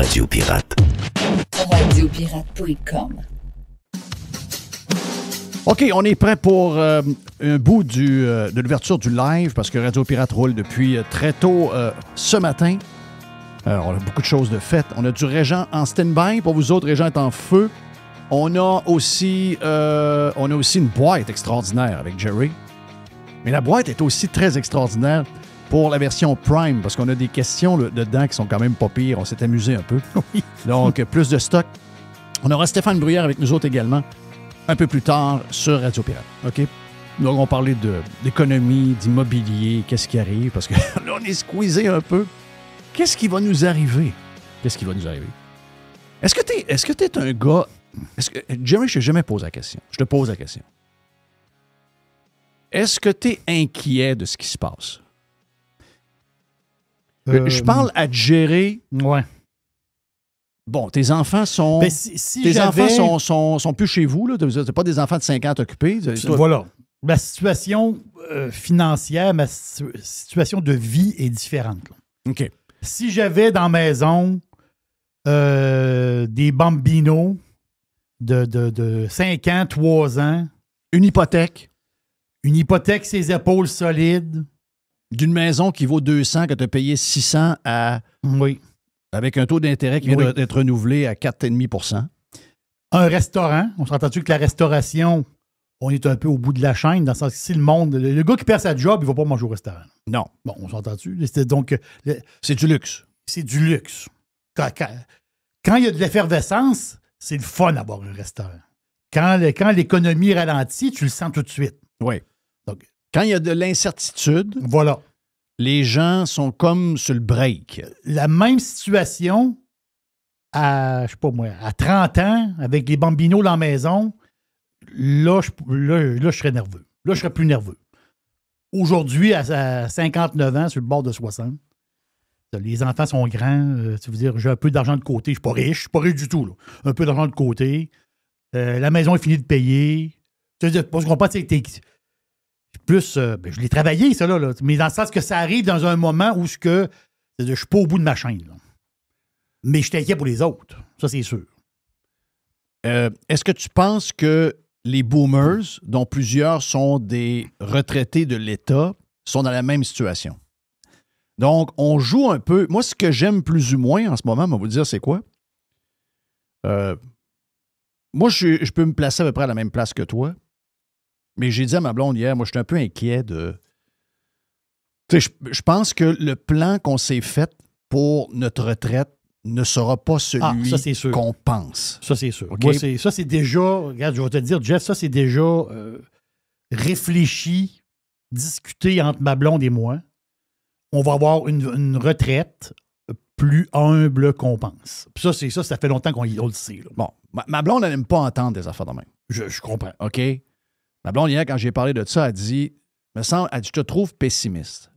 Radio Pirate. Radiopirate.com. OK, on est prêt pour un bout de l'ouverture du live parce que Radio Pirate roule depuis très tôt ce matin. On a beaucoup de choses de faites. On a du Régent en stand-by. Pour vous autres, Régent est en feu. On a aussi une boîte extraordinaire avec Jerry. Mais la boîte est aussi très extraordinaire pour la version Prime parce qu'on a des questions dedans qui sont quand même pas pires. On s'est amusé un peu. Oui. Donc, plus de stock. On aura Stéphane Bruyère avec nous autres également un peu plus tard sur Radio Pirate. OK? Donc, on parlait d'économie, d'immobilier, qu'est-ce qui arrive, parce que là, on est squeezé un peu. Qu'est-ce qui va nous arriver? Qu'est-ce qui va nous arriver? Est-ce que t'es un gars... Jerry, je t'ai jamais posé la question. Je te pose la question. Est-ce que tu es inquiet de ce qui se passe? Je parle à gérer... Ouais. Bon, tes enfants sont... Ben, si tes j'avais- enfants sont plus chez vous, là. T'as pas des enfants de 5 ans à t'occuper. Voilà. Ma situation financière, ma situation de vie est différente, là. OK. Si j'avais dans la maison des bambinos de 5 ans, 3 ans, Une hypothèque ses épaules solides, d'une maison qui vaut 200 que tu as payé 600 oui. avec un taux d'intérêt qui vient Oui. d'être renouvelé à 4,5 %. Un restaurant, on s'entend-tu que la restauration, on est un peu au bout de la chaîne, dans le sens que si le monde, le gars qui perd sa job, il ne va pas manger au restaurant. Non, Bon, on s'entend-tu? Donc, c'est du luxe. c'est du luxe. Quand il y a de l'effervescence, c'est le fun d'avoir un restaurant. Quand l'économie ralentit, tu le sens tout de suite. Oui. Donc, Quand il y a de l'incertitude, voilà. les gens sont comme sur le break. La même situation à, je sais pas moi, à 30 ans, avec les bambinos dans la maison, là, je serais nerveux. Là, je serais plus nerveux. Aujourd'hui, à 59 ans, sur le bord de 60, les enfants sont grands. Tu veux dire, j'ai un peu d'argent de côté. Je ne suis pas riche du tout, là. Un peu d'argent de côté. La maison est finie de payer. Tu veux dire, je comprends, tu sais, plus, je l'ai travaillé, ça, là, mais dans le sens que ça arrive dans un moment où je ne suis pas au bout de ma chaîne. Là. Mais je suis inquiet pour les autres. Ça, c'est sûr. Est-ce que tu penses que les boomers, dont plusieurs sont des retraités de l'État, sont dans la même situation? Donc, on joue un peu... Moi, ce que j'aime plus ou moins en ce moment, on va vous dire, c'est quoi? Moi, je peux me placer à peu près à la même place que toi, mais j'ai dit à ma blonde hier, moi, je suis un peu inquiet de... Tu sais, je pense que le plan qu'on s'est fait pour notre retraite ne sera pas celui ça, c'est sûr. qu'on pense. Ça, c'est sûr. OK? Moi, ça, c'est déjà... Regarde, je vais te dire, Jeff, ça, c'est déjà réfléchi, discuté entre ma blonde et moi. On va avoir une retraite plus humble qu'on pense. Puis ça fait longtemps qu'on le sait. Là. Bon, ma blonde, elle n'aime pas entendre des affaires de même. Je comprends. OK? Ma blonde, hier, quand j'ai parlé de ça, elle dit, elle dit, je te trouve pessimiste.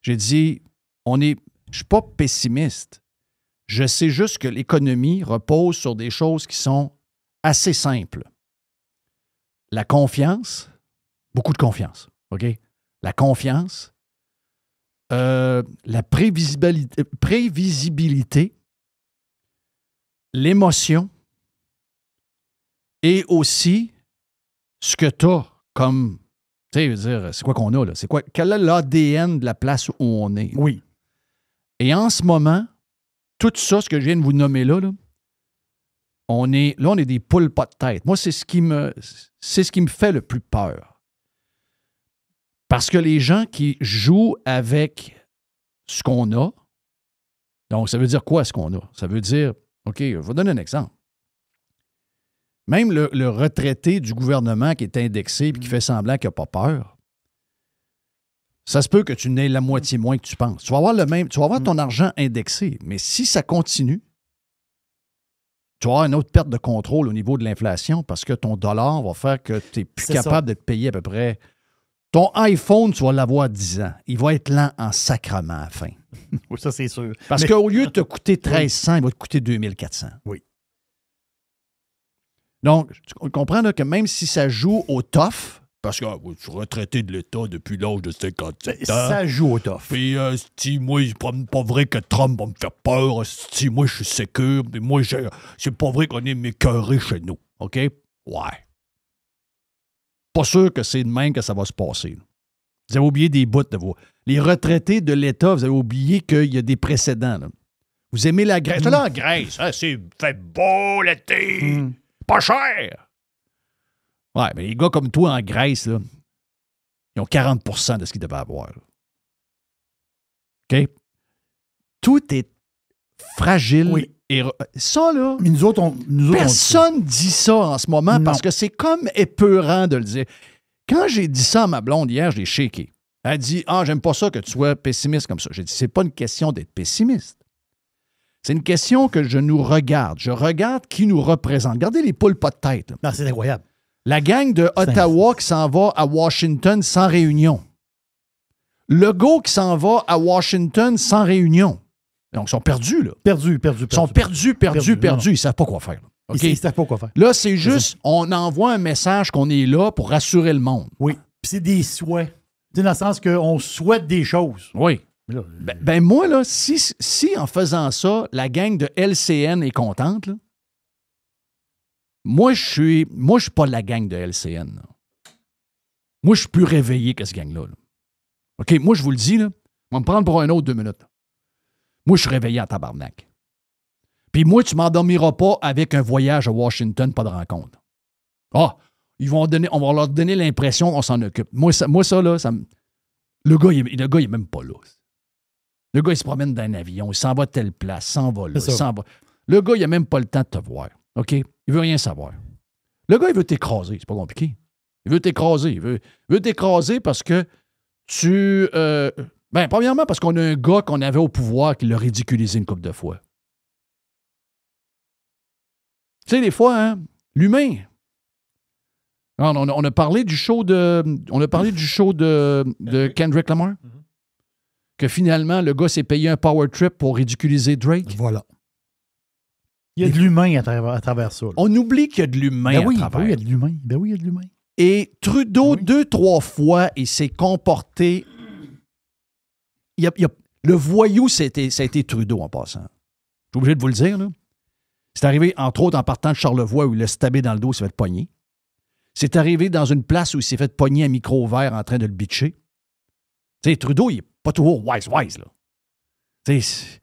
J'ai dit, je suis pas pessimiste. Je sais juste que l'économie repose sur des choses qui sont assez simples. La confiance, beaucoup de confiance, OK? La confiance, la prévisibilité, l'émotion et aussi ce que tu as comme, tu sais, je veux dire, c'est quoi qu'on a là? Quel est l'ADN de la place où on est? Oui. Et en ce moment, tout ça, ce que je viens de vous nommer là, on est des poules pas de tête. Moi, c'est ce qui me fait le plus peur. Parce que les gens qui jouent avec ce qu'on a, donc ça veut dire quoi ce qu'on a? Ça veut dire, OK, je vais vous donner un exemple. Même le retraité du gouvernement qui est indexé et qui fait semblant qu'il n'a pas peur, ça se peut que tu n'aies la moitié moins que tu penses. Tu vas avoir ton argent indexé, mais si ça continue, tu vas avoir une autre perte de contrôle au niveau de l'inflation parce que ton dollar va faire que tu n'es plus capable de te payer à peu près. Ton iPhone, tu vas l'avoir à 10 ans. Il va être lent en sacrement à la fin. Oui, ça, c'est sûr. Parce qu'au lieu de te coûter 1300, il va te coûter 2400. Oui. Donc, tu comprends là, que même si ça joue au tough, Parce que je suis retraité de l'État depuis l'âge de 57 ans. Ça joue au tough. Puis, moi, c'est pas vrai que Trump va me faire peur. Moi, je suis sécure. Puis moi, c'est pas vrai qu'on est m'écœuré chez nous. OK? Ouais. Pas sûr que c'est de même que ça va se passer. Là. Vous avez oublié des bouts de vous. Les retraités de l'État, vous avez oublié qu'il y a des précédents. Là. Vous aimez la Grèce. Là, en Grèce, c'est fait beau l'été. Pas cher. Ouais, mais les gars comme toi en Grèce, là, ils ont 40 de ce qu'ils devaient avoir. Là. OK? Tout est fragile. Oui. Et ça, là, Mais nous autres, personne dit ça en ce moment parce que c'est comme épeurant de le dire. Quand j'ai dit ça à ma blonde hier, je l'ai shaké. Elle a dit « Ah, j'aime pas ça que tu sois pessimiste comme ça. » J'ai dit « C'est pas une question d'être pessimiste. C'est une question que je nous regarde. Je regarde qui nous représente. Regardez les poules pas de tête. Là. Non, c'est incroyable. La gang de Ottawa qui s'en va à Washington sans réunion. Legault qui s'en va à Washington sans réunion. Donc, ils sont perdus, là. Perdu. Ils sont perdus. Ils ne savent pas quoi faire. Okay? Ils ne savent pas quoi faire. Là, c'est juste, on envoie un message qu'on est là pour rassurer le monde. Oui. Puis c'est des souhaits. C'est dans le sens qu'on souhaite des choses. Oui. Là, ben moi, là, si en faisant ça, la gang de LCN est contente, là, moi, je suis pas la gang de LCN. Là. Moi, je suis plus réveillé que ce gang-là. Là. OK, moi, je vous le dis, là, on va me prendre pour un autre 2 minutes. Là. Moi, je suis réveillé en tabarnak. Puis moi, tu m'endormiras pas avec un voyage à Washington, pas de rencontre. Ah, on va leur donner l'impression qu'on s'en occupe. Moi, ça là, le gars, il est même pas là. Le gars, il se promène dans un avion, il s'en va à telle place, s'en va là, il s'en va. Le gars, il n'a même pas le temps de te voir. OK? Il veut rien savoir. Le gars, il veut t'écraser. C'est pas compliqué. Il veut t'écraser. Il veut t'écraser parce que premièrement, parce qu'on a un gars qu'on avait au pouvoir qui l'a ridiculisé une couple de fois. Tu sais, des fois, hein, l'humain. On a parlé du show de Kendrick Lamar. Que finalement, le gars s'est payé un power trip pour ridiculiser Drake. Voilà. Il y a de l'humain à travers ça. Là. On oublie qu'il y a de l'humain à travers. Ben oui, il y a de l'humain. Ben oui, il y a de l'humain. Et Trudeau, 2-3 fois, il s'est comporté... Le voyou, ça a été Trudeau en passant. Je suis obligé de vous le dire, là. C'est arrivé, entre autres, en partant de Charlevoix, où il a stabé dans le dos, il s'est fait pogner. C'est arrivé dans une place où il s'est fait pogner un micro vert en train de le bitcher. Tu sais, Trudeau, il n'est pas toujours wise, là. Tu sais,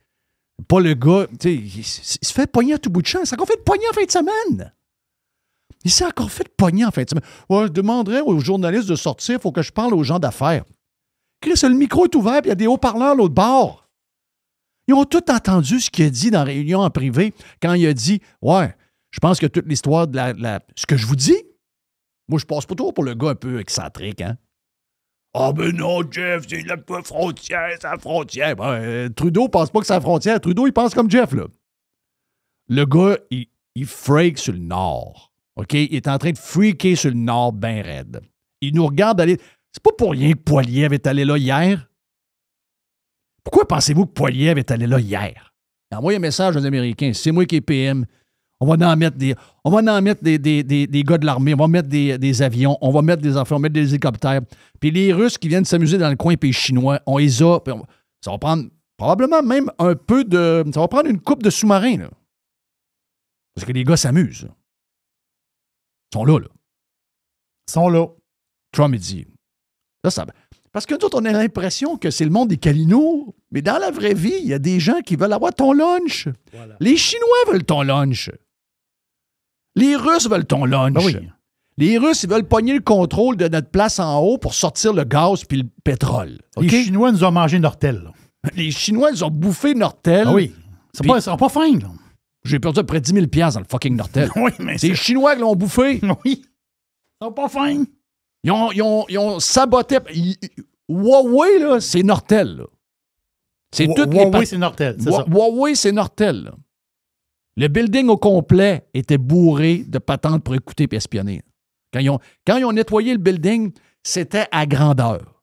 pas le gars, tu sais, il se fait pogner à tout bout de champ. Il s'est encore fait pogner en fin de semaine. Ouais, je demanderais aux journalistes de sortir, il faut que je parle aux gens d'affaires. Chris, le micro est ouvert, puis il y a des haut-parleurs à l'autre bord. Ils ont tout entendu ce qu'il a dit dans la réunion en privé quand il a dit « Ouais, je pense que toute l'histoire de ce que je vous dis, moi, je passe pas toujours pour le gars un peu excentrique, hein? Ah, ben non, Jeff, c'est la frontière, c'est la frontière. Ben, Trudeau pense pas que c'est la frontière. Trudeau, il pense comme Jeff, là. Le gars, il freak sur le nord. OK? Il est en train de freaker sur le nord bien raide. Il nous regarde aller. C'est pas pour rien que Poilievre est allé là hier. Pourquoi pensez-vous que Poilievre est allé là hier? Il a envoyé un message aux Américains. C'est moi qui est PM. On va en mettre des gars de l'armée, on va mettre des avions, on va mettre des affaires, on va mettre des hélicoptères. Puis les Russes qui viennent s'amuser dans le coin, puis les Chinois, on les a. Ça va prendre probablement même un peu de... Ça va prendre une coupe de sous-marins, là. Parce que les gars s'amusent. Là. Ils sont là, là. Ils sont là. Trump, il dit... Parce que nous autres, on a l'impression que c'est le monde des calinots, mais dans la vraie vie, il y a des gens qui veulent avoir ton lunch. Voilà. Les Chinois veulent ton lunch. Les Russes veulent ton lunch. Ben oui. Les Russes, ils veulent pogner le contrôle de notre place en haut pour sortir le gaz puis le pétrole. Okay? Les Chinois nous ont mangé Nortel. Là. Les Chinois, ils ont bouffé Nortel. Ah oui. Ils sont pas fins, là. J'ai perdu à peu près 10 000 $ dans le fucking Nortel. Oui, mais c'est les Chinois qui l'ont bouffé. Oui. Ils sont pas fins. Ils ont saboté. Huawei, là, c'est Nortel. Là. C'est toutes Huawei, c'est Nortel. C'est ça. Huawei, c'est Nortel. Là. Le building au complet était bourré de patentes pour écouter et espionner. Quand ils ont nettoyé le building, c'était à grandeur.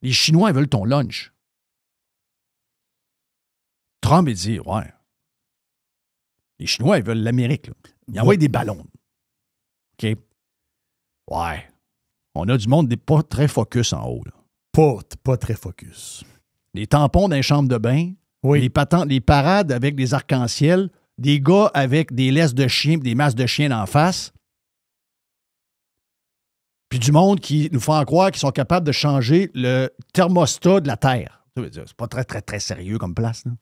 Les Chinois, ils veulent ton lunch. Trump, il dit, ouais. Les Chinois, ils veulent l'Amérique. Là. Ils envoient des ballons. OK? Ouais. On a du monde pas très focus en haut. Là. Pas très focus. Les tampons dans les chambres de bain, Oui. les parades avec des arcs-en-ciel, des gars avec des laisses de chiens et des masses de chiens en face. Puis du monde qui nous font croire qu'ils sont capables de changer le thermostat de la Terre. C'est pas très, très, très sérieux comme place. Là.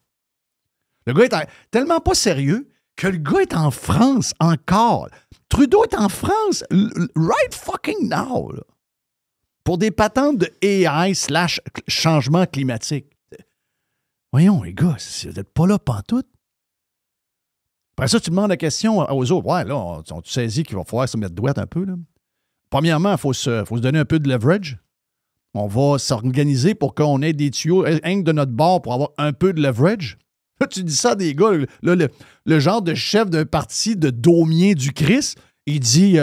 Le gars est tellement pas sérieux que le gars est en France encore. Trudeau est en France right fucking now. Là, pour des patentes de AI / changement climatique. Voyons, les gars, vous n'êtes pas là pantoute. Après ça, tu demandes la question aux autres. Ouais, là, on saisit qu'il va falloir se mettre douette un peu. Là. Premièrement, il faut se donner un peu de leverage. On va s'organiser pour qu'on ait des tuyaux rien que de notre bord pour avoir un peu de leverage. Là, tu dis ça à des gars, là, le genre de chef d'un parti de Daumier du Christ, il dit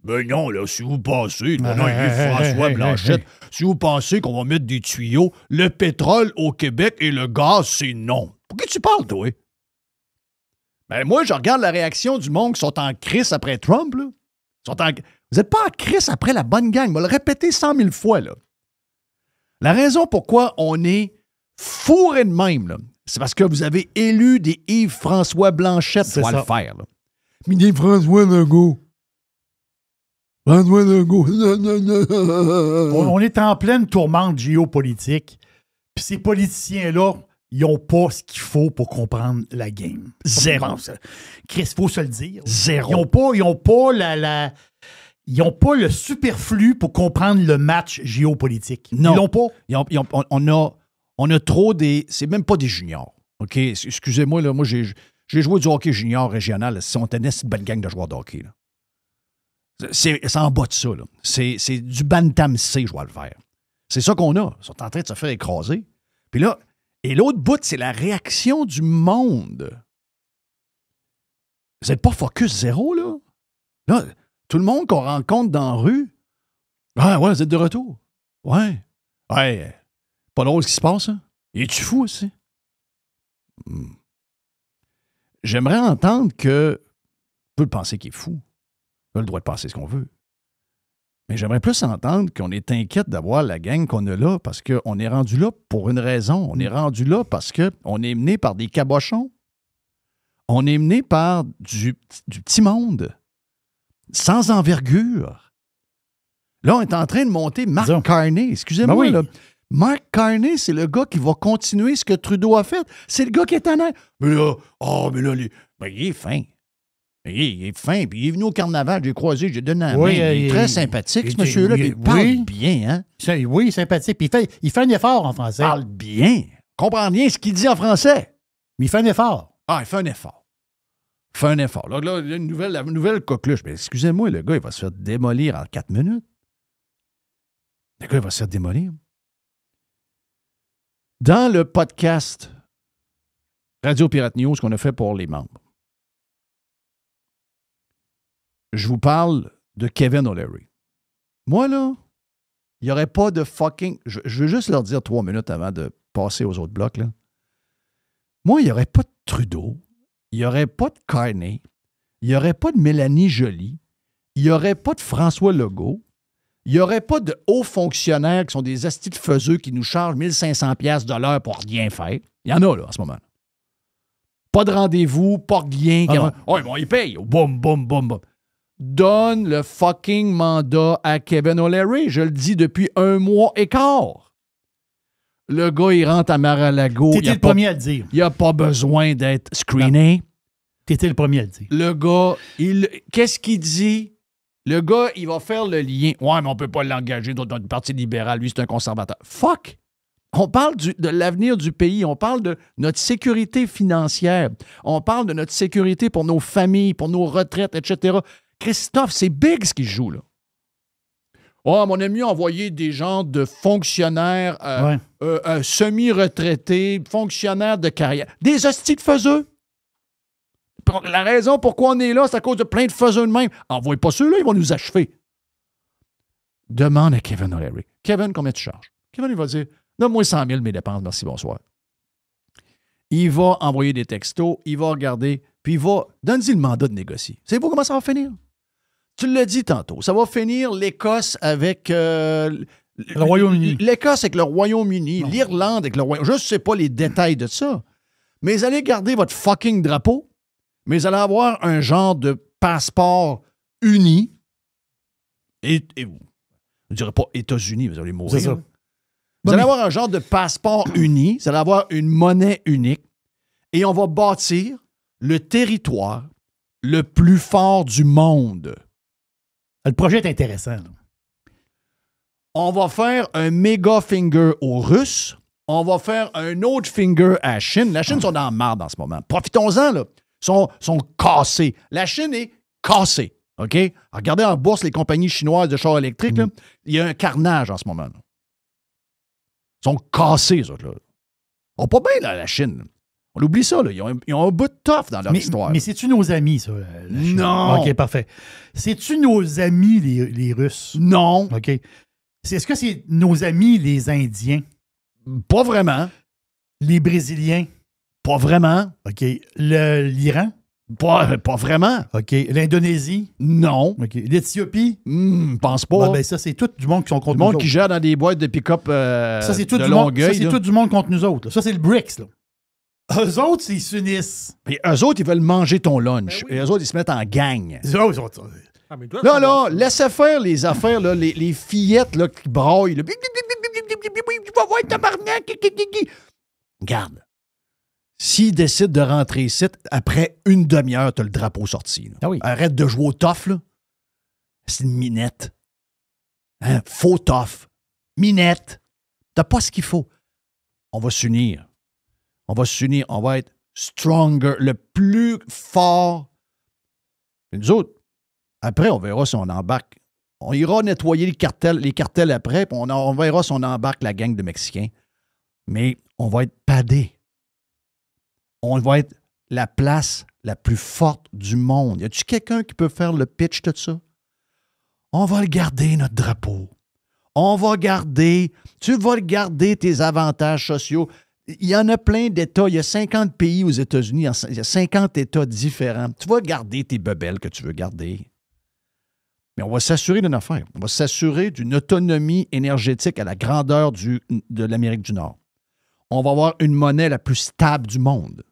ben non, là, si vous pensez, non, il est François Blanchette, si vous pensez qu'on va mettre des tuyaux, le pétrole au Québec et le gaz, c'est non. Pour qui tu parles, toi? Ben moi, je regarde la réaction du monde qui sont en crise après Trump, là. Vous n'êtes pas en crise après la bonne gang. Je vais le répéter 100 000 fois, là. La raison pourquoi on est fourré de même, là, c'est parce que vous avez élu des Yves-François Blanchette pour le faire. Là. Mais des François Legault. François Legault. On est en pleine tourmente géopolitique. Puis ces politiciens-là, ils n'ont pas ce qu'il faut pour comprendre la game. Zéro. Chris, il faut se le dire. Zéro. Ils n'ont pas le superflu pour comprendre le match géopolitique. Non. Ils l'ont pas. On a trop des... C'est même pas des juniors. OK? Excusez-moi, là, moi, j'ai joué du hockey junior régional. Si on tenait cette belle gang de joueurs de hockey, là. C'est en bas de ça, là. C'est du bantam C, je vois le faire. C'est ça qu'on a. Ils sont en train de se faire écraser. Puis là, et l'autre bout, c'est la réaction du monde. Vous n'êtes pas focus zéro, là? Là, tout le monde qu'on rencontre dans la rue, ah ouais, vous êtes de retour. Ouais. Ouais. Pas drôle ce qui se passe, hein? Es-tu fou aussi? J'aimerais entendre que on peut penser qu'il est fou. On a le droit de penser ce qu'on veut. Mais j'aimerais plus entendre qu'on est inquiète d'avoir la gang qu'on a là parce qu'on est rendu là pour une raison. On est rendu là parce qu'on est mené par des cabochons. On est mené par du petit monde. Sans envergure. Là, on est en train de monter Mark Carney. Excusez-moi, oui. là. Mark Carney, c'est le gars qui va continuer ce que Trudeau a fait. C'est le gars qui est en air. Mais là, il est fin. Il est fin, puis il est venu au carnaval, j'ai croisé, j'ai donné un main. Il est très sympathique, ce monsieur-là, puis il parle bien, hein? Oui, sympathique, puis il fait un effort en français. Il parle bien. Comprend bien ce qu'il dit en français. Mais il fait un effort. Ah, il fait un effort. Fait un effort. Là, la nouvelle coqueluche. Mais excusez-moi, le gars, il va se faire démolir en 4 minutes. Le gars, il va se faire démolir. Dans le podcast Radio Pirate News qu'on a fait pour les membres, je vous parle de Kevin O'Leary. Moi, là, il n'y aurait pas de fucking... Je veux juste leur dire 3 minutes avant de passer aux autres blocs, là. Moi, il n'y aurait pas de Trudeau, il n'y aurait pas de Carney, il n'y aurait pas de Mélanie Joly, il n'y aurait pas de François Legault, il n'y aurait pas de hauts fonctionnaires qui sont des astis de faiseux qui nous chargent 1500 $ de l'heure pour rien faire. Il y en a, là, en ce moment. Pas de rendez-vous, pas rien. Ils payent. Boum, boum, boum, boum. Donne le fucking mandat à Kevin O'Leary. Je le dis depuis 1 mois et quart. Le gars, il rentre à Mar-a-Lago. T'étais le premier à le dire. Il n'a pas besoin d'être screené. T'étais le premier à le dire. Le gars, qu'est-ce qu'il dit? Le gars, il va faire le lien. Ouais, mais on ne peut pas l'engager dans le Parti libéral. Lui, c'est un conservateur. Fuck! On parle de l'avenir du pays. On parle de notre sécurité financière. On parle de notre sécurité pour nos familles, pour nos retraites, etc. Christophe, c'est big ce qu'il joue, là. Oh, mais on aime mieux envoyer des gens de fonctionnaires semi-retraités, fonctionnaires de carrière. Des hosties de faiseux. La raison pourquoi on est là, c'est à cause de plein de faiseux de même. Envoyez pas ceux-là, ils vont nous achever. Demande à Kevin O'Leary. Kevin, combien tu charges? Kevin, il va dire, donne-moi 100 000 mes dépenses, merci, bonsoir. Il va envoyer des textos, il va regarder, puis il va... Donne-y le mandat de négocier. Savez-vous comment ça va finir? Tu l'as dit tantôt, ça va finir l'Écosse avec... le Royaume-Uni. L'Écosse avec le Royaume-Uni, l'Irlande avec le Royaume-Uni. Je ne sais pas les détails de ça. Mais vous allez garder votre fucking drapeau, mais vous allez avoir un genre de passeport uni. Et je ne dirais pas États-Unis, vous allez mourir. C'est ça. Vous allez avoir un genre de passeport uni, vous allez avoir une monnaie unique, et on va bâtir le territoire le plus fort du monde. Le projet est intéressant. Là. On va faire un méga finger aux Russes. On va faire un autre finger à la Chine. La Chine sont dans la marde en ce moment. Profitons-en, là. Sont cassés. La Chine est cassée. OK? Regardez en bourse les compagnies chinoises de chars électriques. Là. Il y a un carnage en ce moment. Là. Ils sont cassés, les autres. Là. On pas bien, là, la Chine. On oublie ça. Là. Ils ont un bout de tough dans leur histoire. Mais c'est-tu nos amis, ça? La Chine? Non. OK, parfait. C'est-tu nos amis, les Russes? Non. OK. Est-ce que c'est nos amis, les Indiens? Pas vraiment. Les Brésiliens? Pas vraiment. OK. L'Iran? Pas vraiment. OK. L'Indonésie? Non. OK. L'Éthiopie? Pense pas. Ben, ça, c'est tout du monde qui sont contre Du nous monde autres. qui gère dans des boîtes de pick-up Ça, c'est tout de du monde. Longueuil. Ça, c'est là. tout du monde contre nous autres. là. Ça, c'est le BRICS. Là. Eux autres, ils s'unissent. Puis eux autres, ils veulent manger ton lunch. Ben oui. Et eux autres, ils se mettent en gang. Eux autres, ils sont- Ah, mais ils doivent Là, savoir là, ça. laissez faire les affaires, là, les fillettes là, qui braillent. Là. Tu vas voir tabarnak. Regarde. S'ils décident de rentrer ici, après une demi-heure, t'as le drapeau sorti. Là. Ah oui. Arrête de jouer au tough, là. C'est une minette. Hein? Faux tough. Minette. T'as pas ce qu'il faut. On va s'unir. On va s'unir. On va être stronger, le plus fort. Et nous autres, après, on verra si on embarque. On ira nettoyer les cartels après, puis on verra si on embarque la gang de Mexicains. Mais on va être padés. On va être la place la plus forte du monde. Y a-tu quelqu'un qui peut faire le pitch de ça? On va le garder, notre drapeau. On va garder, tu vas garder tes avantages sociaux. Il y en a plein d'États. Il y a 50 pays aux États-Unis. Il y a 50 États différents. Tu vas garder tes bebelles que tu veux garder. Mais on va s'assurer d'une affaire. On va s'assurer d'une autonomie énergétique à la grandeur de l'Amérique du Nord. On va avoir une monnaie la plus stable du monde.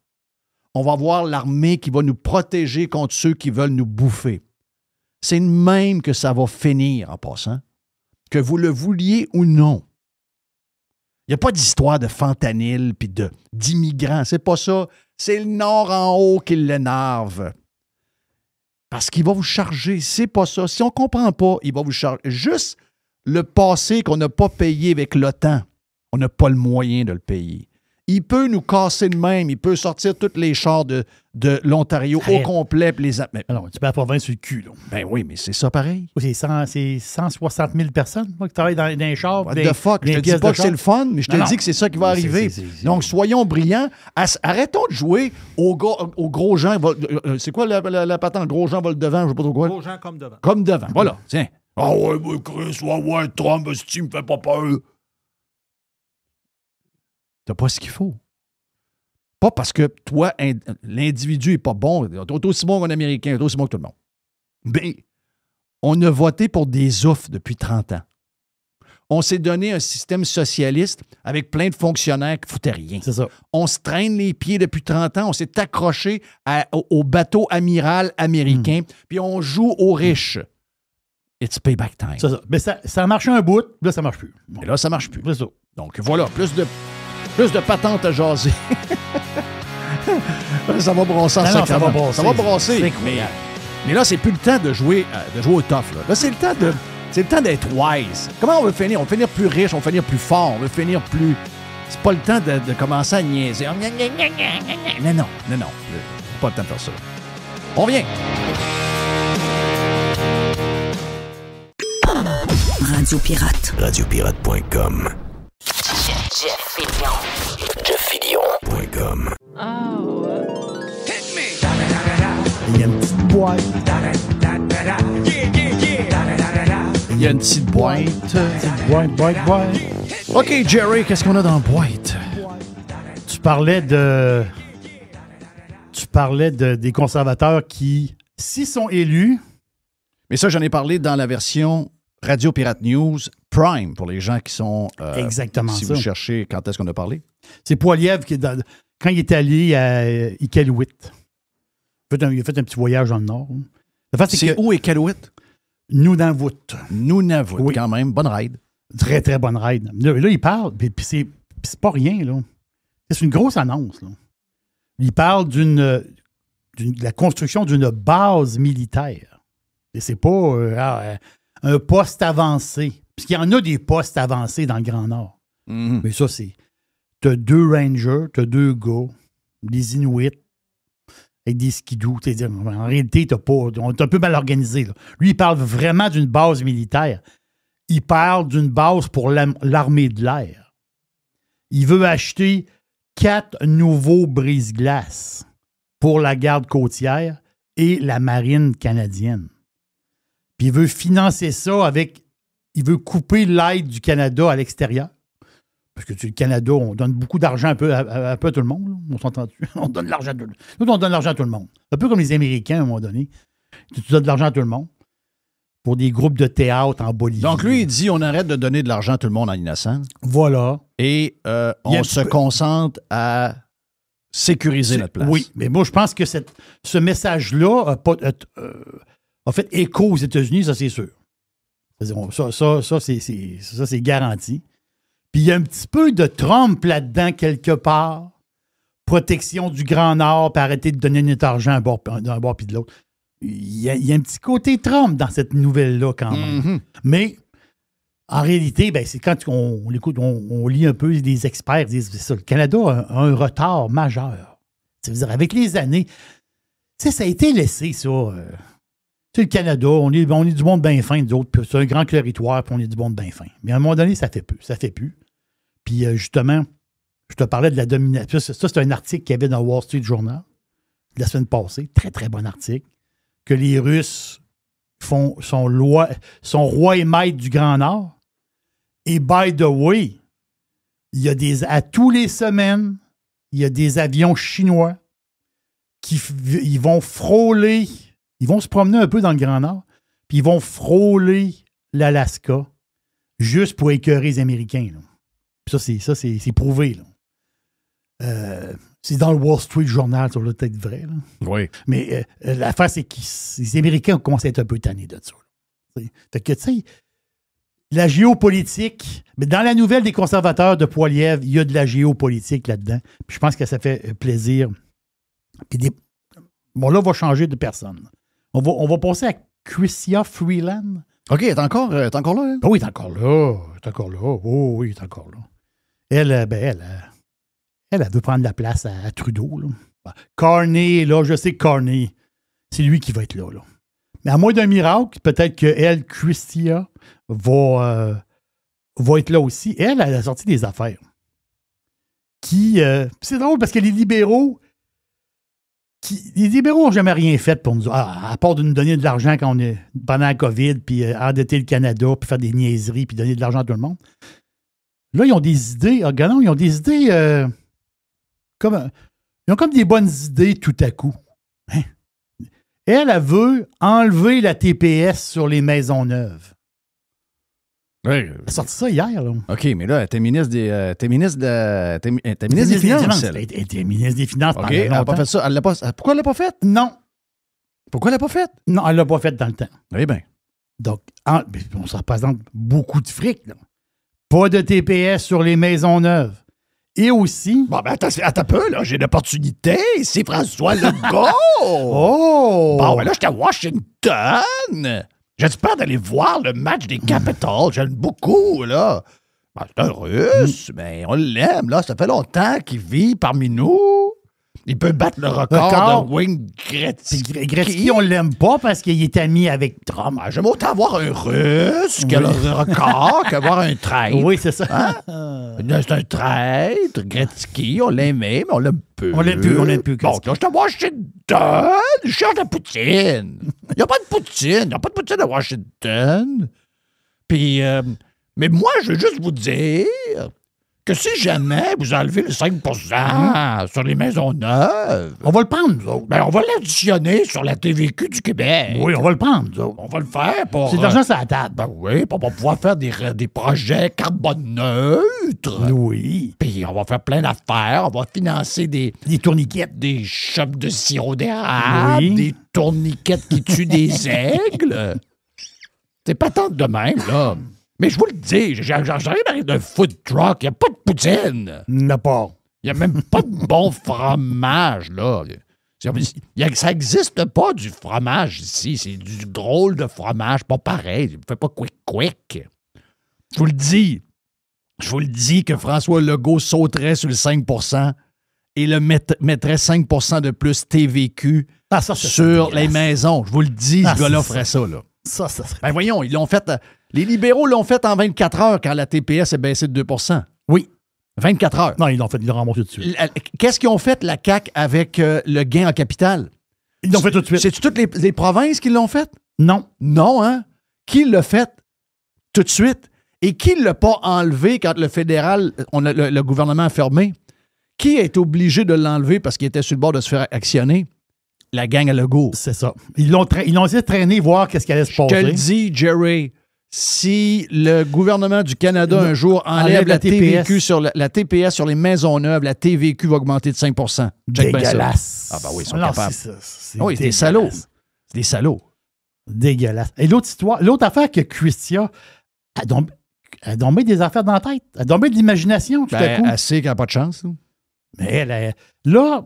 On va avoir l'armée qui va nous protéger contre ceux qui veulent nous bouffer. C'est de même que ça va finir en passant, que vous le vouliez ou non. Il n'y a pas d'histoire de fentanyl puis d'immigrants. C'est pas ça. C'est le Nord en haut qui l'énerve. Parce qu'il va vous charger. C'est pas ça. Si on ne comprend pas, il va vous charger. Juste le passé qu'on n'a pas payé avec l'OTAN, on n'a pas le moyen de le payer. Il peut nous casser de même. Il peut sortir tous les chars de l'Ontario au Arrête. complet. Alors, tu peux avoir 20 sur le cul. Là. Ben oui, mais c'est ça pareil. C'est 160 000 personnes moi, qui travaillent dans les chars. What the fuck? Je te dis pas que c'est le fun, mais je te dis que c'est ça qui va arriver. Donc, soyons brillants. Arrêtons de jouer aux gros gens. C'est quoi la patente? Gros gens volent devant, je sais pas trop quoi. Gros gens comme devant. Comme devant, voilà. Tiens. Ah ouais, moi, Chris, ouais, Trump, tu me fais pas peur. T'as pas ce qu'il faut. Pas parce que toi, l'individu est pas bon. T'es aussi bon qu'un Américain, t'es aussi bon que tout le monde. Mais on a voté pour des oufs depuis 30 ans. On s'est donné un système socialiste avec plein de fonctionnaires qui foutaient rien. C'est ça. On se traîne les pieds depuis 30 ans. On s'est accroché au bateau amiral américain, puis on joue aux riches. It's payback time. C'est ça. Mais ça a marché un bout, là, ça marche plus. Bon. Et là, ça marche plus. C'est ça. Donc voilà, plus de patentes à jaser. Ça va brasser en Non, ça sacrament. va brasser. Ça va brasser. C'est incroyable. Mais là, c'est plus le temps de jouer au tough. Là, c'est le temps d'être wise. Comment on veut finir? On veut finir plus riche, on veut finir plus fort, on veut finir plus... C'est pas le temps de commencer à niaiser. Non. C'est pas le temps de faire ça. On revient. Radio Pirate. Radiopirate.com. Jeff JeffFillion.com. Il y a une petite boîte. Il y a une petite boîte. Boîte. OK, Jerry, qu'est-ce qu'on a dans la boîte? Tu parlais des conservateurs qui, s'ils sont élus, Mais ça, j'en ai parlé dans la version Radio Pirate News Prime, pour les gens qui sont... Exactement si ça. vous cherchez quand est-ce qu'on a parlé. C'est Poilievre qui, quand il est allé à Iqaluit, il a fait un petit voyage dans le Nord. Le fait, C'est où Iqaluit? Nunavut. Nunavut, Oui. quand même. Bonne ride. Très, très bonne ride. Là, il parle, puis c'est pas rien, là. C'est une grosse annonce, là. Il parle de la construction d'une base militaire. Et c'est pas un poste avancé. Puisqu'il y en a des postes avancés dans le Grand Nord. Mhm. Mais ça, c'est... T'as 2 rangers, t'as 2 gars, des Inuits, avec des skidoo. En réalité, on est un peu mal organisé, là. Lui, il parle vraiment d'une base militaire. Il parle d'une base pour l'armée de l'air. Il veut acheter 4 nouveaux brise-glaces pour la garde côtière et la marine canadienne. Puis il veut financer ça avec... Il veut couper l'aide du Canada à l'extérieur. Parce que le Canada, on donne beaucoup d'argent un peu à tout le monde. Là. On s'entend-tu? On donne de l'argent à tout le monde. Nous, on donne de l'argent à tout le monde. Un peu comme les Américains, à un moment donné. Tu donnes de l'argent à tout le monde pour des groupes de théâtre en Bolivie. Donc, lui, il dit on arrête de donner de l'argent à tout le monde en innocent Voilà. et on se concentre à sécuriser notre place. Oui, mais moi, je pense que ce message-là a fait écho aux États-Unis, ça, c'est sûr. Ça, c'est garanti. Puis il y a un petit peu de Trump là-dedans, quelque part. Protection du Grand Nord, puis arrêter de donner notre argent d'un bord puis de l'autre. Il y a un petit côté Trump dans cette nouvelle-là, quand même. Mhm. Mais, en réalité, c'est quand on l'écoute, on lit un peu des experts, ils disent ça, le Canada a un retard majeur. C'est-à-dire, avec les années, ça a été laissé, ça. Le Canada, on est du monde bien fin, nous autres, puis c'est un grand territoire, puis on est du monde bien fin. Mais à un moment donné, ça fait plus. Puis justement, je te parlais de la domination. Ça, c'est un article qu'il y avait dans Wall Street Journal la semaine passée. Très, très bon article. Que les Russes sont roi et maître du Grand Nord. Et by the way, à tous les semaines, il y a des avions chinois ils vont frôler, ils vont se promener un peu dans le Grand Nord, puis ils vont frôler l'Alaska juste pour écœurer les Américains. Là. Puis ça, c'est prouvé. Là. C'est dans le Wall Street Journal, ça doit peut-être vrai. Là. Oui. Mais l'affaire, c'est que les Américains ont commencé à être un peu tannés de ça. Là. Fait que, tu sais, la géopolitique, mais dans la nouvelle des conservateurs de Poilievre, il y a de la géopolitique là-dedans. Puis je pense que ça fait plaisir. Puis bon, là, on va changer de personne. On va passer à Chrystia Freeland. OK, t'es encore là? Hein? Ah oui, t'es encore là. Oh oui, t'es encore là. Elle veut prendre la place à Trudeau. Là. Carney, là, je sais que Carney, c'est lui qui va être là. Mais à moins d'un miracle, peut-être qu'elle, Chrystia, va être là aussi. Elle a sorti des affaires. C'est drôle parce que les libéraux n'ont jamais rien fait pour nous, à part de nous donner de l'argent pendant la COVID, puis endetter le Canada, puis faire des niaiseries, puis donner de l'argent à tout le monde. Là, ils ont des idées. Ils ont des idées ils ont comme des bonnes idées tout à coup. Hein? Elle veut enlever la TPS sur les maisons neuves. Oui. Elle a sorti ça hier. Là. OK, mais là, t'es ministre des Finances. Elle était ministre des Finances OK, pendant elle n'a longtemps. pas fait ça. Pourquoi elle l'a pas fait? Non. Pourquoi elle l'a pas fait? Non, elle l'a pas fait dans le temps. Eh bien. Donc, on se représente beaucoup de fric. Là. Pas de TPS sur les maisons neuves. Et aussi... Bon, ben attends un peu, là. J'ai l'opportunité. C'est François Legault. Oh! Bon, ben là, j'étais à Washington. J'ai du peur d'aller voir le match des Capitals. J'aime beaucoup, là. Ben, c'est un Russe, mais on l'aime, là. Ça fait longtemps qu'il vit parmi nous. Il peut battre le record de Wayne Gretzky. Puis Gretzky, on l'aime pas parce qu'il est ami avec Trump. Ben, j'aime autant avoir un Russe que le record qu'avoir un traître. Oui, c'est ça. Hein? C'est un traître. Gretzky, on l'aimait, mais on l'aime peu. On l'aime plus. Bon, là, je suis à Washington. Je cherche de Poutine. Il n'y a pas de Poutine. Il n'y a pas de Poutine à Washington. Puis, mais moi, je veux juste vous dire que si jamais vous enlevez le 5 sur les maisons neuves, On va le prendre, nous autres. ben on va l'additionner sur la TVQ du Québec. Oui, on va le prendre, nous autres. On va le faire pour... C'est de l'argent sur la table. Ben oui, puis on va pouvoir faire des projets carbone neutre. Oui. Puis on va faire plein d'affaires. On va financer des tourniquettes. shops de sirop d'érable, Oui. des tourniquettes qui tuent des aigles. C'est pas tant de même, là. Mais je vous le dis, j'arrive avec un food truck, il n'y a pas de poutine. Il n'y en a pas. Il n'y a même pas de bon fromage, là. Ça n'existe pas du fromage ici. C'est du drôle de fromage, pas pareil. Il ne fait pas quick. Je vous le dis. Je vous le dis que François Legault sauterait sur le 5 et le mettrait 5 de plus TVQ sur les maisons. Je vous le dis, ce gars-là ferait ça, là. Ça serait... Ben voyons, ils l'ont fait. Les libéraux l'ont fait en 24 heures quand la TPS est baissée de 2 Oui. 24 heures. Non, ils l'ont remonté tout de suite. Qu'est-ce qu'ils ont fait, la CAQ, avec le gain en capital? Ils l'ont fait tout de suite. C'est-tu toutes les provinces qui l'ont fait? Non. Non, hein? Qui l'a fait tout de suite? Et qui ne l'a pas enlevé quand le fédéral, le gouvernement a fermé? Qui est obligé de l'enlever parce qu'il était sur le bord de se faire actionner? La gang à Legault. C'est ça. Ils l'ont essayé de traîner, voir qu'est-ce qui allait se Je te passer. le dis, Jerry, si le gouvernement du Canada un jour enlève la TVQ sur la TPS sur les maisons neuves, la TVQ va augmenter de 5 Check bien ça. Dégueulasse. Ah ben oui, ils sont Non, capables. c'est Oui, c'est des dégueulasse. salauds. C'est des salauds. Dégueulasse. Et l'autre affaire que Christia a tombé des affaires dans la tête. Elle a tombé de l'imagination tout à coup. Assez qui n'a pas de chance. Là. Mais là,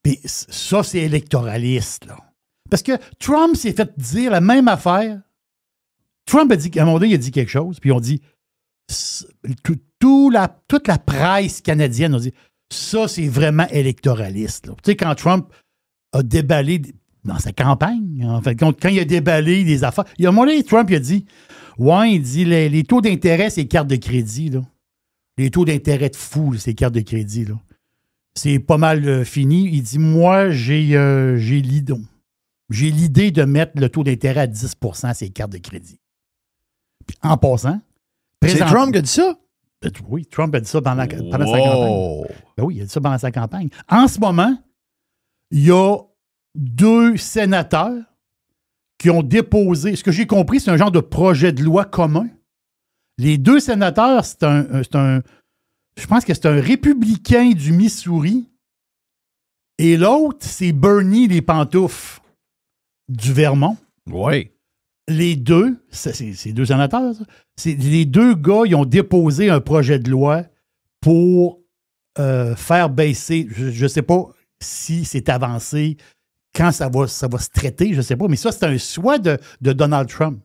puis ça, c'est électoraliste, là. Parce que Trump s'est fait dire la même affaire. Trump a dit, à un moment donné, il a dit quelque chose, puis on dit, toute la presse canadienne a dit, ça, c'est vraiment électoraliste, là. Tu sais, quand Trump a déballé dans sa campagne, en fait, quand il a déballé des affaires, il y a un moment donné, Trump, il a dit, ouais, il dit, les taux d'intérêt, c'est cartes de crédit, là. Les taux d'intérêt de fou, là, c'est cartes de crédit, là. C'est pas mal fini. Il dit, moi, j'ai l'idée de mettre le taux d'intérêt à 10 % ces cartes de crédit. Puis, en passant... C'est Trump qui a dit ça? Ben, oui, Trump a dit ça pendant sa campagne. Ben oui, il a dit ça pendant sa campagne. En ce moment, il y a 2 sénateurs qui ont déposé... Ce que j'ai compris, c'est un genre de projet de loi commun. Les 2 sénateurs, je pense que c'est un républicain du Missouri et l'autre, c'est Bernie les pantoufles du Vermont. Oui. Les deux, c'est 2 sénateurs, ça. Les 2 gars, ils ont déposé un projet de loi pour faire baisser, je ne sais pas si c'est avancé, quand ça va se traiter, je ne sais pas, mais ça, c'est un souhait de Donald Trump,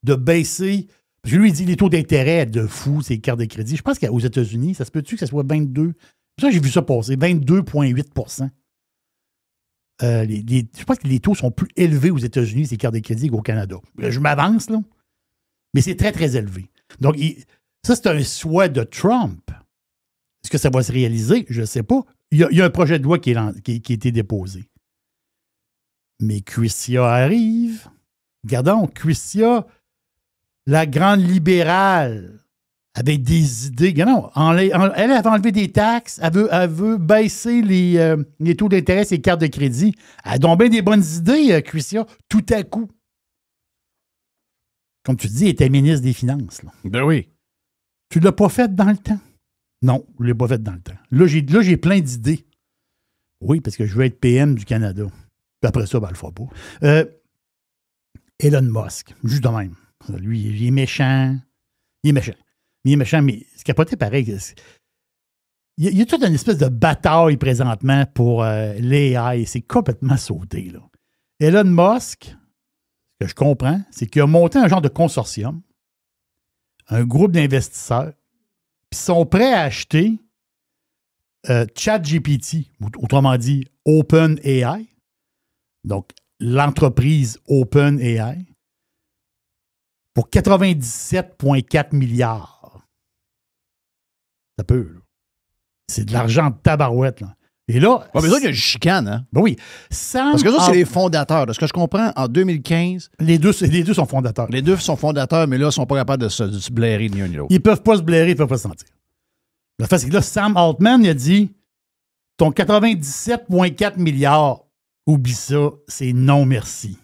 de baisser... Je lui ai dit les taux d'intérêt de fou, ces cartes de crédit. Je pense qu'aux États-Unis, ça se peut-tu que ça soit 22? Ça, j'ai vu ça passer, 22,8 % je pense que les taux sont plus élevés aux États-Unis, ces cartes de crédit, qu'au Canada. Je m'avance, là. Mais c'est très, très élevé. Donc, ça, c'est un souhait de Trump. Est-ce que ça va se réaliser? Je ne sais pas. Il y a un projet de loi qui a été déposé. Mais Christia arrive. Regardons, Christia... La grande libérale avec des idées. Non, elle avait enlevé des taxes, elle veut baisser les taux d'intérêt, ses cartes de crédit. Elle a donc bien des bonnes idées, Christia, tout à coup. Comme tu dis, elle était ministre des Finances. Là. Ben oui. Tu ne l'as pas fait dans le temps? Non, je ne l'ai pas fait dans le temps. Là, j'ai plein d'idées. Oui, parce que je veux être PM du Canada. Puis après ça, ben, elle le fera pas. Elon Musk, juste de même. Lui, il est méchant. Il est méchant, mais c'est capoté pareil. Il y a toute une espèce de bataille présentement pour l'AI. C'est complètement sauté. Là. Elon Musk, ce que je comprends, c'est qu'il a monté un genre de consortium, un groupe d'investisseurs, puis ils sont prêts à acheter ChatGPT, autrement dit OpenAI, donc l'entreprise OpenAI, pour 97,4 milliards. Ça peut, là. C'est de l'argent de tabarouette, là. Et là... mais ça, il y a une chicane, hein? Ben oui. Parce que ça, c'est les fondateurs. De ce que je comprends, en 2015... Les deux sont fondateurs. Les 2 sont fondateurs, mais là, ils ne sont pas capables de se blairer ni un ni l'autre. Ils ne peuvent pas se blairer, ils ne peuvent pas se sentir. Le fait, c'est que là, Sam Altman, il a dit ton 97,4 milliards, oublie ça, c'est non merci.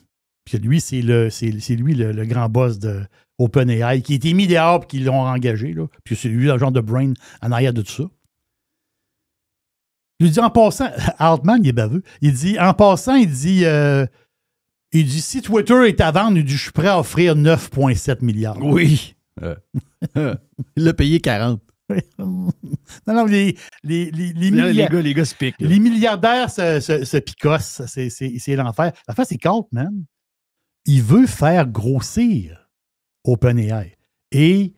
Puis lui, c'est lui le grand boss de OpenAI qui a été mis dehors et qui l'ont engagé. Là. Puis c'est lui le genre de brain en arrière de tout ça. Il dit en passant, Altman, il est baveux. Il dit en passant, il dit si Twitter est à vendre, il dit je suis prêt à offrir 9,7 milliards. Oui. Il l'a payé 40. Non, les gars se piquent. Les milliardaires se picossent. C'est l'enfer. L'affaire, c'est qu'Altman, il veut faire grossir OpenAI. Et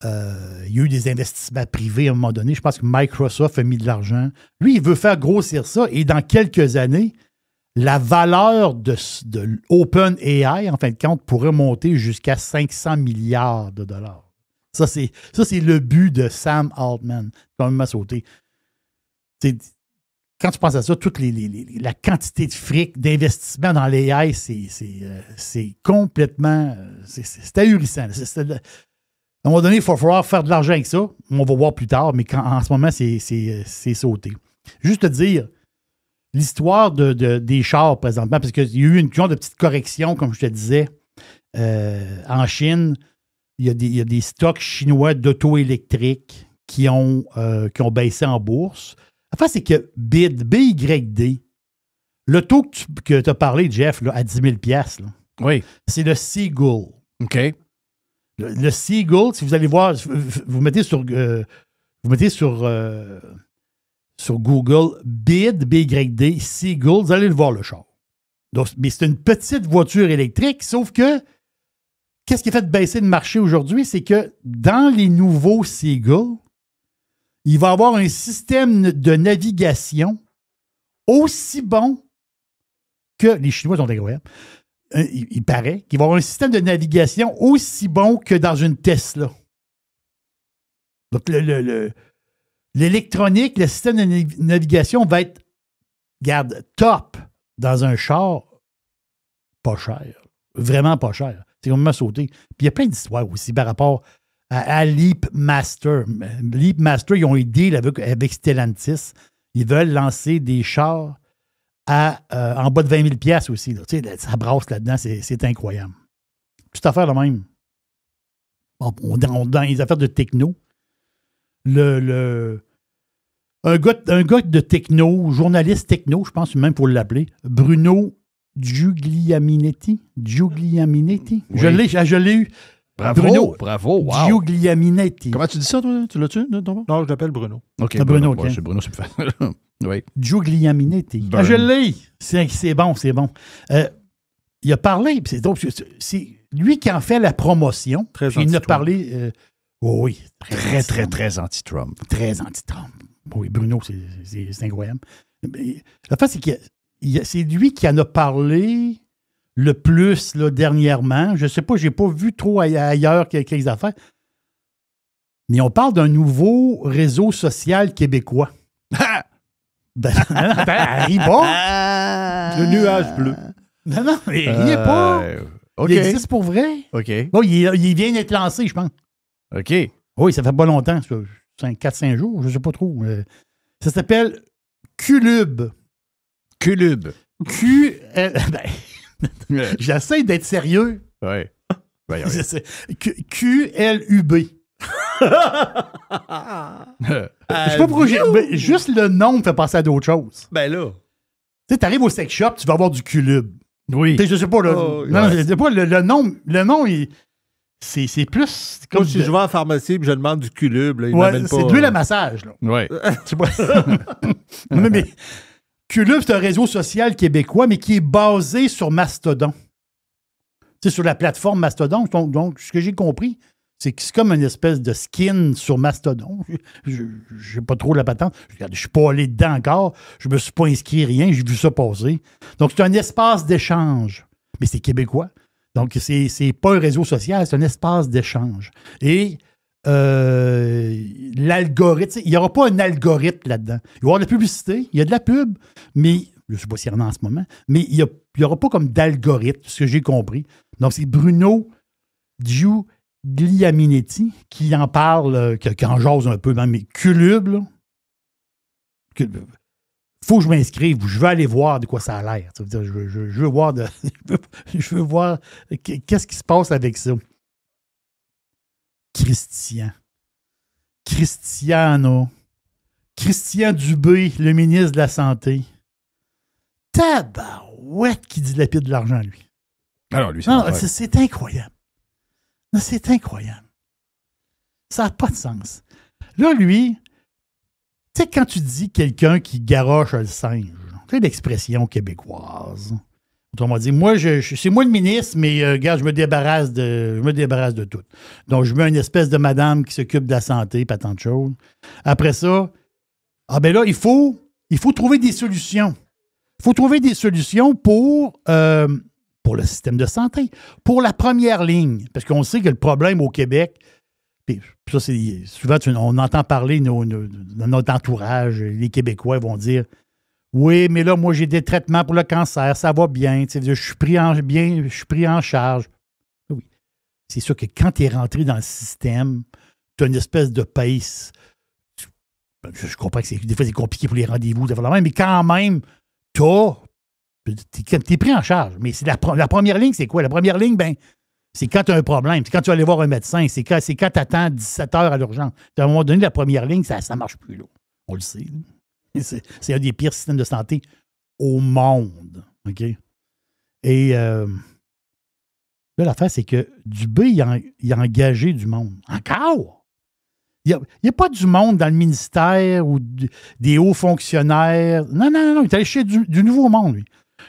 il y a eu des investissements privés à un moment donné. Je pense que Microsoft a mis de l'argent. Lui, il veut faire grossir ça. Et dans quelques années, la valeur de OpenAI, en fin de compte, pourrait monter jusqu'à 500 milliards de dollars. Ça, c'est le but de Sam Altman. Quand même m'a sauté. Quand tu penses à ça, toute la quantité de fric, d'investissement dans l'AI, c'est complètement... C'est ahurissant. À un moment donné, il faut falloir faire de l'argent avec ça. On va voir plus tard, mais en ce moment, c'est sauté. Juste te dire, l'histoire des chars présentement, parce qu'il y a eu une genre de petite correction, comme je te disais, en Chine. Il y a des stocks chinois d'auto électriques qui ont baissé en bourse. Enfin, c'est que BYD, l'auto que tu as parlé, Jeff, là, à 10 000 $, là, oui. C'est le Seagull. OK. Le Seagull, si vous allez voir, vous mettez sur Google BYD Seagull, vous allez le voir, le char. Donc, mais c'est une petite voiture électrique, sauf que qu'est-ce qui a fait baisser le marché aujourd'hui? C'est que dans les nouveaux Seagull, il va y avoir un système de navigation aussi bon que... Les Chinois sont incroyables. Il paraît qu'il va y avoir un système de navigation aussi bon que dans une Tesla. Donc, l'électronique, le système de navigation va être, regarde, top dans un char pas cher. Vraiment pas cher. C'est comme m'a sauté. Puis il y a plein d'histoires aussi par rapport à Leap Master. Leap Master, ils ont un deal avec Stellantis. Ils veulent lancer des chars en bas de 20 000 $ aussi. Là. Tu sais, ça brasse là-dedans, c'est incroyable. Toute affaire de même. Dans les affaires de techno, un gars de techno, journaliste techno, je pense même pour l'appeler, Bruno Giugliaminetti. Oui. Je l'ai eu. Bravo, Bruno, bravo, wow. Giugliaminetti. Comment tu dis ça, toi? Tu l'as-tu? Non, je l'appelle Bruno. OK, Bruno, OK. okay. C'est Bruno, c'est plus facile. Oui. Giugliaminetti. Je l'ai. C'est bon. Il a parlé, c'est lui qui en fait la promotion. Très puis il a parlé... oui. Très anti-Trump. Très anti-Trump. Oui, Bruno, c'est incroyable. La fait, c'est que c'est lui qui en a parlé le plus là, dernièrement. Je ne sais pas, je n'ai pas vu trop ailleurs quelques affaires. Mais on parle d'un nouveau réseau social québécois. Ris pas. Le nuage bleu. Non, mais riez pas. OK. Il existe pour vrai. OK. Oh, il vient d'être lancé, je pense. OK. Oui, ça fait pas longtemps. 4-5 jours, je ne sais pas trop. Ça s'appelle Qlub. Qlub. J'essaie d'être sérieux. Oui. QLUB. Je sais pas pourquoi juste le nom me fait penser à d'autres choses. Ben là. Tu sais, t'arrives au sex shop, tu vas avoir du Qlub. Oui. Je sais pas, je sais pas, le nom, c'est plus... Comme si je vais à la pharmacie et je demande du Qlub. Là, c'est de l'huile à massage. Là. Oui. mais Qlub, c'est un réseau social québécois, mais qui est basé sur Mastodon. Tu sais, sur la plateforme Mastodon. Donc, ce que j'ai compris, c'est que c'est comme une espèce de skin sur Mastodon. Je n'ai pas trop la patente. Je ne suis pas allé dedans encore. Je ne me suis pas inscrit, rien. J'ai vu ça passer. Donc, c'est un espace d'échange. Mais c'est québécois. Donc, c'est pas un réseau social, c'est un espace d'échange. Et l'algorithme, il n'y aura pas un algorithme là-dedans. Il va y avoir de la publicité, il y a de la pub, mais je ne sais pas s'il y en a en ce moment, mais il n'y aura pas comme d'algorithme, ce que j'ai compris. Donc, c'est Bruno Guglielminetti, qui en parle, qui en jase un peu, mais Culubre, là. Faut que je m'inscrive, je veux aller voir de quoi ça a l'air. Ça veut dire, je veux voir je veux voir qu'est-ce qui se passe avec ça. Christian Dubé, le ministre de la Santé. Tabarouette qui dilapide de l'argent, lui. Alors, lui, c'est incroyable. Non, c'est incroyable. Ça n'a pas de sens. Là, lui, tu sais, quand tu dis quelqu'un qui garoche le singe, tu sais, l'expression québécoise. Autrement dit, c'est moi le ministre, mais regarde, je me débarrasse de tout. Donc, je mets une espèce de madame qui s'occupe de la santé, pas tant de choses. Après ça, là, il faut trouver des solutions. Il faut trouver des solutions pour le système de santé, pour la première ligne. Parce qu'on sait que le problème au Québec, puis ça, c'est souvent, on entend parler dans notre entourage, les Québécois vont dire « Oui, mais là, moi, j'ai des traitements pour le cancer, ça va bien, je suis pris en charge. » Oui. C'est sûr que quand tu es rentré dans le système, tu as une espèce de pace. Je comprends que des fois, c'est compliqué pour les rendez-vous, mais quand même, t'es pris en charge. Mais c'est la première ligne, c'est quoi? La première ligne, c'est quand tu as un problème. C'est quand tu vas aller voir un médecin. C'est quand tu attends 17 heures à l'urgence. À un moment donné, la première ligne, ça ne marche plus. Là. On le sait. C'est un des pires systèmes de santé au monde. OK? Et là, l'affaire, c'est que Dubé, il a engagé du monde. Encore? Il n'y a pas du monde dans le ministère ou des hauts fonctionnaires. Non. Il est allé chercher du nouveau monde, lui.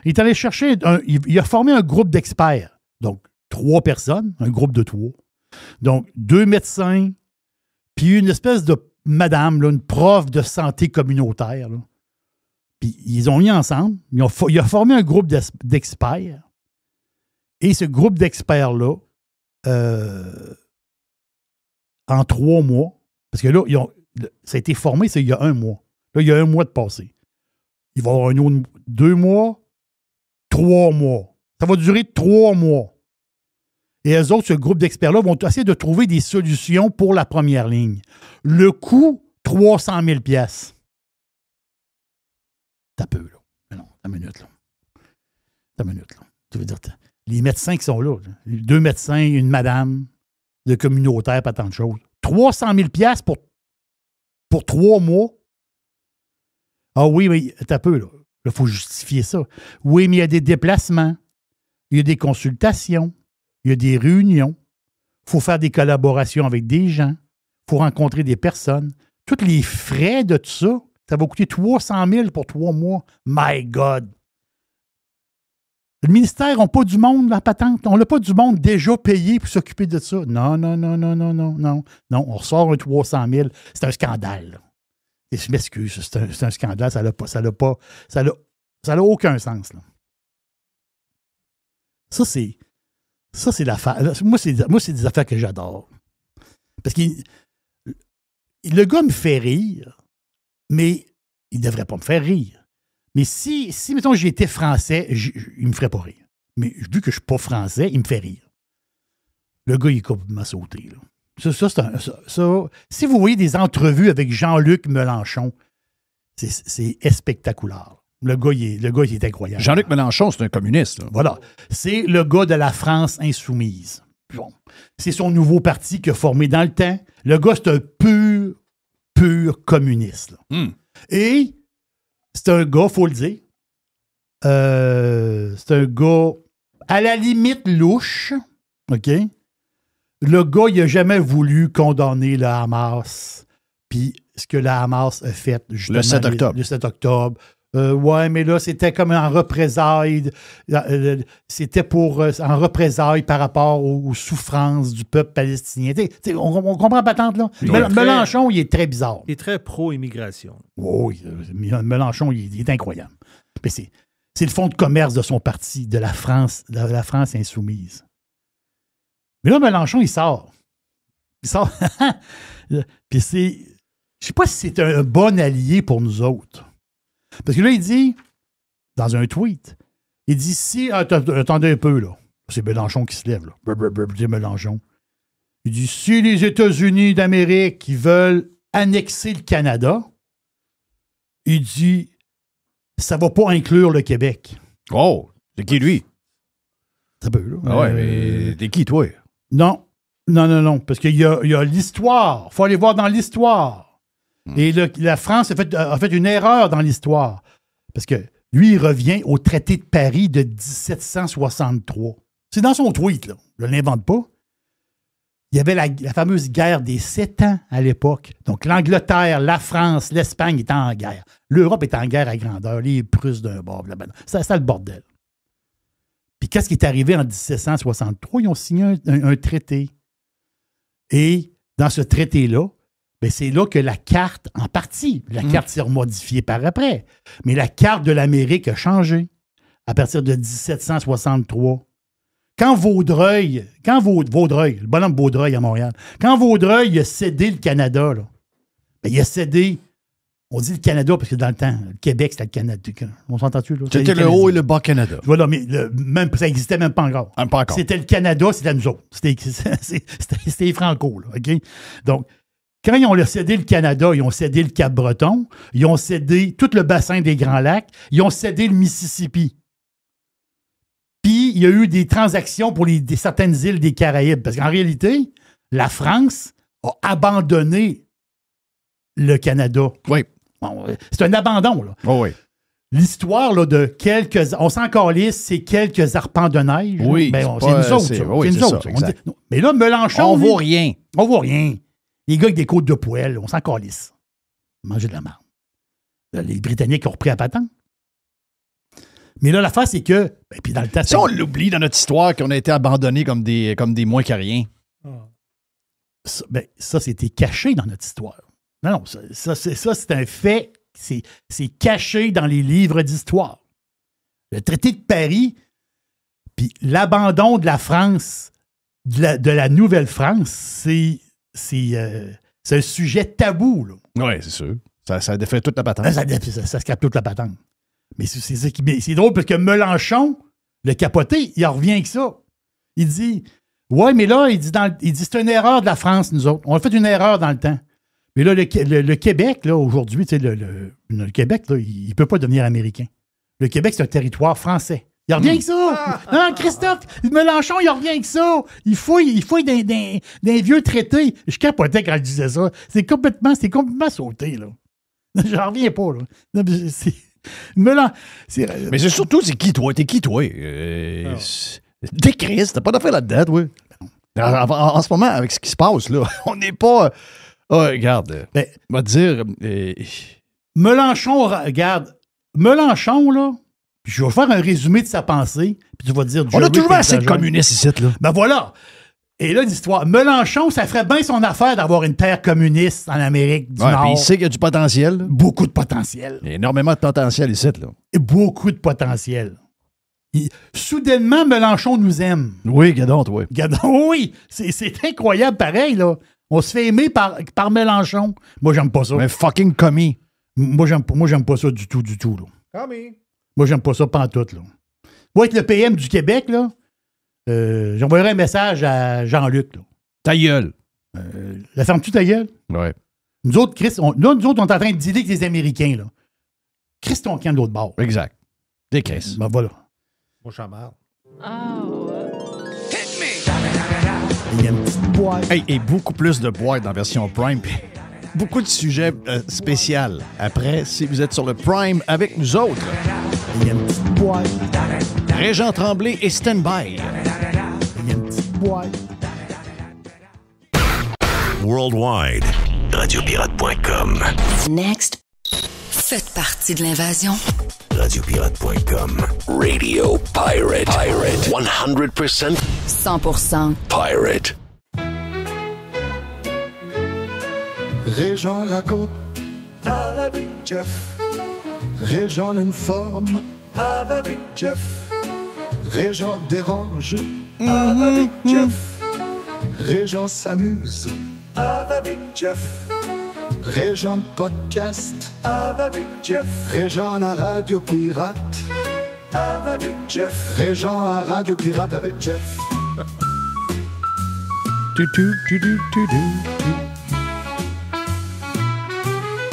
Il est allé chercher, il a formé un groupe d'experts. Donc, 3 personnes, un groupe de 3. Donc, 2 médecins, puis une espèce de madame, là, une prof de santé communautaire. Là. Puis, ils ont mis ensemble, il a formé un groupe d'experts. Et ce groupe d'experts-là, en 3 mois, parce que là, ça a été formé, il y a 1 mois. Là, il y a 1 mois de passé. Il va y avoir un autre 2 mois, 3 mois. Ça va durer 3 mois. Et eux autres, ce groupe d'experts-là, vont essayer de trouver des solutions pour la première ligne. Le coût, 300 000 $. T'as peu, là. Mais non, t'as une minute, là. Tu veux dire, les médecins qui sont là, 2 médecins, une madame de communautaire, pas tant de choses. 300 000 $ pour 3 mois. Ah oui, mais t'as peu, là. Il faut justifier ça. Oui, mais il y a des déplacements, il y a des consultations, il y a des réunions, il faut faire des collaborations avec des gens, il faut rencontrer des personnes. Tous les frais de tout ça, ça va coûter 300 000 pour 3 mois. My God! Le ministère n'a pas du monde, la patente. On n'a pas du monde déjà payé pour s'occuper de ça. Non. Non, on ressort un 300 000. C'est un scandale, là. Et je m'excuse, c'est un scandale, ça n'a aucun sens. Là. Ça, c'est l'affaire. Moi, c'est des affaires que j'adore. Parce que le gars me fait rire, mais il ne devrait pas me faire rire. Mais si mettons, j'étais français, il ne me ferait pas rire. Mais vu que je ne suis pas français, il me fait rire. Le gars, il est complètement sauté, là. Si vous voyez des entrevues avec Jean-Luc Mélenchon, c'est spectaculaire. Le gars, il est incroyable. Jean-Luc Mélenchon, c'est un communiste. Là. Voilà. C'est le gars de la France insoumise. Bon. C'est son nouveau parti qu'il a formé dans le temps. Le gars, c'est un pur communiste. Et c'est un gars, il faut le dire, c'est un gars à la limite louche, OK? Le gars, il n'a jamais voulu condamner le Hamas, puis ce que le Hamas a fait justement, le 7 octobre. Ouais, mais là, c'était comme en représailles. C'était en représailles par rapport aux souffrances du peuple palestinien. On comprend pas tant, là. Mélenchon, il est très bizarre. Il est très pro-immigration. Oui, Mélenchon, il est incroyable. Mais c'est le fonds de commerce de son parti, de la France insoumise. Mais là, Mélenchon, il sort. Puis je sais pas si c'est un bon allié pour nous autres. Parce que là, il dit, dans un tweet, il dit, attendez un peu, là. C'est Mélenchon qui se lève, là. Mélenchon. Il dit, si les États-Unis d'Amérique ils veulent annexer le Canada, il dit, ça ne va pas inclure le Québec. Oh, c'est qui, lui? Ça peut, là. Ah ouais, mais t'es qui, toi? Non, parce qu'il y a l'histoire. Il faut aller voir dans l'histoire. Et la France a fait une erreur dans l'histoire. Parce que lui, il revient au traité de Paris de 1763. C'est dans son tweet, là. Je ne l'invente pas. Il y avait la fameuse guerre des 7 ans à l'époque. Donc, l'Angleterre, la France, l'Espagne étaient en guerre. L'Europe était en guerre à grandeur. Les Prusses d'un bord. C'était le bordel. Puis, qu'est-ce qui est arrivé en 1763? Ils ont signé un traité. Et dans ce traité-là, ben c'est là que la carte, en partie, la carte s'est remodifiée par après. Mais la carte de l'Amérique a changé à partir de 1763. Quand Vaudreuil, le bonhomme Vaudreuil à Montréal, quand Vaudreuil a cédé le Canada, là, ben il a cédé, on dit le Canada parce que dans le temps, le Québec, c'était le Canada. On s'entend-tu, là? C'était le haut et le bas Canada. Voilà, mais même, ça n'existait même pas encore. Même pas encore. C'était le Canada, c'était nous autres. C'était les Franco, là, OK? Donc, quand ils ont cédé le Canada, ils ont cédé le Cap-Breton, ils ont cédé tout le bassin des Grands Lacs, ils ont cédé le Mississippi. Puis, il y a eu des transactions pour certaines îles des Caraïbes. Parce qu'en réalité, la France a abandonné le Canada. Oui. Bon, c'est un abandon, là. Oh, oui. L'histoire là, de quelques... On s'en calisse, c'est quelques arpents de neige. Oui. Ben, c'est nous autres, ça. Oui, c'est nous autres. Mais là, Mélenchon... On vaut rien. On voit rien. Les gars avec des côtes de poêle, on s'en calisse. Manger de la merde. Les Britanniques ont repris à patente. Mais là, l'affaire, c'est que... Ben, puis dans le temps, ça, on l'oublie dans notre histoire qu'on a été abandonnés comme des moins qu'à rien. Ça, c'était caché dans notre histoire. Non, ça c'est un fait. C'est caché dans les livres d'histoire. Le traité de Paris, puis l'abandon de la France, de la Nouvelle-France, c'est un sujet tabou. Oui, c'est sûr. Ça défait toute la patente. Ça scrape toute la patente. Mais c'est drôle parce que Mélenchon, le capoté, il en revient avec ça. Il dit, ouais, mais là, il dit c'est une erreur de la France, nous autres. On a fait une erreur dans le temps. Mais là, le Québec, là, aujourd'hui, le Québec, là, il ne peut pas devenir américain. Le Québec, c'est un territoire français. Il revient avec ça. Non, Christophe, Mélenchon, il revient avec ça. Il fouille des vieux traités. Je capotais quand je disais ça. C'est complètement sauté, là. J'en reviens pas, là. Mais c'est surtout, c'est qui, toi? T'es qui, toi? T'es Christ, t'as pas d'affaire là-dedans, toi. En ce moment, avec ce qui se passe, là, on n'est pas... Oh, regarde, on va te dire... Mélenchon, regarde, Mélenchon, là, puis je vais faire un résumé de sa pensée, puis tu vas dire... On a toujours assez de communistes ici, là. Ben voilà. Et là, l'histoire. Mélenchon, ça ferait bien son affaire d'avoir une terre communiste en Amérique du Nord. Puis il sait qu'il y a du potentiel. Là. Beaucoup de potentiel. Il y a énormément de potentiel ici, là. Et beaucoup de potentiel. Soudainement, Mélenchon nous aime. Oui, Gadon, toi. Gadon, oui. C'est incroyable, pareil, là. On se fait aimer par Mélenchon. Moi, j'aime pas ça. Mais fucking commis. Moi, j'aime pas ça du tout, là. Commis. Moi, j'aime pas ça pantoute, là. Moi, être le PM du Québec, là, j'envoyerai un message à Jean-Luc, là. Ta gueule. La ferme-tu ta gueule? Ouais. Nous autres, Chris, on est en train de dealer avec les Américains, là. Chris, ton camp de l'autre bord. Exact. Des Chris. Ben voilà. Moi, je marre. Il y a une petite boîte. Hey, et beaucoup plus de boîtes dans la version Prime. Beaucoup de sujets spéciaux. Après, si vous êtes sur le Prime avec nous autres. Il y a une petite boîte. Régent Tremblay et Stand-By. Il y a une petite boîte. Worldwide. Radiopirate.com. Next. Faites partie de l'invasion. Radiopirate.com. Radio Pirate. 100% 100% Pirate. Régent Raconte avec Jeff. Régent l'informe avec Jeff. Régent dérange avec Jeff. Régent s'amuse avec Jeff. Régent podcast avec Jeff. Régent à Radio Pirate avec Jeff. Régent à Radio Pirate avec Jeff. Je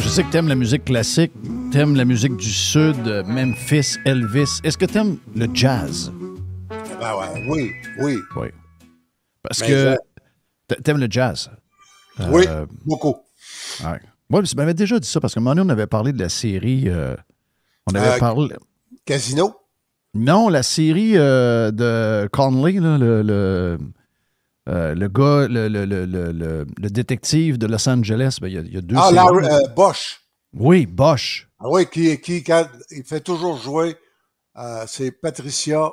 sais que t'aimes la musique classique, t'aimes la musique du Sud, Memphis, Elvis. Est-ce que t'aimes le jazz? Ben ouais, oui. Oui. Parce Ben, que t'aimes le jazz. Oui, beaucoup. Ouais. Moi, je m'avais déjà dit ça parce qu'à un moment donné, on avait parlé de la série. On avait parlé. Casino? Non, la série de Conley, là, le gars, le détective de Los Angeles. Ben, il y a deux séries. Larry Bosch. Oui, Bosch. Ah oui, quand il fait toujours jouer, c'est Patricia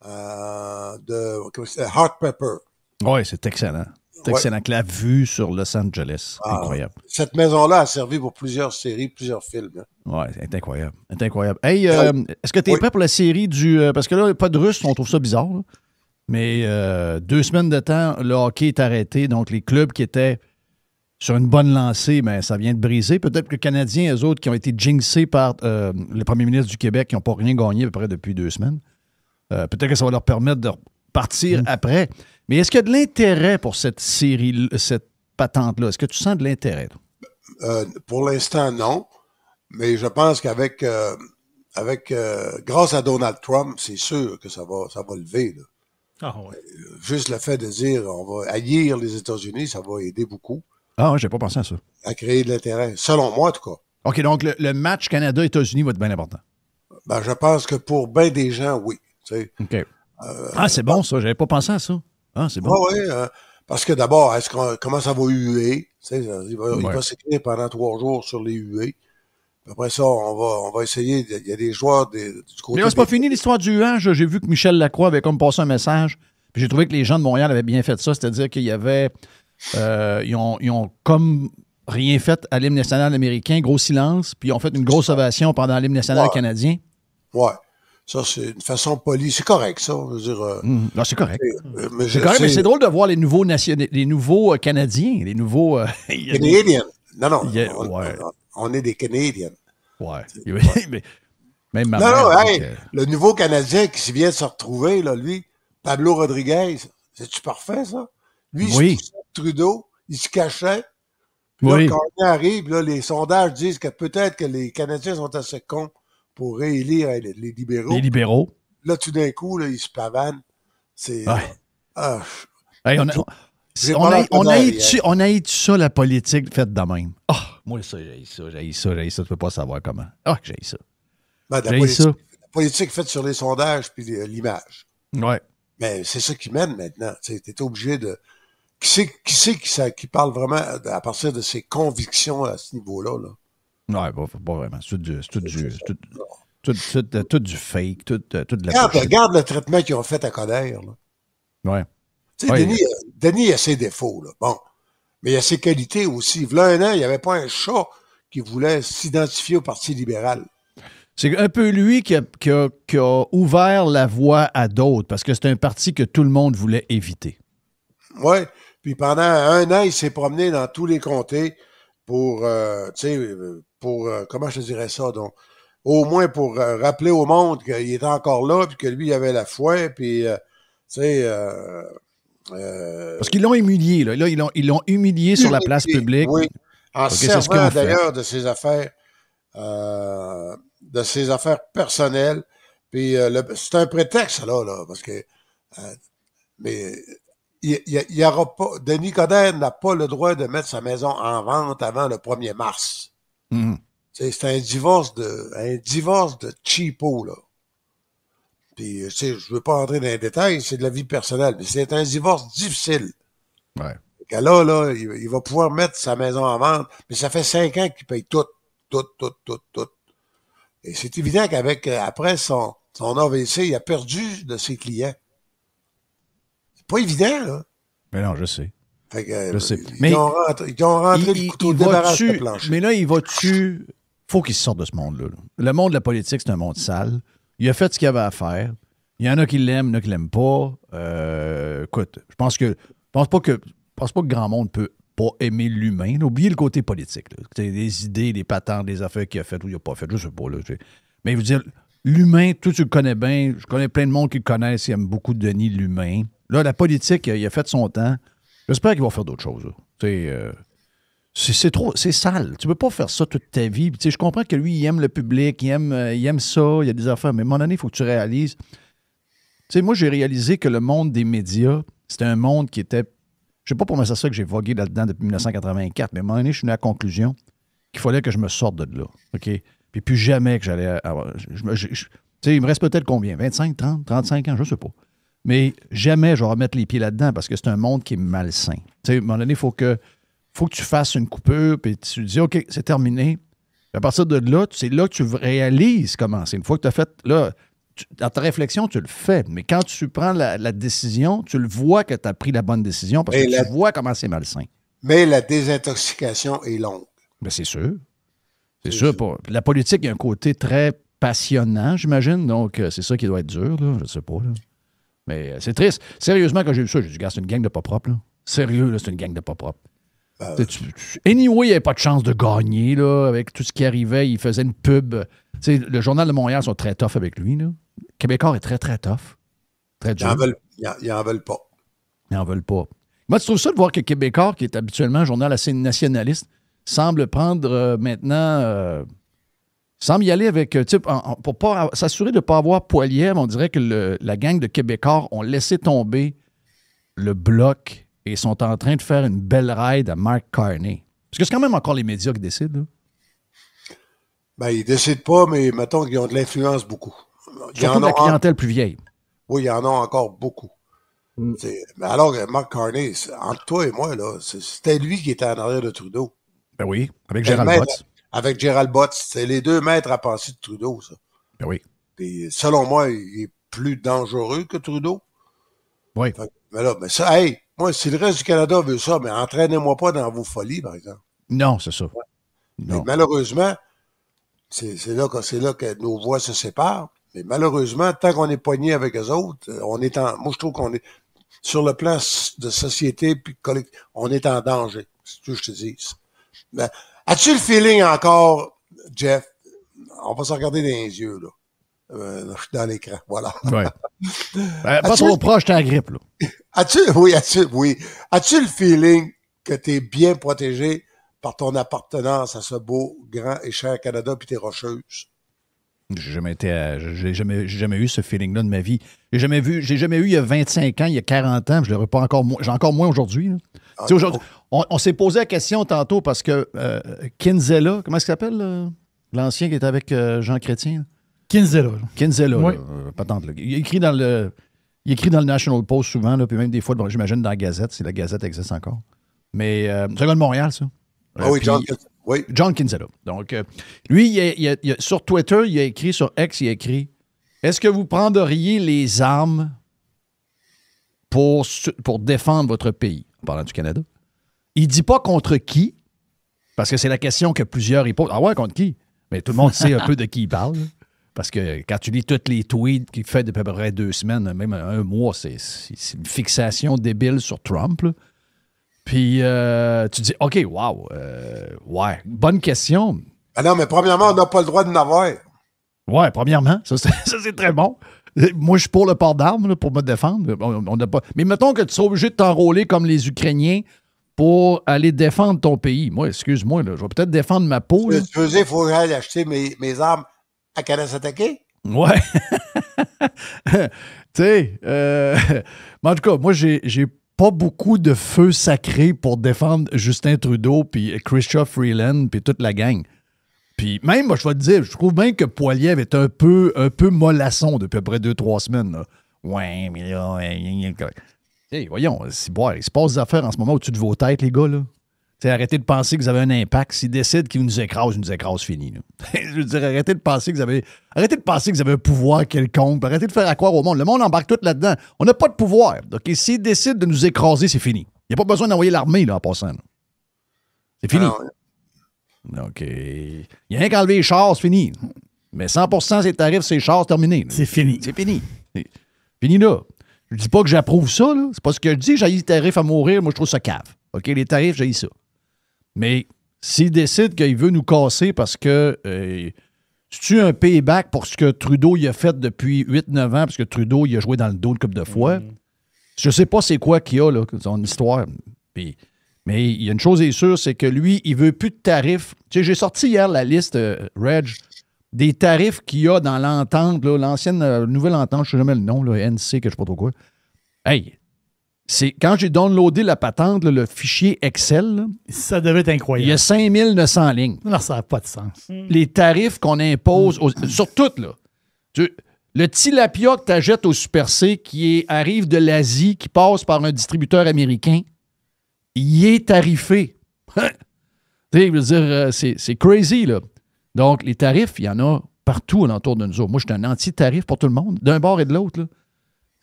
de Hot Pepper. Oui, c'est excellent. C'est excellent. Que la vue sur Los Angeles. Incroyable. Cette maison-là a servi pour plusieurs séries, plusieurs films. Hein. Oui, c'est incroyable. C'est incroyable. Hey, est-ce que tu es prêt pour la série du... parce que là, pas de Russes, on trouve ça bizarre. Là. Mais 2 semaines de temps, le hockey est arrêté. Donc, les clubs qui étaient sur une bonne lancée, ben, ça vient de briser. Peut-être que les Canadiens, eux autres, qui ont été jinxés par le premier ministre du Québec, qui n'ont pas rien gagné à peu près depuis 2 semaines, peut-être que ça va leur permettre de partir après. Mais est-ce qu'il y a de l'intérêt pour cette série, cette patente-là? Est-ce que tu sens de l'intérêt? Pour l'instant, non. Mais je pense qu'avec grâce à Donald Trump, c'est sûr que ça va lever. Là. Ah, ouais. Juste le fait de dire on va haïr les États-Unis, ça va aider beaucoup Ah, j'ai pas pensé à ça. à créer de l'intérêt. Selon moi, en tout cas. OK, donc le match Canada-États-Unis va être bien important. Ben, je pense que pour bien des gens, oui. Tu sais. OK. C'est bon, ça. J'avais pas pensé à ça. Ah, c'est bon. Oui, parce que d'abord, comment ça va huer? Tu sais, il va s'écrire pendant 3 jours sur les huées. Après ça, on va essayer. Il y a des joueurs du côté. Mais là, c'est pas fini l'histoire du huage. J'ai vu que Michel Lacroix avait comme passé un message. Puis j'ai trouvé que les gens de Montréal avaient bien fait ça. C'est-à-dire qu'il y avait. Ils ont comme rien fait à l'hymne national américain, gros silence. Puis ils ont fait une grosse ovation pendant l'hymne national canadien. Ouais. Ça, c'est une façon polie. C'est correct, ça. Je veux dire. Non, c'est correct. C'est correct, mais c'est drôle de voir les nouveaux Canadiens, les nouveaux. Canadiens. Non. Ouais. On est des Canadiens. Ouais. Mais même ma non, mère, hey, le nouveau Canadien qui vient de se retrouver, là, lui, Pablo Rodriguez, c'est-tu parfait, ça? Lui, il se Trudeau, il se cachait. Puis là, quand il arrive, là, les sondages disent que peut-être que les Canadiens sont assez cons pour réélire les libéraux. Les libéraux. Là, tout d'un coup, là, ils se pavanent. C'est... Ouais. Hey, on haït ça, la politique faite de même. Moi, ça, j'ai ça. Tu peux pas savoir comment. J'ai ça. Ben, la politique faite sur les sondages puis l'image. Ouais. Mais c'est ça qui mène maintenant. Tu es obligé de... Qui c'est qui parle vraiment à partir de ses convictions à ce niveau-là? Là? Ouais, pas vraiment. C'est tout du fake, tout de la... Regarde le traitement qu'ils ont fait à Coderre. Là. Ouais. Tu sais, Denis a ses défauts, là. Bon. Mais il a ses qualités aussi. Il y a 1 an, il n'y avait pas un chat qui voulait s'identifier au Parti libéral. C'est un peu lui qui a ouvert la voie à d'autres, parce que c'est un parti que tout le monde voulait éviter. Oui. Puis pendant 1 an, il s'est promené dans tous les comtés pour, comment je te dirais ça, donc, au moins pour rappeler au monde qu'il était encore là, puis que lui, il avait la foi, puis, tu sais... Parce qu'ils l'ont humilié, là. Ils l'ont humilié sur la place publique. Oui, en servant d'ailleurs de ses affaires personnelles. Puis c'est un prétexte, là, parce que... mais il y aura pas... Denis Coderre n'a pas le droit de mettre sa maison en vente avant le 1er mars. Mm-hmm. C'est un divorce de cheapo, là. Puis, je veux pas entrer dans les détails, c'est de la vie personnelle, mais c'est un divorce difficile. Ouais. Là, il va pouvoir mettre sa maison en vente, mais ça fait 5 ans qu'il paye tout. Et c'est évident après son AVC, il a perdu de ses clients. C'est pas évident, là. Mais non, je sais. Fait que, je sais. Ils ont rentré le couteau de débarrasse de plancher. Mais là, il va-tu... Faut qu'il sorte de ce monde-là. Là. Le monde de la politique, c'est un monde sale. Il a fait ce qu'il avait à faire. Il y en a qui l'aiment, il y en a qui l'aiment pas. Écoute, je pense pas que grand monde peut pas aimer l'humain. Là. Oubliez le côté politique. Les idées, les patentes, les affaires qu'il a faites ou il n'a pas faites. Je sais pas. Là. Mais je veux dire, l'humain, toi, tu le connais bien. Je connais plein de monde qui le connaissent. Il aime beaucoup Denis l'humain. Là, la politique, il a fait son temps. J'espère qu'ils vont faire d'autres choses. C'est trop, c'est sale. Tu peux pas faire ça toute ta vie. Je comprends que lui, il aime le public, il aime ça, il y a des affaires, mais à un moment donné, il faut que tu réalises. Moi, j'ai réalisé que le monde des médias, c'était un monde qui était... Je ne sais pas pour ça que j'ai vogué là-dedans depuis 1984, mais à un moment donné, je suis venu à la conclusion qu'il fallait que je me sorte de là. OK? Puis plus jamais que j'allais avoir... il me reste peut-être combien? 25, 30, 35 ans? Je ne sais pas. Mais jamais je vais remettre les pieds là-dedans parce que c'est un monde qui est malsain. À un moment donné, il faut que tu fasses une coupure, puis tu dis, OK, c'est terminé. À partir de là, c'est là que tu réalises comment c'est. Une fois que tu as fait, là, dans ta réflexion, tu le fais. Mais quand tu prends la décision, tu le vois que tu as pris la bonne décision parce que tu vois comment c'est malsain. Mais la désintoxication est longue. Bien, c'est sûr. C'est sûr. La politique, il y a un côté très passionnant, j'imagine. Donc, c'est ça qui doit être dur, là. Je ne sais pas, là. Mais c'est triste. Sérieusement, quand j'ai vu ça, j'ai dit, gars, c'est une gang de pas propres, là. Sérieux, là, c'est une gang de pas propres. Anyway, il n'y avait pas de chance de gagner, là, avec tout ce qui arrivait. Il faisait une pub. Le Journal de Montréal sont très tough avec lui, là. Québécois est très, très tough. Très dur. Ils n'en veulent pas. Ils n'en veulent pas. Moi, tu trouves ça de voir que Québécois, qui est habituellement un journal assez nationaliste, semble prendre maintenant... semble y aller avec... pour pas s'assurer de ne pas avoir Poilievre, on dirait que la gang de Québécois ont laissé tomber le bloc et sont en train de faire une belle ride à Mark Carney. Parce que c'est quand même encore les médias qui décident, là. Ben, ils décident pas, mais mettons qu'ils ont de l'influence beaucoup. Surtout la clientèle plus vieille. Oui, il y en a encore beaucoup. Mais alors que Mark Carney, entre toi et moi, là, c'était lui qui était en arrière de Trudeau. Ben oui, avec Gérald Botts. Avec Gérald Botts. C'est les deux maîtres à penser de Trudeau, ça. Ben oui. Puis, selon moi, il est plus dangereux que Trudeau. Oui. Mais là, ça, hey, moi, si le reste du Canada veut ça, mais entraînez-moi pas dans vos folies, par exemple. Non, c'est ça. Ouais. Non. Malheureusement, c'est là que nos voix se séparent. Mais malheureusement, tant qu'on est pogné avec eux autres, moi, je trouve qu'on est, sur le plan de société puis collectif, on est en danger. C'est tout ce que je te dis. Mais, as-tu le feeling encore, Jeff? On va se regarder dans les yeux, là. Dans l'écran, voilà. Ouais. Pas trop proche, t'es à la grippe, là. As-tu le feeling que t'es bien protégé par ton appartenance à ce beau, grand et cher Canada puis tes rocheuses? J'ai jamais eu ce feeling-là de ma vie. J'ai jamais eu il y a 25 ans, il y a 40 ans, je l'aurais pas encore moins, j'ai encore moins aujourd'hui. Aujourd'hui, on s'est posé la question tantôt parce que Kinsella, comment est-ce qu'il s'appelle, l'ancien qui était avec Jean Chrétien? Kinsella, oui. Patente, là. Il écrit dans le National Post souvent, là, puis même des fois, j'imagine dans la Gazette, si la Gazette existe encore. Mais c'est un gars de Montréal, ça. Oui, John Kinsella. Donc, lui, il sur Twitter, il a écrit, sur X, il a écrit « Est-ce que vous prendriez les armes pour défendre votre pays? » En parlant du Canada. Il ne dit pas contre qui, parce que c'est la question que plusieurs y posent. Ah ouais, contre qui? Mais tout le monde sait un peu de qui il parle. Parce que quand tu lis tous les tweets qu'il fait depuis à peu près 2 semaines, même un mois, c'est une fixation débile sur Trump, là. Puis, tu dis, OK, wow, ouais, bonne question. Ah non, mais premièrement, on n'a pas le droit de n'avoir. Ouais, premièrement, ça c'est très bon. Moi, je suis pour le port d'armes, là, pour me défendre. On n'a pas... Mais mettons que tu sois obligé de t'enrôler comme les Ukrainiens pour aller défendre ton pays. Moi, excuse-moi, là, je vais peut-être défendre ma peau. Tu veux dire, il faut aller acheter mes armes à Canada-S'attaquer? Ouais. Tu sais, mais en tout cas, moi, j'ai pas beaucoup de feu sacré pour défendre Justin Trudeau, puis Chrystia Freeland, puis toute la gang. Puis même, moi, je vais te dire, je trouve bien que Poilievre est un peu mollasson depuis à peu près 2-3 semaines. Là. Ouais, mais là... Hey, voyons, il se passe des affaires en ce moment au-dessus de vos têtes, les gars, là. T'sais, arrêtez de penser que vous avez un impact. S'ils décident qu'ils nous écrasent fini. Là. Je veux dire, arrêtez de penser que vous avez un pouvoir quelconque. Arrêtez de faire à croire au monde. Le monde embarque tout là-dedans. On n'a pas de pouvoir. Donc, s'ils décident de nous écraser, c'est fini. Il n'y a pas besoin d'envoyer l'armée là, en passant. Là. C'est fini. Donc, il n'y a rien qu'à enlever les chars, c'est fini. Mais 100% ces tarifs, ces chars, c'est terminé. Là. C'est fini. C'est fini. C'est fini là. Je dis pas que j'approuve ça. Là. C'est pas ce que je dis. J'haïs les tarifs à mourir. Moi, je trouve ça cave. OK, les tarifs, j'haïs ça. Mais s'il décide qu'il veut nous casser parce que c'est-tu un payback pour ce que Trudeau il a fait depuis 8-9 ans, parce que Trudeau il a joué dans le dos une couple de fois, Je sais pas c'est quoi qu'il y a, là, son histoire. Puis, mais il y a une chose est sûre, c'est que lui, il veut plus de tarifs. Tu sais, j'ai sorti hier la liste, Reg, des tarifs qu'il y a dans l'entente, là, l'ancienne nouvelle entente, je sais jamais le nom, là, NC, que je sais pas trop quoi. Hey, quand j'ai downloadé la patente, là, le fichier Excel, là, Ça devait être il y incroyable. a 5900 lignes. Non, ça n'a pas de sens. Les tarifs qu'on impose, sur tout, là. Le tilapia que tu achètes au Super C qui arrive de l'Asie, qui passe par un distributeur américain, il est tarifé. Tu sais, je veux dire, c'est crazy, là. Donc, les tarifs, il y en a partout alentour de nous autres. Moi, je suis un anti-tarif pour tout le monde, d'un bord et de l'autre, là.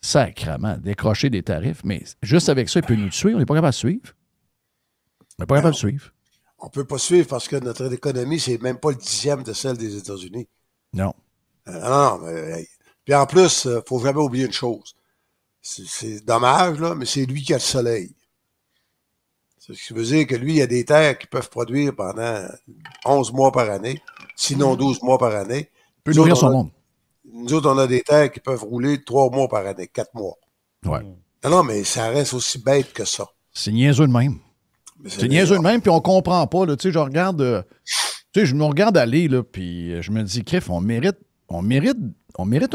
Sacrement, décrocher des tarifs, mais juste avec ça, il peut nous tuer. On n'est pas capable de suivre. On n'est pas capable de suivre. On ne peut pas suivre parce que notre économie, c'est même pas le 10e de celle des États-Unis. Non. Non, mais... hey. Puis en plus, il ne faut jamais oublier une chose. C'est dommage, là, mais c'est lui qui a le soleil. Ce qui veut dire que lui, il y a des terres qui peuvent produire pendant 11 mois par année, sinon 12 mois par année. Il peut nourrir son monde. Nous autres, on a des terres qui peuvent rouler 3 mois par année, 4 mois. Ouais. Non, mais ça reste aussi bête que ça. C'est niaiseux de même. C'est niaiseux de même, puis on comprend pas. Là, tu sais, je regarde... je me regarde aller, là, puis je me dis, Criff, on mérite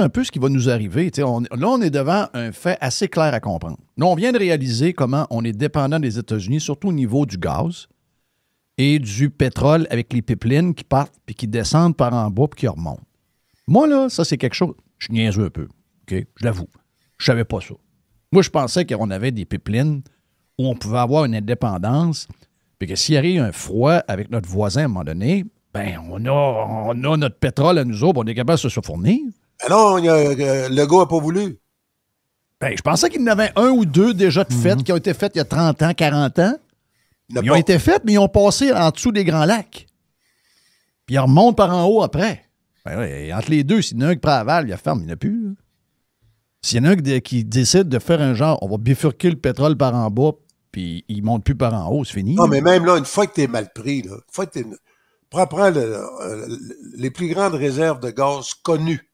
un peu ce qui va nous arriver. Là, on est devant un fait assez clair à comprendre. Là, on vient de réaliser comment on est dépendant des États-Unis, surtout au niveau du gaz et du pétrole avec les pipelines qui partent puis qui descendent par en bas puis qui remontent. Moi, là, ça, c'est quelque chose... Je niaise un peu, OK? Je l'avoue. Je savais pas ça. Moi, je pensais qu'on avait des pipelines où on pouvait avoir une indépendance puis que s'il arrive un froid avec notre voisin à un moment donné, ben on a notre pétrole à nous autres, on est capable de se fournir. Ben non, le gars n'a pas voulu. Ben, je pensais qu'il y en avait un ou deux déjà de faits qui ont été faits il y a 30 ans, 40 ans. Ils ont été faits, mais ils ont passé en dessous des Grands Lacs. Puis ils remontent par en haut après. Ben, ouais, entre les deux, s'il y en a un qui prend aval, il y a ferme, il n'y en a plus. Là. S'il y en a un qui décide de faire un genre, on va bifurquer le pétrole par en bas, puis il ne monte plus par en haut, c'est fini. Non, mais même là, une fois que tu es mal pris, là, une fois que prends les plus grandes réserves de gaz connues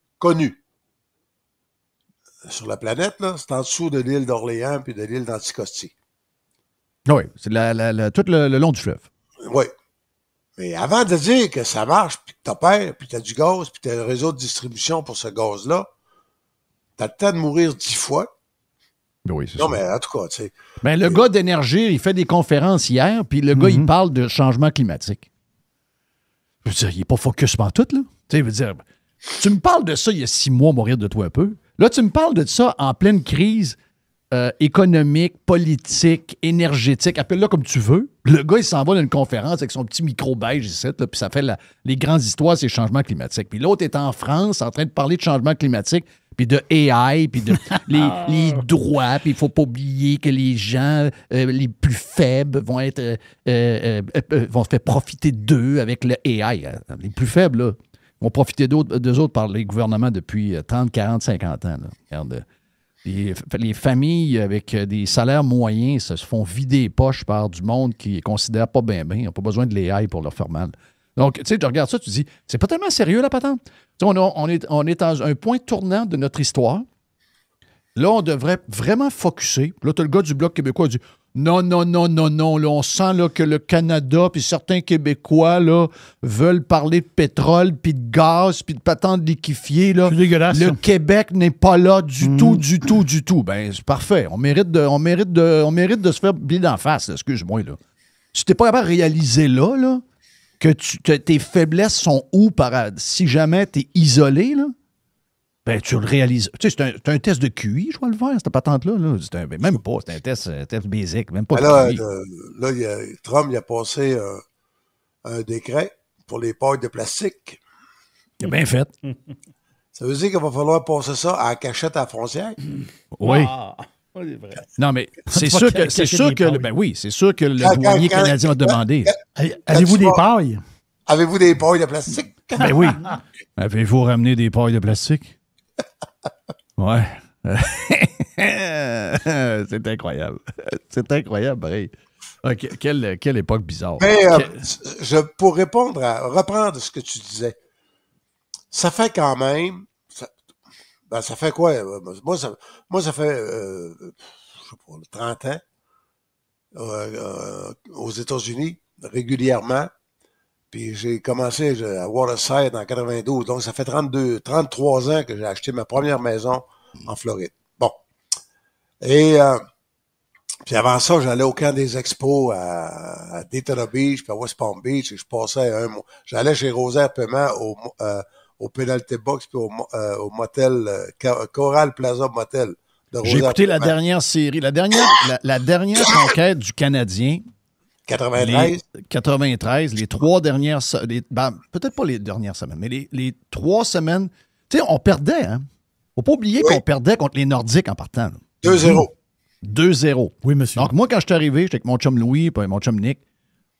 sur la planète, là, c'est en dessous de l'île d'Orléans puis de l'île d'Anticosti. Oui, c'est tout le long du fleuve. Oui. Mais avant de dire que ça marche, puis que t'opères, puis que t'as du gaz, puis que t'as le réseau de distribution pour ce gaz-là, t'as le temps de mourir 10 fois. Oui, c'est non, ça. mais en tout cas, tu sais. Ben, le gars d'énergie, il fait des conférences hier, puis le gars, il parle de changement climatique. Je veux dire, il n'est pas focus partout, là. Tu sais, je veux dire, tu me parles de ça il y a 6 mois, mourir de toi un peu. Là, tu me parles de ça en pleine crise économique, politique, énergétique, appelle-le comme tu veux. Le gars, il s'en va dans une conférence avec son petit micro beige ici, là, puis ça fait les grandes histoires, c'est changements climatiques. Puis l'autre est en France en train de parler de changement climatique, puis de AI, puis de les droits, puis il ne faut pas oublier que les gens les plus faibles vont se faire profiter d'eux avec le AI. Hein. Les plus faibles, là, vont profiter d'eux autres par les gouvernements depuis 30, 40, 50 ans. Là. Regarde, les familles avec des salaires moyens se font vider les poches par du monde qui ne considère pas bien. Ils n'ont pas besoin de l'AI pour leur faire mal. Donc, tu sais, tu regardes ça, tu te dis, c'est pas tellement sérieux la patente. On est dans un point tournant de notre histoire. Là, on devrait vraiment focusser. Là, tu as le gars du Bloc québécois qui dit non. Là, on sent là, que le Canada puis certains Québécois là, veulent parler de pétrole puis de gaz puis de patente liquéfiée. Là. C'est dégueulasse. Le ça. Québec n'est pas là du tout. Ben, c'est parfait. On mérite de se faire plier d'en face. Là. Excuse-moi. Là. Si tu n'es pas capable de réaliser là, que tes faiblesses sont où si jamais tu es isolé, là, ben, tu le réalises. Tu sais, c'est un test de QI, je vais le faire, cette patente-là. Là. Même pas, c'est un test basic, même pas de QI. Là, Trump il a passé un décret pour les pailles de plastique. C'est bien fait. Ça veut dire qu'il va falloir passer ça à la cachette à la frontière? Oui. Ah, c'est vrai. Non, mais c'est Tu vas sûr que c'est sûr que le douanier canadien va demander. Avez-vous des pailles? Avez-vous des pailles de plastique? Ben oui. Avez-vous ramené des pailles de plastique? Ouais. C'est incroyable. C'est incroyable, pareil. Quelle époque bizarre. Mais pour reprendre ce que tu disais, ça fait quand même... ça fait quoi? Moi, ça fait sais pas, 30 ans aux États-Unis, régulièrement. Puis j'ai commencé à Waterside en 92. Donc, ça fait 33 ans que j'ai acheté ma première maison en Floride. Bon. Et puis avant ça, j'allais au camp des expos à Daytona Beach, puis à West Palm Beach, et je passais un mois. J'allais chez Rosaire Paiement au Penalty Box, puis au motel, Coral Plaza Motel. J'ai écouté la dernière série, la dernière conquête du Canadien. 93, les 3 dernières... peut-être pas les dernières semaines, mais les 3 semaines... Tu sais, on perdait, hein? Faut pas oublier qu'on perdait contre les Nordiques en partant. 2-0. 2-0. Oui, monsieur. Donc, moi, quand je suis arrivé, j'étais avec mon chum Louis et mon chum Nick.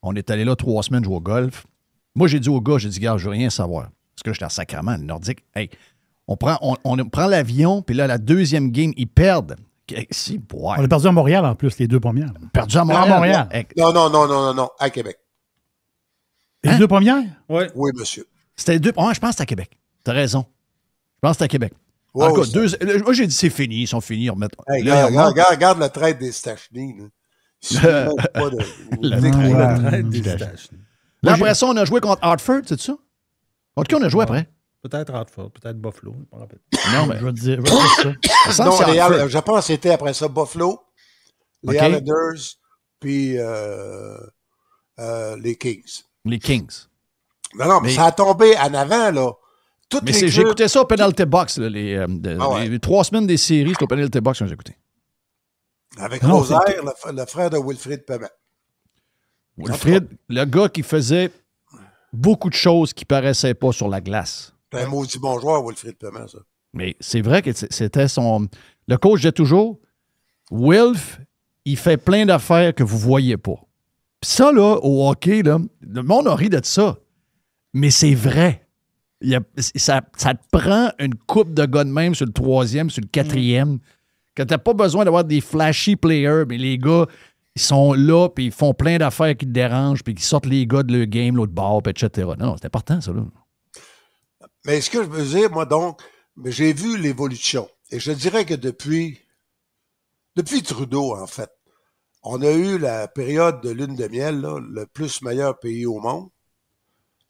On est allé là 3 semaines jouer au golf. Moi, j'ai dit au gars, gars, je veux rien savoir. Parce que là, j'étais en sacrament, le Nordique. Hey, on prend l'avion, puis là, la deuxième game, ils perdent. On a perdu à Montréal, en plus, les 2 premières. Perdu à Montréal. Non, à Québec. Les 2 premières? Oui. Oui, monsieur. C'était 2... je pense que c'était à Québec. T'as raison. Je pense que c'était à Québec. Ouais, en tout cas, moi, j'ai dit c'est fini. Ils sont finis. Hey, regarde le trade des Stachny. Le trade des Stachny. Là, après ça, on a joué contre Hartford, c'est ça? Contre qui on a joué après? Peut-être Hartford, peut-être Buffalo. Je me rappelle. Non, mais je vais te dire ça. Non, je pense que c'était après ça Buffalo, les Islanders, puis les Kings. Les Kings. Non, mais ça a tombé en avant, là. J'ai écouté ça au Penalty Box, là, les 3 semaines des séries, c'est au Penalty Box que j'ai écouté. Avec Rosaire, le frère de Wilfrid Paiement. Wilfrid, le gars qui faisait beaucoup de choses qui paraissaient pas sur la glace. C'est un maudit bon joueur, Wilfrid Paiement, ça. Mais c'est vrai que c'était son... Le coach disait toujours, Wilf, il fait plein d'affaires que vous voyez pas. Puis ça, là, au hockey, là, le monde a ri de ça. Mais c'est vrai. Ça te prend une coupe de gars de même sur le 3e, sur le 4e, que t'as pas besoin d'avoir des flashy players, mais les gars, ils sont là, puis ils font plein d'affaires qui te dérangent, puis qui sortent les gars de leur game, l'autre bord, etc. Non, c'est important, ça, là. Mais ce que je veux dire, moi, donc, j'ai vu l'évolution. Et je dirais que depuis Trudeau, en fait, on a eu la période de lune de miel, là, le plus meilleur pays au monde.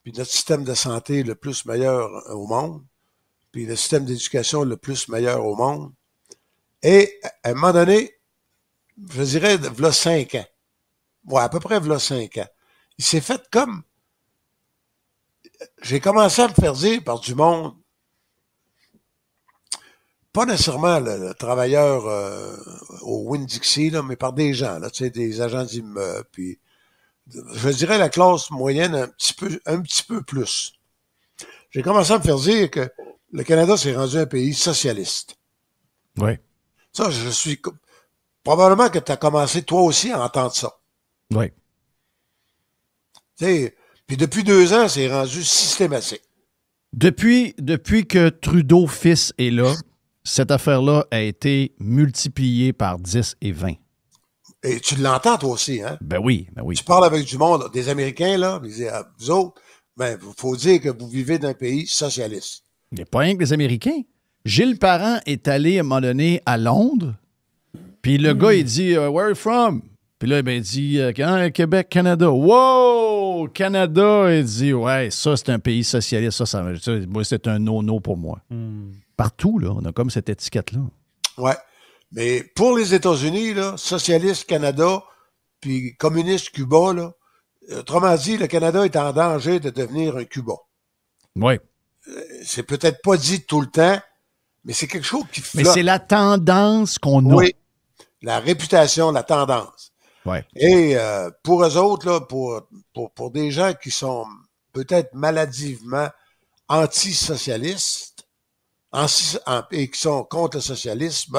Puis notre système de santé le plus meilleur au monde, puis le système d'éducation le plus meilleur au monde. Et à un moment donné, je dirais, v'là 5 ans, à peu près v'là 5 ans, il s'est fait comme... J'ai commencé à me faire dire par du monde, pas nécessairement le travailleur au Winn-Dixie, là, mais par des gens, là, tu sais, des agents d'immeubles, puis... Je dirais la classe moyenne un petit peu plus. J'ai commencé à me faire dire que le Canada s'est rendu un pays socialiste. Oui. Ça, je suis... Probablement que tu as commencé toi aussi à entendre ça. Oui. Tu sais, puis depuis 2 ans, c'est rendu systématique. Depuis que Trudeau fils est là, cette affaire-là a été multipliée par 10 et 20. Et tu l'entends toi aussi, hein? Ben oui. Tu parles avec du monde, des Américains, là, ils disent, vous autres, il faut dire que vous vivez dans un pays socialiste. Il n'y a pas rien que les Américains. Gilles Parent est allé à un moment donné à Londres, puis le gars, il dit, where are you from? Puis là, il dit, Québec, Canada. Wow! Canada, il dit, ouais, ça, c'est un pays socialiste. Ça moi, c'est un no-no pour moi. Partout, là, on a comme cette étiquette-là. Ouais. Mais pour les États-Unis, là, socialiste Canada, puis communiste Cuba, là, autrement dit, le Canada est en danger de devenir un Cuba. Oui. C'est peut-être pas dit tout le temps, mais c'est quelque chose qui flotte. Mais c'est la tendance qu'on a. Oui, la réputation, la tendance. Ouais. Et pour eux autres, là, pour des gens qui sont peut-être maladivement antisocialistes et qui sont contre le socialisme,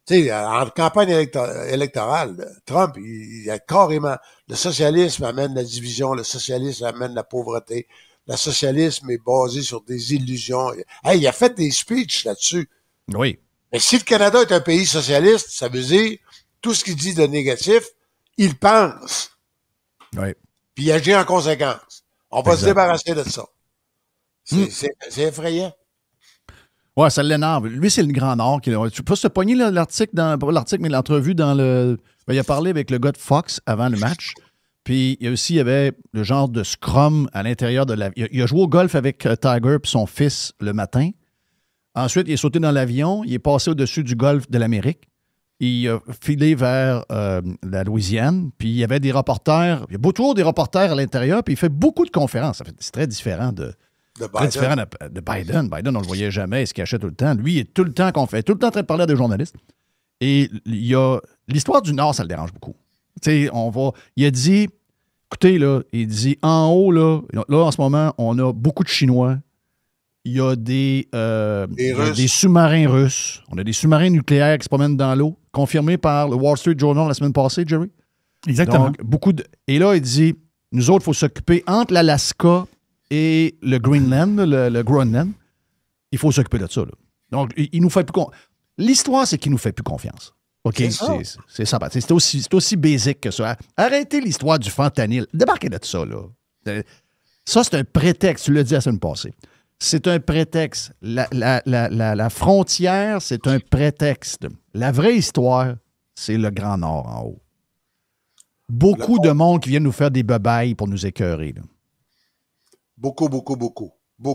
tu sais, en campagne électorale, Trump, il a carrément... Le socialisme amène la division, le socialisme amène la pauvreté, le socialisme est basé sur des illusions. Hey, il a fait des speeches là-dessus. Oui. Mais si le Canada est un pays socialiste, ça veut dire tout ce qu'il dit de négatif, il pense. Oui. Puis il agit en conséquence. On va se débarrasser de ça. C'est effrayant. Ouais, ça l'énerve. Lui, c'est le Grand Nord. Tu peux se pogner l'article, pas l'article, mais l'entrevue dans le... Il a parlé avec le gars de Fox avant le match. Puis il y avait le genre de scrum à l'intérieur de l'avion. Il a joué au golf avec Tiger et son fils le matin. Ensuite, il est sauté dans l'avion. Il est passé au-dessus du golfe de l'Amérique. Il a filé vers la Louisiane. Puis il y avait des reporters. Il y a toujours des reporters à l'intérieur. Puis il fait beaucoup de conférences. C'est très différent de Biden. Biden, on ne le voyait jamais. Il se cachait tout le temps. Lui, il est tout le temps qu'on fait. Tout le temps en train de parler à des journalistes. Et il y a... L'histoire du Nord, ça le dérange beaucoup. Tu sais, il a dit... Écoutez, là, il dit, en haut, là, en ce moment, on a beaucoup de Chinois. Il y a des sous-marins russes. On a des sous-marins nucléaires qui se promènent dans l'eau, confirmés par le Wall Street Journal la semaine passée, Jerry. Exactement. Donc, Et là, il dit, nous autres, il faut s'occuper entre l'Alaska et le Greenland, le Groenland. Il faut s'occuper de ça, là. Donc, il nous fait plus confiance. L'histoire, c'est qu'il nous fait plus confiance. OK, c'est ça. C'est aussi basique que ça. Arrêtez l'histoire du fentanyl. Débarquez de ça, là. Ça, c'est un prétexte. Tu l'as dit la semaine passée. C'est un prétexte. La frontière, c'est un prétexte. La vraie histoire, c'est le Grand Nord en haut. Beaucoup de monde qui vient nous faire des bebailles pour nous écœurer, là. Beaucoup.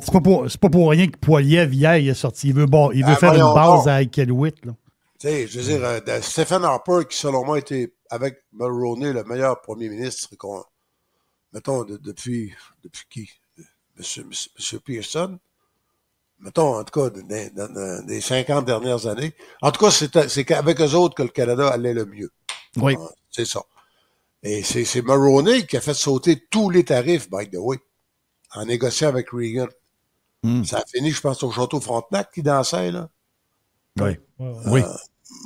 C'est pas pour rien que Poiliev, hier, il est sorti. Il veut faire une base à Iqaluit, là. Tu sais, je veux dire, Stephen Harper, qui selon moi était, avec Mulroney, le meilleur premier ministre, mettons, depuis qui? M. Pearson? Mettons, en tout cas, dans les 50 dernières années. En tout cas, c'est qu'avec eux autres que le Canada allait le mieux. Oui. C'est ça. Et c'est Mulroney qui a fait sauter tous les tarifs, by the way, en négociant avec Reagan. Ça a fini, je pense, au Château Frontenac qui dansait, là. Oui. Oui.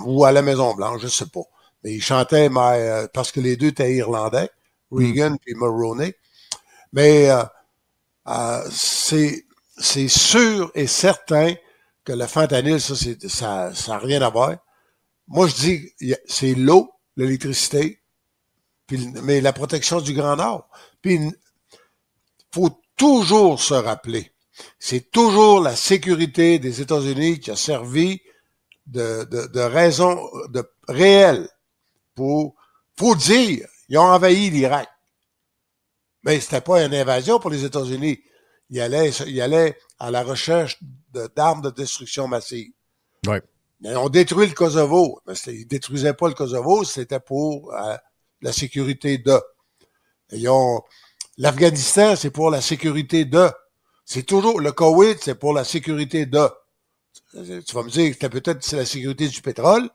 Ou à la Maison-Blanche, je sais pas. Mais ils chantaient parce que les deux étaient irlandais, Reagan et Mulroney. Mais c'est sûr et certain que le fentanyl, ça n'a rien à voir. Moi, je dis, c'est l'eau, l'électricité, mais la protection du Grand Nord. Puis, il faut toujours se rappeler, c'est toujours la sécurité des États-Unis qui a servi de raison réelle faut dire, ils ont envahi l'Irak. Mais c'était pas une invasion pour les États-Unis. Ils allaient à la recherche d'armes de destruction massive. Ouais. Ils ont détruit le Kosovo. Mais ils détruisaient pas le Kosovo, c'était pour la sécurité de. L'Afghanistan, c'est pour la sécurité de. C'est toujours, le Koweït, c'est pour la sécurité de. Tu vas me dire que peut-être c'est la sécurité du pétrole,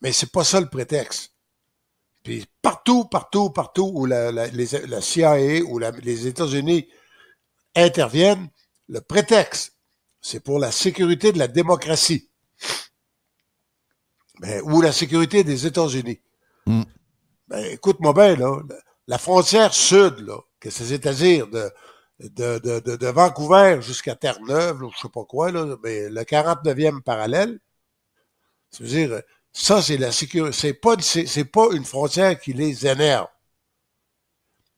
mais c'est pas ça le prétexte. Puis partout où la CIA ou les États-Unis interviennent, le prétexte, c'est pour la sécurité de la démocratie. Ou la sécurité des États-Unis. Écoute-moi bien, là, la frontière sud, là, que c'est-à-dire de Vancouver jusqu'à Terre-Neuve, là, je sais pas quoi, là, mais le 49e parallèle, c'est-à-dire, ça, c'est la sécurité. C'est pas une frontière qui les énerve.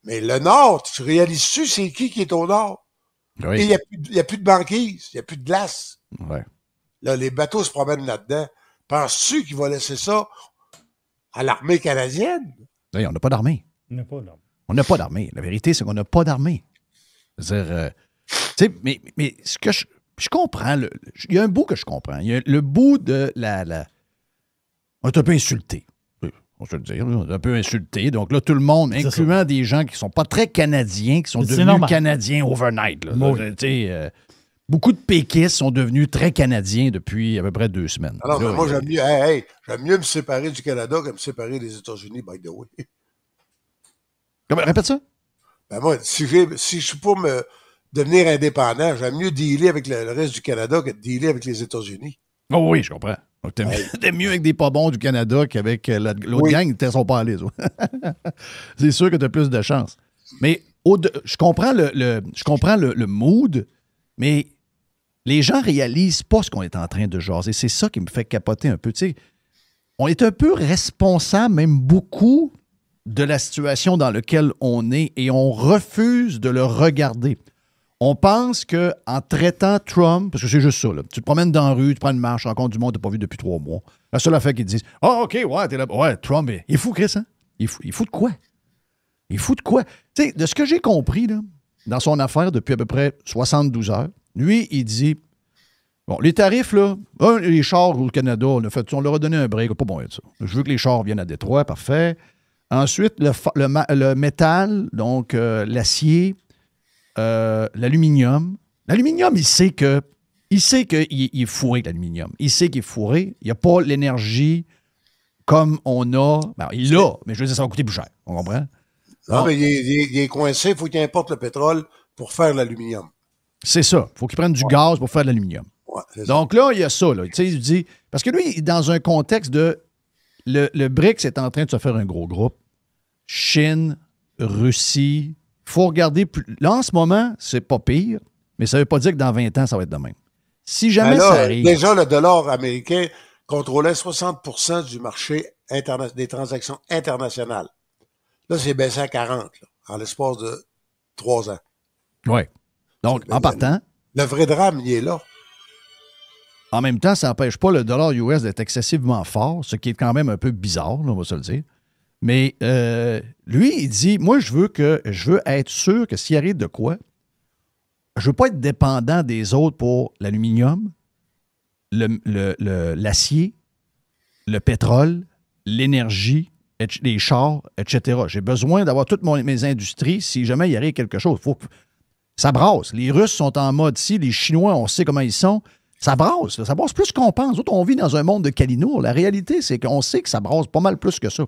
Mais le Nord, tu réalises-tu, c'est qui est au Nord? Oui. Et il n'y a plus de banquise, il n'y a plus de glace. Ouais. Là, les bateaux se promènent là-dedans. Penses-tu qu'ils vont laisser ça à l'armée canadienne? Oui, on n'a pas d'armée. On n'a pas d'armée. La vérité, c'est qu'on n'a pas d'armée. C'est-à-dire, tu sais, mais ce que je comprends, il y a un bout que je comprends. Il y a le bout de on est un peu insulté. On se le dire, on est un peu insulté. Donc là, tout le monde, incluant des gens qui ne sont pas très canadiens, qui sont devenus canadiens overnight. Là. Beaucoup de péquistes sont devenus très canadiens depuis à peu près 2 semaines. Alors, là, moi, j'aime mieux me séparer du Canada que me séparer des États-Unis, by the way. Répète ça? Moi, si je suis pour me devenir indépendant, j'aime mieux dealer avec le reste du Canada que de dealer avec les États-Unis. Oh oui, je comprends. Donc, t'es mieux avec des pas bons du Canada qu'avec l'autre gang, ils ne sont pas allés. C'est sûr que tu as plus de chance. Mais je comprends le mood, mais les gens réalisent pas ce qu'on est en train de jaser. C'est ça qui me fait capoter un peu. Tu sais, on est un peu responsable, même beaucoup, de la situation dans laquelle on est et on refuse de le regarder. On pense qu'en traitant Trump, parce que c'est juste ça, là, tu te promènes dans la rue, tu prends une marche, tu rencontres du monde que tu n'as pas vu depuis 3 mois. La seule affaire qu'ils te disent, « Ah, OK, ouais, t'es là. Ouais, Trump, il est fou, Chris, hein? Il fout de quoi? Il fout de quoi? » Tu sais, de ce que j'ai compris, là, dans son affaire depuis à peu près 72 heures, lui, il dit, bon, les tarifs, là, les chars au Canada, on leur a donné un break, pas bon de ça. Je veux que les chars viennent à Détroit, parfait. Ensuite, le métal, donc l'acier, l'aluminium. L'aluminium, il sait qu'il est fourré, l'aluminium. Il sait qu'il est fourré. Il n'y a pas l'énergie comme on a. Ben, il l'a, mais je veux dire, ça va coûter plus cher. On comprend? Non, mais il est coincé. Il faut qu'il importe le pétrole pour faire l'aluminium. C'est ça. Il faut qu'il prenne du gaz pour faire de l'aluminium. Ouais, donc là, il y a ça. Là. Tu sais, il dit, parce que lui, dans un contexte de... Le BRICS est en train de se faire un gros groupe. Chine, Russie. Il faut regarder plus. Là, en ce moment, c'est pas pire, mais ça ne veut pas dire que dans 20 ans, ça va être de même. Si jamais ça arrive. Déjà, le dollar américain contrôlait 60% du marché des transactions internationales. Là, c'est baissé à 40, là, en l'espace de 3 ans. Oui. Donc, en partant. Le vrai drame, il est là. En même temps, ça n'empêche pas le dollar US d'être excessivement fort, ce qui est quand même un peu bizarre, là, on va se le dire. Mais lui, il dit, moi, je veux être sûr que s'il arrive de quoi, je ne veux pas être dépendant des autres pour l'aluminium, l'acier, le pétrole, l'énergie, les chars, etc. J'ai besoin d'avoir toutes mes industries si jamais il arrive quelque chose. Ça brasse. Les Russes sont en mode si, les Chinois, on sait comment ils sont. Ça brasse. Ça brasse plus qu'on pense. Autres, on vit dans un monde de calinours. La réalité, c'est qu'on sait que ça brasse pas mal plus que ça.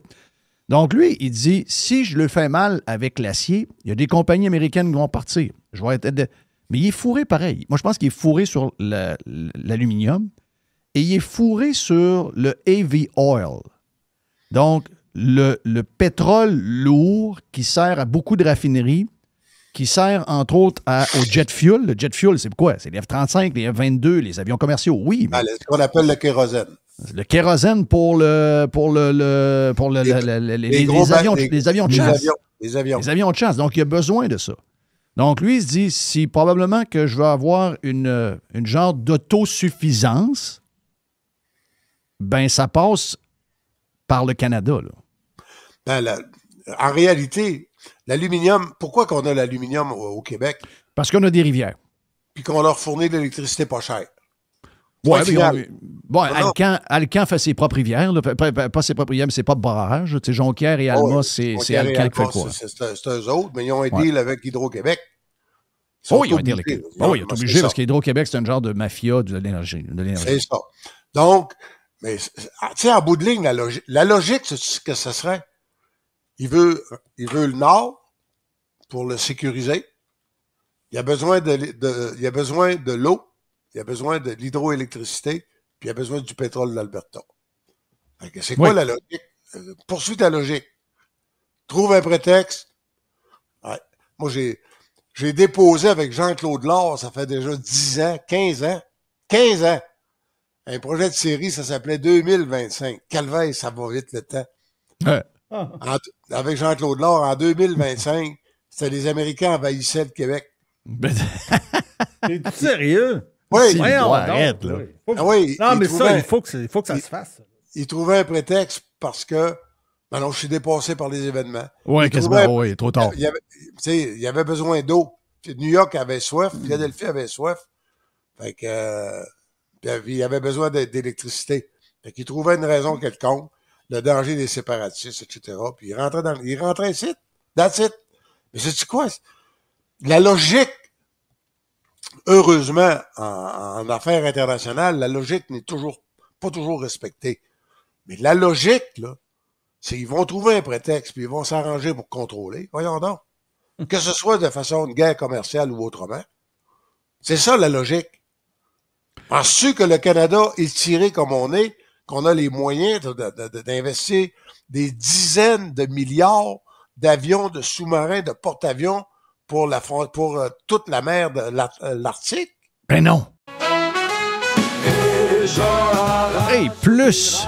Donc, lui, il dit, si je le fais mal avec l'acier, il y a des compagnies américaines qui vont partir. Je vais être... Mais il est fourré pareil. Moi, je pense qu'il est fourré sur l'aluminium et il est fourré sur le heavy oil. Donc, le pétrole lourd qui sert à beaucoup de raffineries, qui sert, entre autres, au jet fuel. Le jet fuel, c'est quoi? C'est les F-35, les F-22, les avions commerciaux, oui. Mais... ce qu'on appelle le kérosène. Le kérosène pour les avions de chasse. Les avions. Les avions de chasse. Donc, il y a besoin de ça. Donc, lui, il se dit, si probablement que je veux avoir une genre d'autosuffisance, ben ça passe par le Canada, là. En réalité, l'aluminium, pourquoi qu'on a l'aluminium au Québec? Parce qu'on a des rivières. Puis qu'on leur fournit de l'électricité pas chère. Oui, Alcan fait ses propres rivières. Là. Pas ses propres rivières, mais ses propres barrages. Jonquière et Alma, c'est Alcan qui fait quoi? C'est eux autres, mais ils ont un deal avec Hydro-Québec. Ils ont été obligés. Ils sont obligés parce qu'Hydro-Québec, c'est un genre de mafia de l'énergie. C'est ça. Donc, mais tu sais, en bout de ligne, la logique, c'est ce que ce serait. Il veut le Nord pour le sécuriser. Il a besoin de l'eau. Il a besoin de l'hydroélectricité, puis il a besoin du pétrole de l'Alberta. C'est quoi la logique? Poursuis ta logique. Trouve un prétexte. Ouais. Moi, j'ai déposé avec Jean-Claude Lard, ça fait déjà 10 ans, 15 ans, un projet de série, ça s'appelait 2025. Calvaire, ça va vite le temps. Ouais. Avec Jean-Claude Lard, en 2025, c'était les Américains envahissaient le Québec. T'es sérieux? Oui. Arrête, là. Non, mais ça, il faut que ça se fasse. Il trouvait un prétexte parce que non, je suis dépassé par les événements. Oui, quasiment, oui, trop tard. Il y avait besoin d'eau. New York avait soif, Philadelphie avait soif. Fait que il y avait besoin d'électricité. Fait qu'il trouvait une raison quelconque, le danger des séparatistes, etc. Puis il rentrait ici. That's it. Mais sais-tu quoi? La logique, heureusement, en affaires internationales, la logique n'est pas toujours respectée. Mais la logique, là, c'est qu'ils vont trouver un prétexte, puis ils vont s'arranger pour contrôler. Voyons donc. Que ce soit de façon de guerre commerciale ou autrement. C'est ça, la logique. Penses-tu que le Canada est tiré comme on est, qu'on a les moyens d'investir des dizaines de milliards d'avions, de sous-marins, de porte-avions pour toute la mer de l'Arctique? Ben non. Hey, plus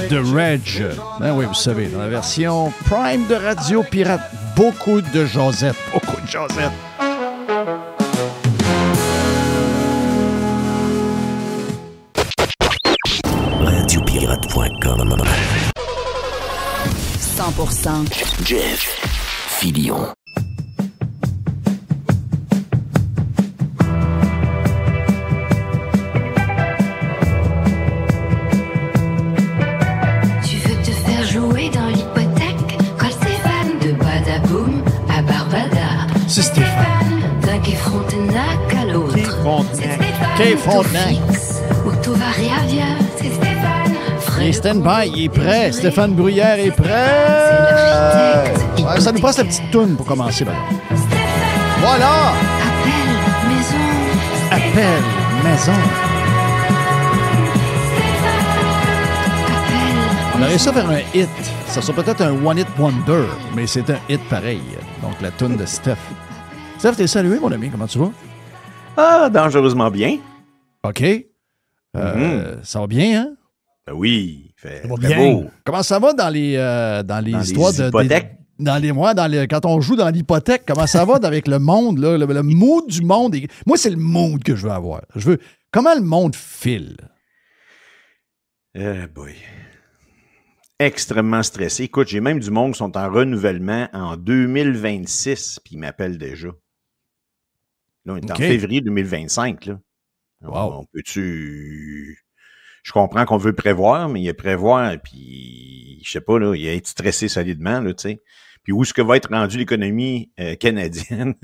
de Reg. Ben oui, vous savez, dans la version Prime de Radio Pirate, beaucoup de Josette. Beaucoup de Josette. radiopirate.com. 100% Jeff Fillion. Tu veux te faire jouer dans l'hypothèque? Colle Stéphane de Badaboum à Barbada. C'est Stéphane. D'un quai Frontenac à l'autre. C'est Stéphane. Quai Frontenac. Taux fixe ou taux variable. C'est Stéphane. Il est stand-by, il est prêt. Stéphane Bruyère est prêt. Ouais, ça nous passe la petite toune pour commencer. Voilà! Appel maison. On aurait ça faire un hit. Ça sera peut-être un one-hit wonder, mais c'est un hit pareil. Donc, la toune de Steph. Steph, t'es salué, mon ami. Comment tu vas? Ah, dangereusement bien. OK. Ça va bien, hein? Ben oui, fait bien. beau. Comment ça va dans les histoires les hypothèques? Quand on joue dans l'hypothèque, comment ça va avec le monde, là, le mood du monde? Moi, c'est le mood que je veux avoir. Comment le monde file? Boy. Extrêmement stressé. Écoute, j'ai même du monde qui sont en renouvellement en 2026, puis ils m'appellent déjà. Là, on est en février 2025, là. Wow. On peut-tu... Je comprends qu'on veut prévoir, mais il y a prévoir, puis je sais pas, là, il y a être stressé solidement, là, tu sais. Puis où est-ce que va être rendue l'économie canadienne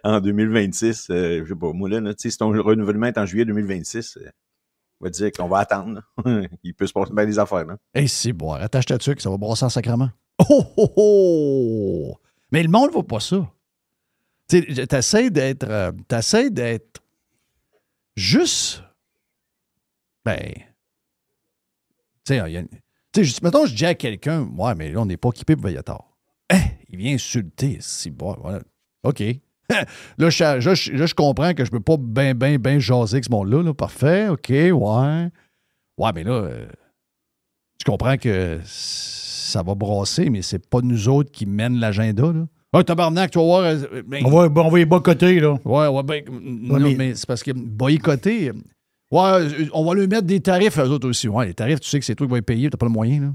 en 2026? Je sais pas, moi, là, tu sais, si ton renouvellement est en juillet 2026, on va dire qu'on va attendre. Il peut se passer bien des affaires, là. Eh, c'est bon, attache ta tuque, ça va brasser en sacrement. Oh, oh, oh! Mais le monde ne vaut pas ça. Tu sais, t'essaies d'être juste... Ben, tu sais, mettons, je dis à quelqu'un, ouais, mais là, on n'est pas équipé pour Vaillotar. Il vient insulter, c'est bon, voilà. OK. Là, je comprends que je peux pas ben jaser avec ce monde-là, là. Parfait, OK, ouais. Ouais, mais là, tu comprends que ça va brasser, mais c'est pas nous autres qui mènent l'agenda, là. Ah, tabarnak, tu vas voir... On va les boycotter, là. Ouais, ben, non, mais c'est parce que boycotter... Ouais, on va lui mettre des tarifs, eux autres aussi. Ouais, les tarifs, tu sais que c'est toi qui vas les payer, t'as pas le moyen, là.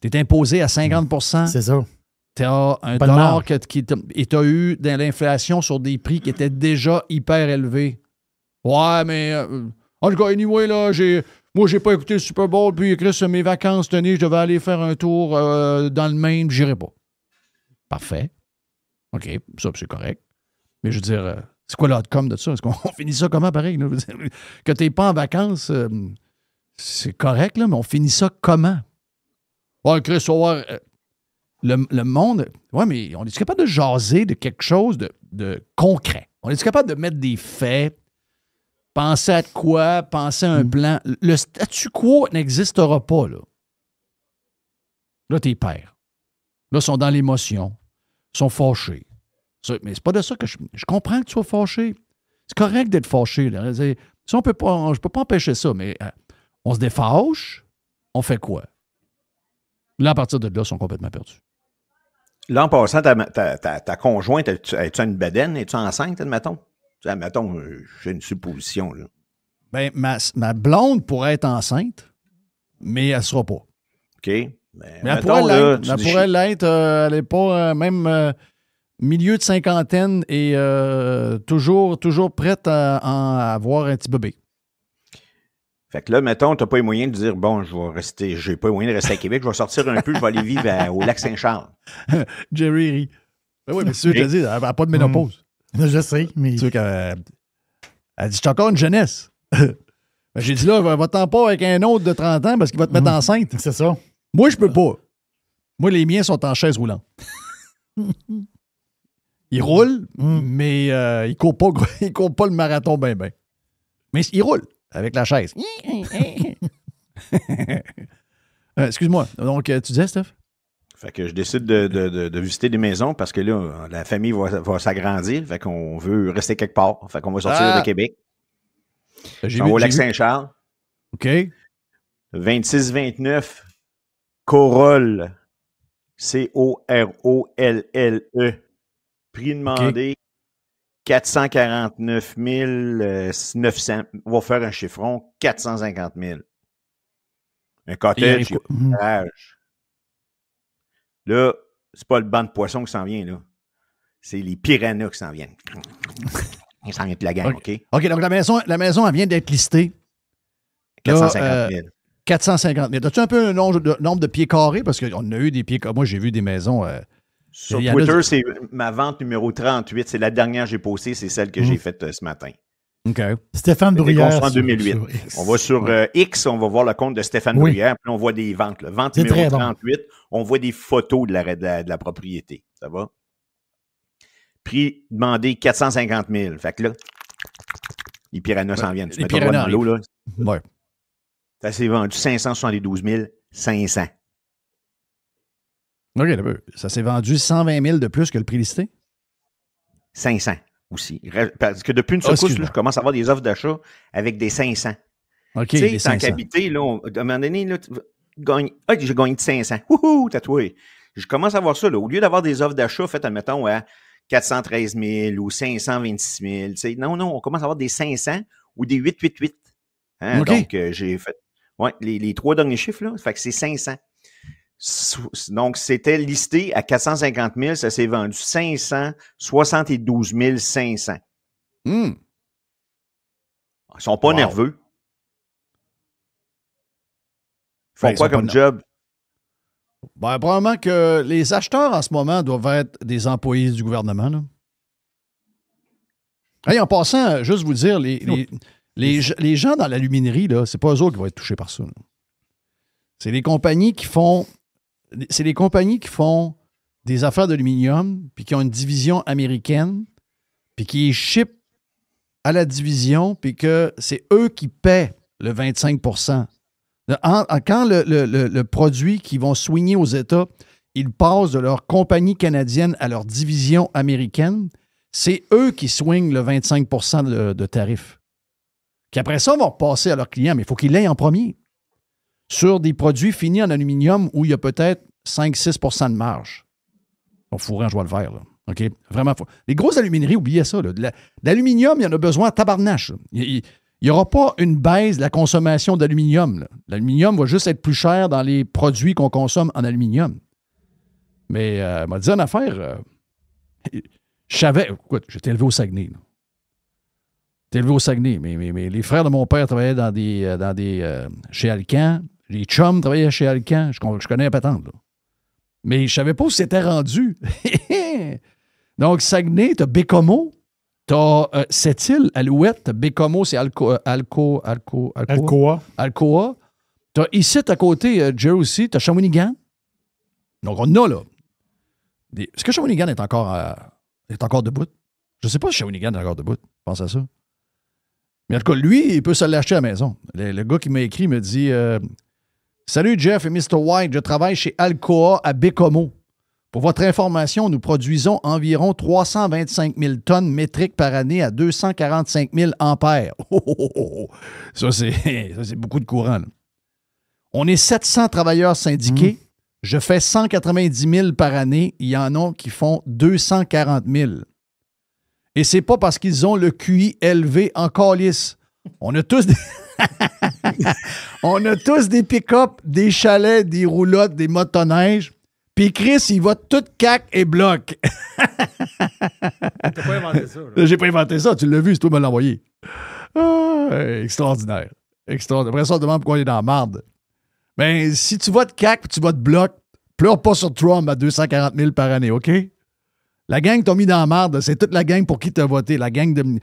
T'es imposé à 50 %. C'est ça. T'as un dollar et t'as eu de l'inflation sur des prix qui étaient déjà hyper élevés. Ouais, mais... en tout cas, anyway, là, moi, j'ai pas écouté le Super Bowl, puis Chris, mes vacances cette année, je devais aller faire un tour dans le Maine, j'irai pas. Parfait. OK, ça, c'est correct. Mais je veux dire... c'est quoi l'outcome de ça? Est-ce qu'on finit ça comment, pareil? Là? Que t'es pas en vacances, c'est correct, là, mais on finit ça comment? Ouais, Chris, on va voir... le monde... Ouais, mais on est capable de jaser de quelque chose de concret. On est capable de mettre des faits, penser à quoi, penser à un plan. Le statu quo n'existera pas, là. Là, t'es pères. Là, ils sont dans l'émotion. Ils sont fâchés. Mais c'est pas de ça que je comprends que tu sois fâché. C'est correct d'être fâché. Là. Si je peux pas empêcher ça, mais on se défâche, on fait quoi? Là, à partir de là, ils sont complètement perdus. Là, en passant, ta conjointe, es-tu une bedaine? Es-tu enceinte, admettons? Admettons, j'ai une supposition, là. Ben, ma blonde pourrait être enceinte, mais elle ne sera pas. OK. Mais elle pourrait l'être. Elle n'est pas même... milieu de cinquantaine et toujours prête à avoir un petit bébé. Fait que là, mettons, t'as pas les moyens de dire, bon, j'ai pas les moyens de rester à Québec, je vais sortir un peu, je vais aller vivre au Lac-Saint-Charles. Jerry rit. Ben oui, mais c'est sûr qu'elle dit, elle n'a pas de ménopause. Je sais, mais... C'est sûr qu'elle dit, je suis encore une jeunesse. Ben, j'ai dit, là, va-t'en pas avec un autre de 30 ans parce qu'il va te mettre enceinte. C'est ça. Moi, je peux pas. Moi, les miens sont en chaise roulante. Il roule, mais il court pas le marathon ben. Mais il roule avec la chaise. Excuse-moi. Donc, tu disais, Steph? Fait que je décide de visiter des maisons parce que là, la famille va s'agrandir. Fait qu'on veut rester quelque part. Fait qu'on va sortir de Québec. On va au Lac-Saint-Charles. OK. 26-29, Corolle. C-O-R-O-L-L-E. Prix demandé, 449 900. On va faire un chiffron, 450 000. Un cottage, un garage. Là, c'est pas le banc de poissons qui s'en vient, là. C'est les piranhas qui s'en viennent. Ils s'en viennent de la gang, OK? OK, donc la maison, elle vient d'être listée. 450 000. 450 000. As-tu un peu un nombre de pieds carrés? Parce qu'on a eu des pieds carrés. Moi, j'ai vu des maisons... Sur Twitter, c'est ma vente numéro 38. C'est la dernière que j'ai postée. C'est celle que j'ai faite ce matin. OK. Stéphane Bruyère. En 2008. On va sur X, on va voir le compte de Stéphane Bruyère, puis on voit des ventes. Là. Vente numéro 38, on voit des photos de la propriété. Ça va? Prix demandé 450 000. Fait que là, les piranhas s'en viennent. Tu mets ton doigt dans l'eau, là. Ouais. Ça s'est vendu 572 500. OK, ça s'est vendu 120 000 de plus que le prix listé? 500 aussi. Parce que depuis une secousse, là, je commence à avoir des offres d'achat avec des 500. OK, tu sais, tant qu'habiter, là, à un moment donné, là, j'ai gagné de 500. Wouhou, tatoué. Je commence à voir ça. Là. Au lieu d'avoir des offres d'achat faites, admettons, à 413 000 ou 526 000, tu sais, non, on commence à avoir des 500 ou des 888. Hein? Okay. Donc, j'ai fait les 3 derniers chiffres, là, fait que c'est 500. Donc, c'était listé à 450 000, ça s'est vendu 572 500. Ils sont pas nerveux. Ils font quoi comme job? Ben, probablement que les acheteurs en ce moment doivent être des employés du gouvernement. Là. Hey, en passant, juste vous dire, les gens dans l'aluminerie, là, c'est pas eux autres qui vont être touchés par ça. Là. C'est les compagnies qui font des affaires d'aluminium, puis qui ont une division américaine, puis qui ship à la division, puis que c'est eux qui paient le 25 %. Quand le produit qui vont swinguer aux États, ils passent de leur compagnie canadienne à leur division américaine, c'est eux qui swingent le 25 % de tarif. Qu'après ça, ils vont repasser à leurs clients, mais il faut qu'ils l'aient en premier. Sur des produits finis en aluminium où il y a peut-être 5-6 % de marge. On fourrant, je vois le vert, là. OK? Vraiment. Les grosses alumineries, oubliez ça. Là. L'aluminium, il y en a besoin à tabarnache. Il n'y aura pas une baisse de la consommation d'aluminium. L'aluminium va juste être plus cher dans les produits qu'on consomme en aluminium. Mais, m'a dit une affaire. Je savais. Écoute, j'étais élevé au Saguenay. J'étais élevé au Saguenay. Mais les frères de mon père travaillaient dans des chez Alcan. Les chums travaillaient chez Alcan. Je connais la patente, là. Mais je ne savais pas où c'était rendu. Donc, Saguenay, tu as Bécomo, tu as Sept-Îles, Alouette, tu as Bécomo, c'est Alcoa. Tu as ici, à côté, Jersey, tu as Shawinigan. Donc, on a là. Est-ce que Shawinigan est encore debout? Je ne sais pas si Shawinigan est encore debout. Pense à ça. Mais en tout cas, lui, il peut se l'acheter à la maison. Le gars qui m'a écrit me dit Salut Jeff et Mr. White, je travaille chez Alcoa à Bécomo. Pour votre information, nous produisons environ 325 000 tonnes métriques par année à 245 000 ampères. Ça, c'est beaucoup de courant. Là. On est 700 travailleurs syndiqués. Je fais 190 000 par année. Il y en a qui font 240 000. Et c'est pas parce qu'ils ont le QI élevé en calice. On a tous des pick-up, des chalets, des roulottes, des motoneiges. Puis Chris, il va tout cac et bloc. T'as pas inventé ça. Là. J'ai pas inventé ça. Tu l'as vu, c'est toi qui me l'as envoyé. Extraordinaire. Après ça, on demande pourquoi on est dans la marde. Ben, si tu votes cac et tu votes bloc, pleure pas sur Trump à 240 000 par année, OK? La gang t'a mis dans la marde, c'est toute la gang pour qui t'as voté. La gang de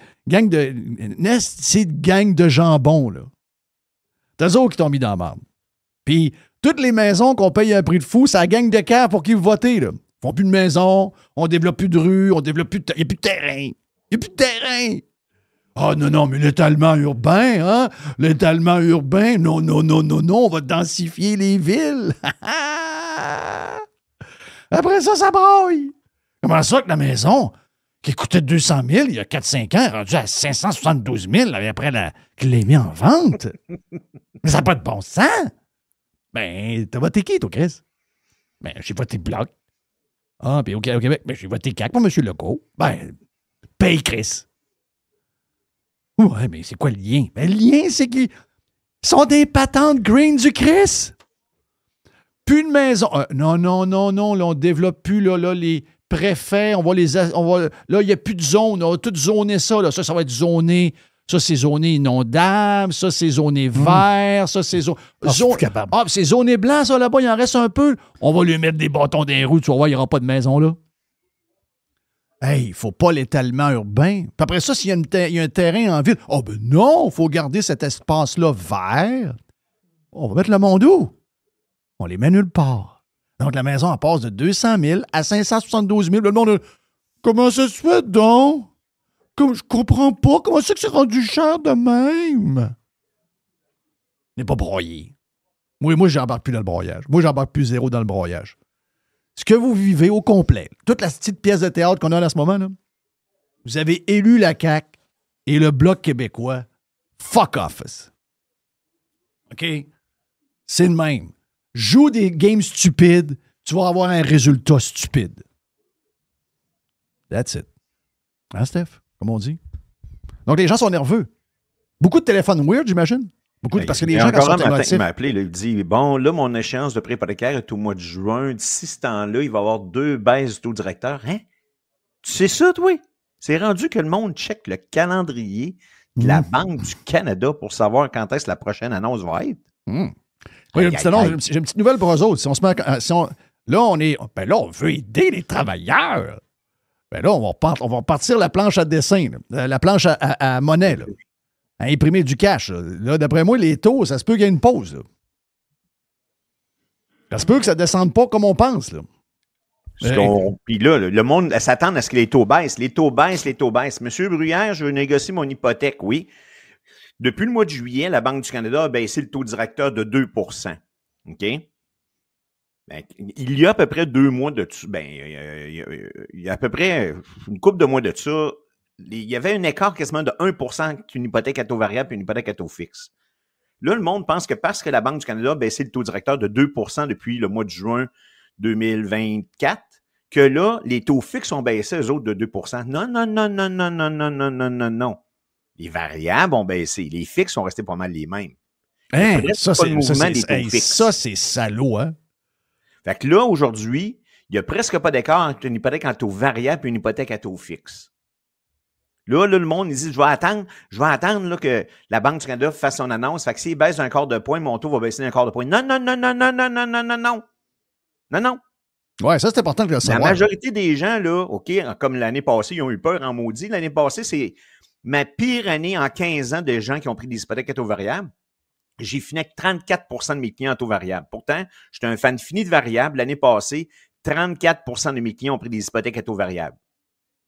c'est une gang de jambon, là. T'as eux qui t'ont mis dans la marde. Puis, toutes les maisons qu'on paye un prix de fou, c'est la gang de cœur pour qui vous votez, là. Ils font plus de maisons, on développe plus de rues, on développe plus de... Il n'y a plus de terrain. Il n'y a plus de terrain. Ah, non, mais l'étalement urbain, hein? L'étalement urbain, non, on va densifier les villes. Après ça, ça braille. Comment ça que la maison, qui coûtait 200 000 il y a 4-5 ans, est rendue à 572 000 après qu'il l'ait mis en vente? Mais ça n'a pas de bon sens. Ben, t'as voté qui, toi, Chris? Ben, j'ai voté Bloc. Ah, puis au Québec, ben, j'ai voté CAQ pour M. Legault. Ben, paye Chris. Ouais, mais c'est quoi le lien? Ben, le lien, c'est qu'ils sont des patentes green du Chris. Plus de maison. Non, là, on ne développe plus là, les préfets. Là, il n'y a plus de zone. On va tout zoner ça. Là. Ça va être zoné. Ça, c'est zoné inondable. Ça, c'est zoné vert. Ça, c'est zoné. C'est zoné blanc, ça, là-bas. Il en reste un peu. On va lui mettre des bâtons dans les roues. Tu vas voir, il n'y aura pas de maison, là. Hey, il ne faut pas l'étalement urbain. Puis après ça, s'il y a un terrain en ville, ben non, il faut garder cet espace-là vert. On va mettre le monde où? On les met nulle part. Donc, la maison, elle passe de 200 000 à 572 000. Le monde, comment ça se fait donc? Je comprends pas. Comment c'est que c'est rendu cher de même? N'est pas broyé. Moi, j'embarque plus dans le broyage. Moi, j'embarque plus zéro dans le broyage. Ce que vous vivez au complet, toute la petite pièce de théâtre qu'on a en ce moment, là, vous avez élu la CAQ et le Bloc québécois. Fuck office. OK? C'est le même. Joue des games stupides, tu vas avoir un résultat stupide. That's it. Hein, Steph? Comme on dit. Donc, les gens sont nerveux. Beaucoup de téléphones weird, j'imagine. Parce que les gens, quand sont émotifs... Il m'a appelé, là, il dit, bon, là, mon échéance de prêt hypothécaire est au mois de juin. D'ici ce temps-là, il va y avoir 2 baisses de taux directeur. Hein? Tu sais ça, toi? C'est rendu que le monde check le calendrier de la Banque du Canada pour savoir quand est-ce que la prochaine annonce va être. Oui, j'ai une petite nouvelle pour eux autres. Si on se met là, on veut aider les travailleurs. Ben là, on va partir la planche à dessin, la planche à monnaie, là, à imprimer du cash. Là, d'après moi, les taux, ça se peut qu'il y ait une pause. Là. Ça se peut que ça ne descende pas comme on pense. Là. Puis là, le monde s'attend à ce que les taux baissent. Les taux baissent. Monsieur Bruyère, je veux négocier mon hypothèque, oui. Depuis le mois de juillet, la Banque du Canada a baissé le taux directeur de 2 %. OK? Ben, il y a à peu près 2 mois de ça. Il y a à peu près une couple de mois de ça. Il y avait un écart quasiment de 1 % entre une hypothèque à taux variable et une hypothèque à taux fixe. Là, le monde pense que parce que la Banque du Canada a baissé le taux directeur de 2 % depuis le mois de juin 2024, que là, les taux fixes ont baissé, eux autres, de 2 %. Non. Les variables ont baissé. Les fixes sont restés pas mal les mêmes. Ça, c'est salaud, hein? Fait que là, aujourd'hui, il n'y a presque pas d'écart entre une hypothèque à taux variable et une hypothèque à taux fixe. Là, le monde, il dit, je vais attendre là, que la Banque du Canada fasse son annonce. Fait que s'il baisse d'un quart de point, mon taux va baisser d'un quart de point. Non. Ouais, ça, c'est important de le savoir. La majorité des gens, là, OK, comme l'année passée, ils ont eu peur en maudit. L'année passée, c'est ma pire année en 15 ans de gens qui ont pris des hypothèques à taux variable. J'ai fini avec 34 % de mes clients en taux variable. Pourtant, j'étais un fan fini de variable. L'année passée, 34 % de mes clients ont pris des hypothèques à taux variable.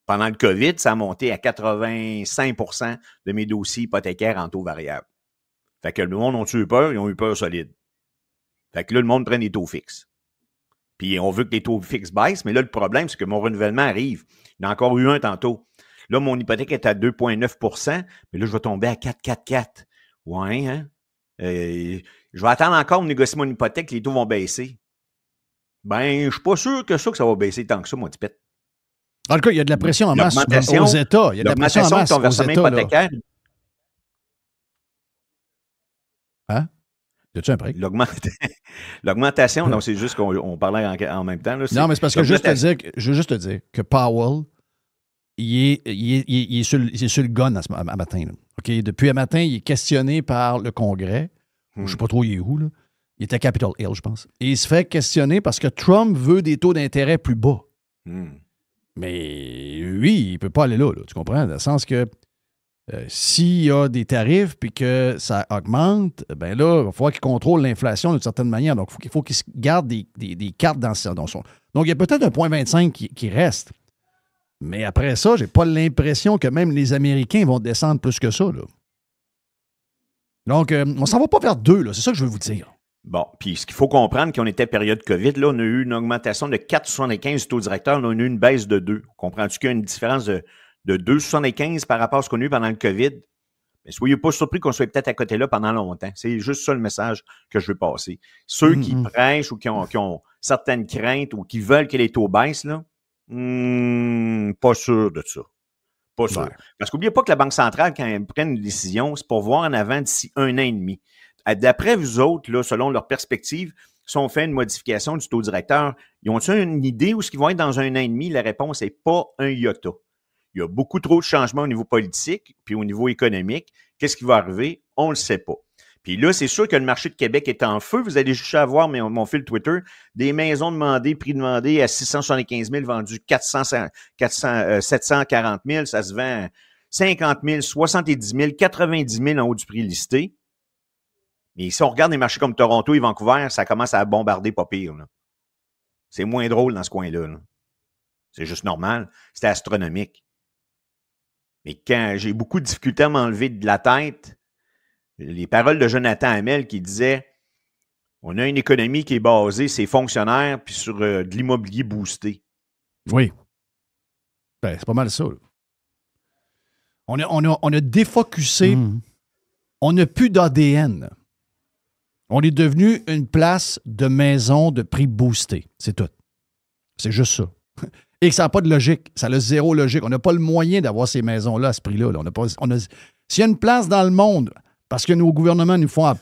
Pendant le COVID, ça a monté à 85 % de mes dossiers hypothécaires en taux variable. Fait que le monde a eu peur, ils ont eu peur solide. Fait que là, le monde prend des taux fixes. Puis on veut que les taux fixes baissent, mais là, le problème, c'est que mon renouvellement arrive. Il y en a encore eu un tantôt. Là, mon hypothèque est à 2,9 %, mais là, je vais tomber à 4,44. Ouais, hein? Je vais attendre encore de négocier mon hypothèque, les taux vont baisser. Ben, je suis pas sûr que ça va baisser tant que ça, mon tipette. En tout cas, il y a de la pression en masse aux États. Il y a de la pression en masse de ton versement hypothécaire. Hein? Y a-tu un prix? L'augmentation, non, c'est juste qu'on parlait en même temps. Là, non, mais c'est parce que je veux juste te dire que Powell, il est sur le gun à matin. Là. Okay? Depuis un matin, il est questionné par le Congrès. Je ne sais pas trop il est où. Là. Il était à Capitol Hill, je pense. Et il se fait questionner parce que Trump veut des taux d'intérêt plus bas. Mais lui, il ne peut pas aller là, tu comprends? Dans le sens que s'il y a des tarifs puis que ça augmente, ben là, il va falloir qu'il contrôle l'inflation d'une certaine manière. Donc, il faut qu'il garde des cartes dans son... Donc, il y a peut-être un 0,25 qui reste. Mais après ça, j'ai pas l'impression que même les Américains vont descendre plus que ça. Là. Donc, on s'en va pas vers 2, là. C'est ça que je veux vous dire. Bon, puis ce qu'il faut comprendre, qu'on était période COVID, là, on a eu une augmentation de 4,75 du taux directeur, là, on a eu une baisse de 2. Comprends-tu qu'il y a une différence de 2,75 par rapport à ce qu'on a eu pendant le COVID? Mais soyez pas surpris qu'on soit peut-être à côté là pendant longtemps. C'est juste ça le message que je veux passer. Ceux qui prêchent ou qui ont certaines craintes ou qui veulent que les taux baissent, là, pas sûr de ça. Pas sûr. Ouais. Parce qu'oubliez pas que la Banque centrale, quand elle prend une décision, c'est pour voir en avant d'ici 1 an et demi. D'après vous autres, là, selon leur perspective, si on fait une modification du taux directeur, ils ont-ils une idée où ce qu'ils vont être dans un an et demi? La réponse n'est pas un iota. Il y a beaucoup trop de changements au niveau politique puis au niveau économique. Qu'est-ce qui va arriver? On ne le sait pas. Puis là, c'est sûr que le marché de Québec est en feu. Vous allez juste avoir mon fil Twitter, des maisons demandées, prix demandé à 675 000, vendues 740 000. Ça se vend 50 000, 70 000, 90 000 en haut du prix listé. Mais si on regarde des marchés comme Toronto et Vancouver, ça commence à bombarder pas pire. Là. C'est moins drôle dans ce coin-là. Là. C'est juste normal. C'était astronomique. Mais quand j'ai beaucoup de difficultés à m'enlever de la tête, les paroles de Jonathan Hamel qui disait « On a une économie qui est basée, ses fonctionnaires, puis sur de l'immobilier boosté. » Oui. Ben, c'est pas mal ça. Là. On a défocusé. On n'a plus d'ADN. On est devenu une place de maison de prix boosté. C'est tout. C'est juste ça. Et que ça n'a pas de logique. Ça a zéro logique. On n'a pas le moyen d'avoir ces maisons-là à ce prix-là. Là. S'il y a une place dans le monde, parce que nos gouvernements nous font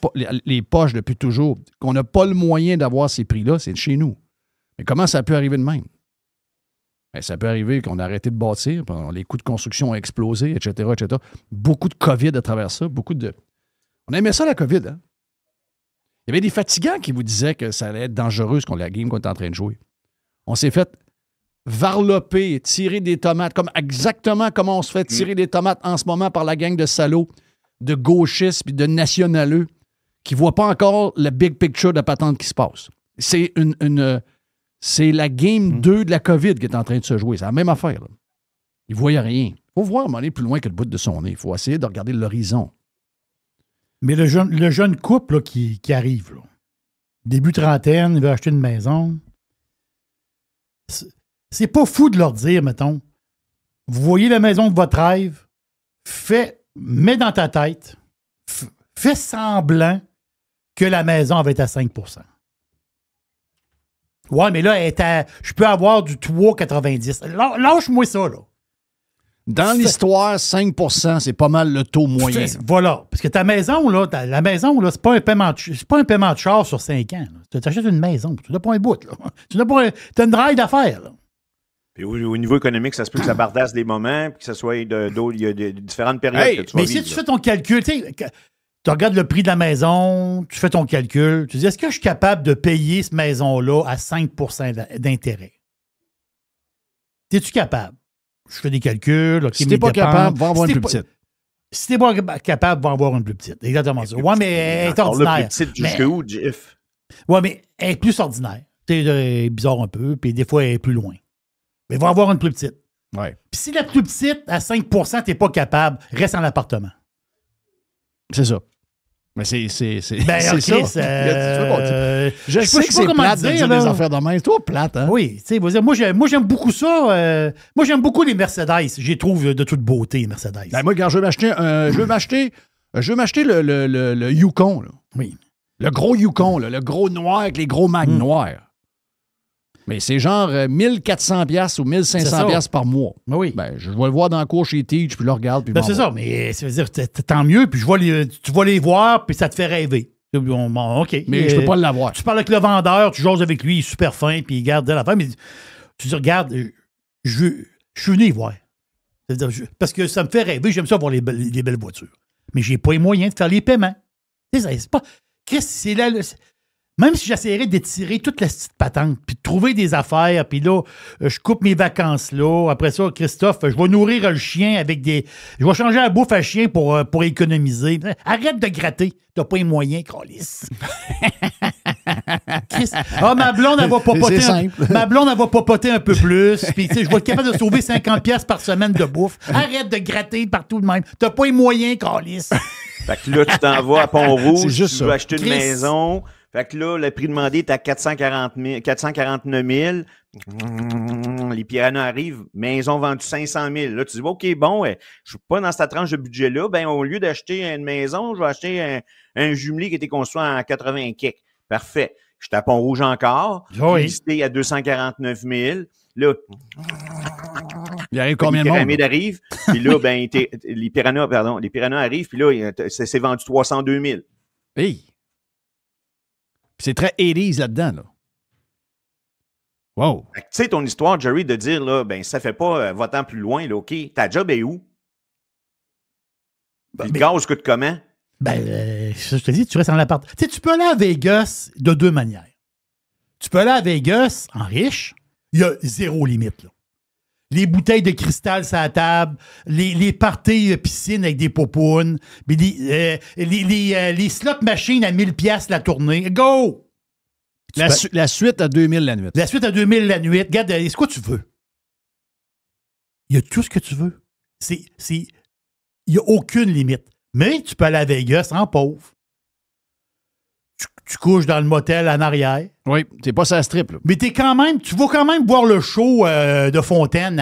les poches depuis toujours, qu'on n'a pas le moyen d'avoir ces prix-là, c'est chez nous. Mais comment ça peut arriver de même? Bien, ça peut arriver qu'on a arrêté de bâtir, les coûts de construction ont explosé, etc., etc. Beaucoup de COVID à travers ça. On aimait ça, la COVID, hein? Il y avait des fatigants qui vous disaient que ça allait être dangereux, la game qu'on est en train de jouer. On s'est fait varloper, tirer des tomates, exactement comme on se fait tirer des tomates en ce moment par la gang de salauds, de gauchistes et de nationaleux qui ne voient pas encore le big picture de la patente qui se passe. C'est c'est la game 2 de la COVID qui est en train de se jouer. C'est la même affaire. Là. Ils ne voyaient rien. Il faut voir aller plus loin que le bout de son nez. Il faut essayer de regarder l'horizon. Mais le jeune couple là, qui arrive, là, début trentaine, il veut acheter une maison. C'est pas fou de leur dire, mettons, vous voyez la maison de votre rêve, mets dans ta tête, fais semblant que la maison va être à 5 %. Ouais, mais là, je peux avoir du 3,90. Lâche-moi ça, là. Dans l'histoire, 5 % c'est pas mal le taux moyen. Voilà. Parce que ta maison, là, c'est pas un paiement de char sur 5 ans. Tu achètes une maison. Tu n'as pas un bout, là. Tu as une raille d'affaires, là. Puis au niveau économique, ça se peut que ça bardasse des moments, puis que ça soit il y a de différentes périodes que tu vas mais vivre, si tu fais ton calcul, tu regardes le prix de la maison, tu fais ton calcul, tu dis, est-ce que je suis capable de payer cette maison-là à 5 % d'intérêt? Es-tu capable? Je fais des calculs. Okay, si t'es pas capable, va en avoir une plus petite. Si t'es pas capable, va en avoir une plus petite. Exactement ça. Ouais, mais elle est ordinaire. Le plus petite jusqu'où, Jeff? Ouais, mais elle est plus ordinaire. Elle est bizarre un peu, puis des fois, elle est plus loin. Mais va en avoir une plus petite. Ouais. Puis si la plus petite, à 5 % t'es pas capable, reste en appartement. C'est ça. Mais c'est Chris, ça. Je sais que c'est plate de dire des affaires de même. C'est toi plate, hein? Oui. Moi, j'aime beaucoup ça. Moi, j'aime beaucoup les Mercedes. J'y trouve de toute beauté, les Mercedes. Ben, moi, quand je veux m'acheter le Yukon. Là. Oui. Le gros Yukon, là, le gros noir avec les gros mags noirs. Mais c'est genre 1400$ ou 1500$ par mois. Oui. Ben, je vais le voir dans le cours chez Teach, puis je le regarde. Puis c'est ça, mais ça veut dire tant mieux, puis tu vas les voir, puis ça te fait rêver. OK. Mais je peux pas l'avoir. Tu parles avec le vendeur, tu jases avec lui, il est super fin, puis il garde de l'affaire, mais tu dis, regarde, je suis venu y voir. Parce que ça me fait rêver, j'aime ça voir les belles voitures. Mais j'ai pas les moyens de faire les paiements. C'est pas... Qu'est-ce que c'est là? Même si j'essaierais d'étirer toute la petite patente, puis de trouver des affaires, puis là, je coupe mes vacances là. Après ça, Christophe, je vais nourrir le chien avec des... Je vais changer la bouffe à chien pour économiser. Arrête de gratter. T'as pas les moyens, câlisse. Ma blonde, elle va papoter. Ma blonde, elle va papoter un peu plus. Puis, tu sais, je vais être capable de sauver 50$ par semaine de bouffe. Arrête de gratter partout de même. T'as pas les moyens, câlisse. Fait que là, tu t'en vas à Pont-Rouge, tu veux acheter une maison... Fait que là, le prix demandé est à 449 000. Les Piranhas arrivent, maison vendue 500 000. Là, tu dis, OK, bon, je suis pas dans cette tranche de budget-là. Ben, au lieu d'acheter une maison, je vais acheter un jumelé qui a été construit en 80 kek. Parfait. Je suis à Pont-Rouge encore. Oui. Listé à 249 000. Là, il arrive combien de monde? Les pyramides arrivent. Puis là, ben, les Piranhas arrivent. Puis là, c'est vendu 302 000. Hey! C'est très 80s là-dedans, là. Wow. Tu sais, ton histoire, Jerry, de dire, là, ben, ça fait pas va-t'en plus loin, là, OK, ta job est où? Puis le gaz coûte comment? Je te dis, tu restes en appart. Tu sais, tu peux aller à Vegas de deux manières. Tu peux aller à Vegas en riche, il y a zéro limite, là. Les bouteilles de cristal sur la table, les parties piscines avec des popounes, les slot machines à 1000$ la tournée. Go! La suite à 2000 la nuit. La suite à 2000 la nuit. Regarde, c'est quoi tu veux? Il y a tout ce que tu veux. Il n'y a aucune limite. Mais tu peux aller à Vegas en pauvre. Tu couches dans le motel en arrière. Oui, t'es pas ça strip, là. Mais tu vas quand même voir le show de Fontaine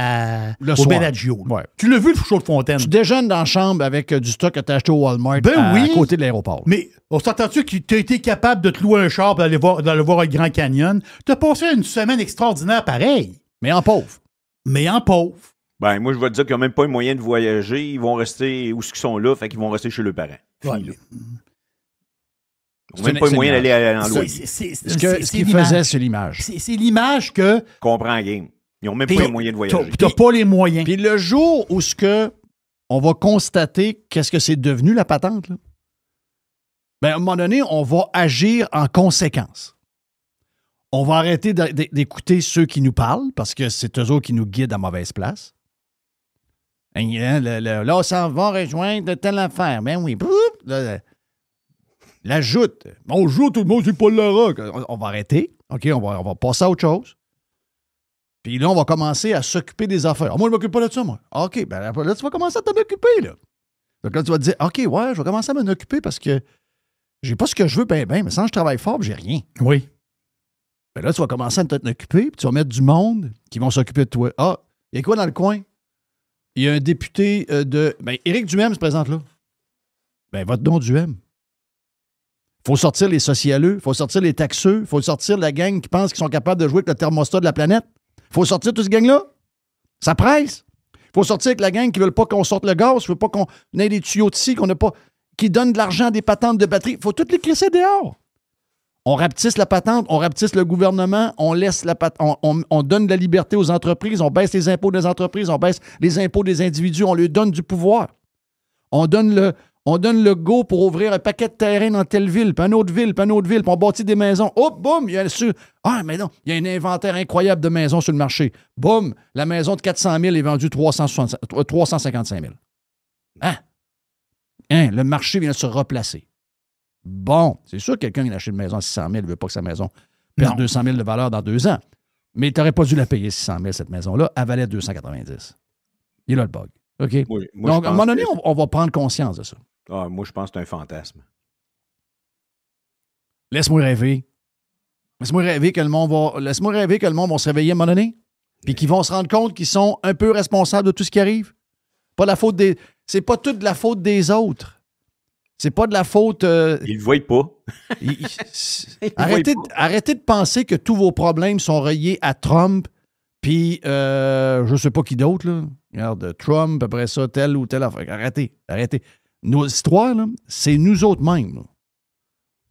au Bellagio. Ouais. Tu l'as vu, le show de Fontaine? Tu déjeunes dans la chambre avec du stock que t'as acheté au Walmart à côté de l'aéroport. Mais on s'entend-tu que tu as été capable de te louer un char et d'aller voir le Grand Canyon? Tu as passé une semaine extraordinaire pareil. Mais en pauvre. Ben, moi, je vais te dire qu'ils n'ont même pas les moyens de voyager. Ils vont rester où ils sont là, fait qu'ils vont rester chez leurs parents. Ouais. Ils n'ont même pas les moyens d'aller en loyer. Ce qu'ils faisaient, c'est l'image. C'est l'image que... Comprends, game. Ils n'ont même pas les moyens de voyager. Tu n'as pas les moyens. Puis le jour où on va constater qu'est-ce que c'est devenu la patente, là, ben, à un moment donné, on va agir en conséquence. On va arrêter d'écouter ceux qui nous parlent parce que c'est eux autres qui nous guident à mauvaise place. Là, on s'en va rejoindre telle affaire. Ben oui. La joute. On joue, tout le monde, c'est Paul Larocque. On va arrêter. OK, on va passer à autre chose. Puis là, on va commencer à s'occuper des affaires. Moi, je ne m'occupe pas de ça, moi. OK, ben là, tu vas commencer à t'en occuper, là. Donc là, tu vas te dire, OK, ouais, je vais commencer à m'en occuper parce que j'ai pas ce que je veux, mais sans que je travaille fort, j'ai rien. Oui. Ben là, tu vas commencer à t'en occuper, puis tu vas mettre du monde qui vont s'occuper de toi. Ah, il y a quoi dans le coin? Il y a un député Ben, Éric Duhem se présente là. Ben, vote donc Duhem. Il faut sortir les socialeux, il faut sortir les taxeux, il faut sortir la gang qui pense qu'ils sont capables de jouer avec le thermostat de la planète. Il faut sortir toute cette gang-là. Ça presse. Il faut sortir avec la gang qui ne veut pas qu'on sorte le gaz, qui ne veut pas qu'on ait des tuyaux de scie, qui donne de l'argent à des patentes de batterie. Il faut toutes les crisser dehors. On rapetisse la patente, on rapetisse le gouvernement, on laisse on donne de la liberté aux entreprises, on baisse les impôts des entreprises, on baisse les impôts des individus, on leur donne du pouvoir. On donne le go pour ouvrir un paquet de terrain dans telle ville, puis une autre ville, puis on bâtit des maisons. Hop, boum, il y a un inventaire incroyable de maisons sur le marché. Boum, la maison de 400 000 est vendue 355 000. Le marché vient de se replacer. Bon, c'est sûr que quelqu'un qui a acheté une maison à 600 000 ne veut pas que sa maison perde 200 000 de valeur dans 2 ans. Mais tu n'aurais pas dû la payer 600 000, cette maison-là. Elle valait 290. Il est là le bug. OK? Oui, donc, à un moment donné, on va prendre conscience de ça. Ah, moi, je pense que c'est un fantasme. Laisse-moi rêver. Laisse-moi rêver que le monde va se réveiller à un moment donné. Puis qu'ils vont se rendre compte qu'ils sont un peu responsables de tout ce qui arrive. Pas la faute des... C'est pas toute de la faute des autres. C'est pas de la faute... Ils le voient pas. Arrêtez de penser que tous vos problèmes sont reliés à Trump, puis je sais pas qui d'autre, là. Regarde, Trump, après ça, telle ou telle affaire. Arrêtez. Nos histoires, là, c'est nous autres mêmes. Là.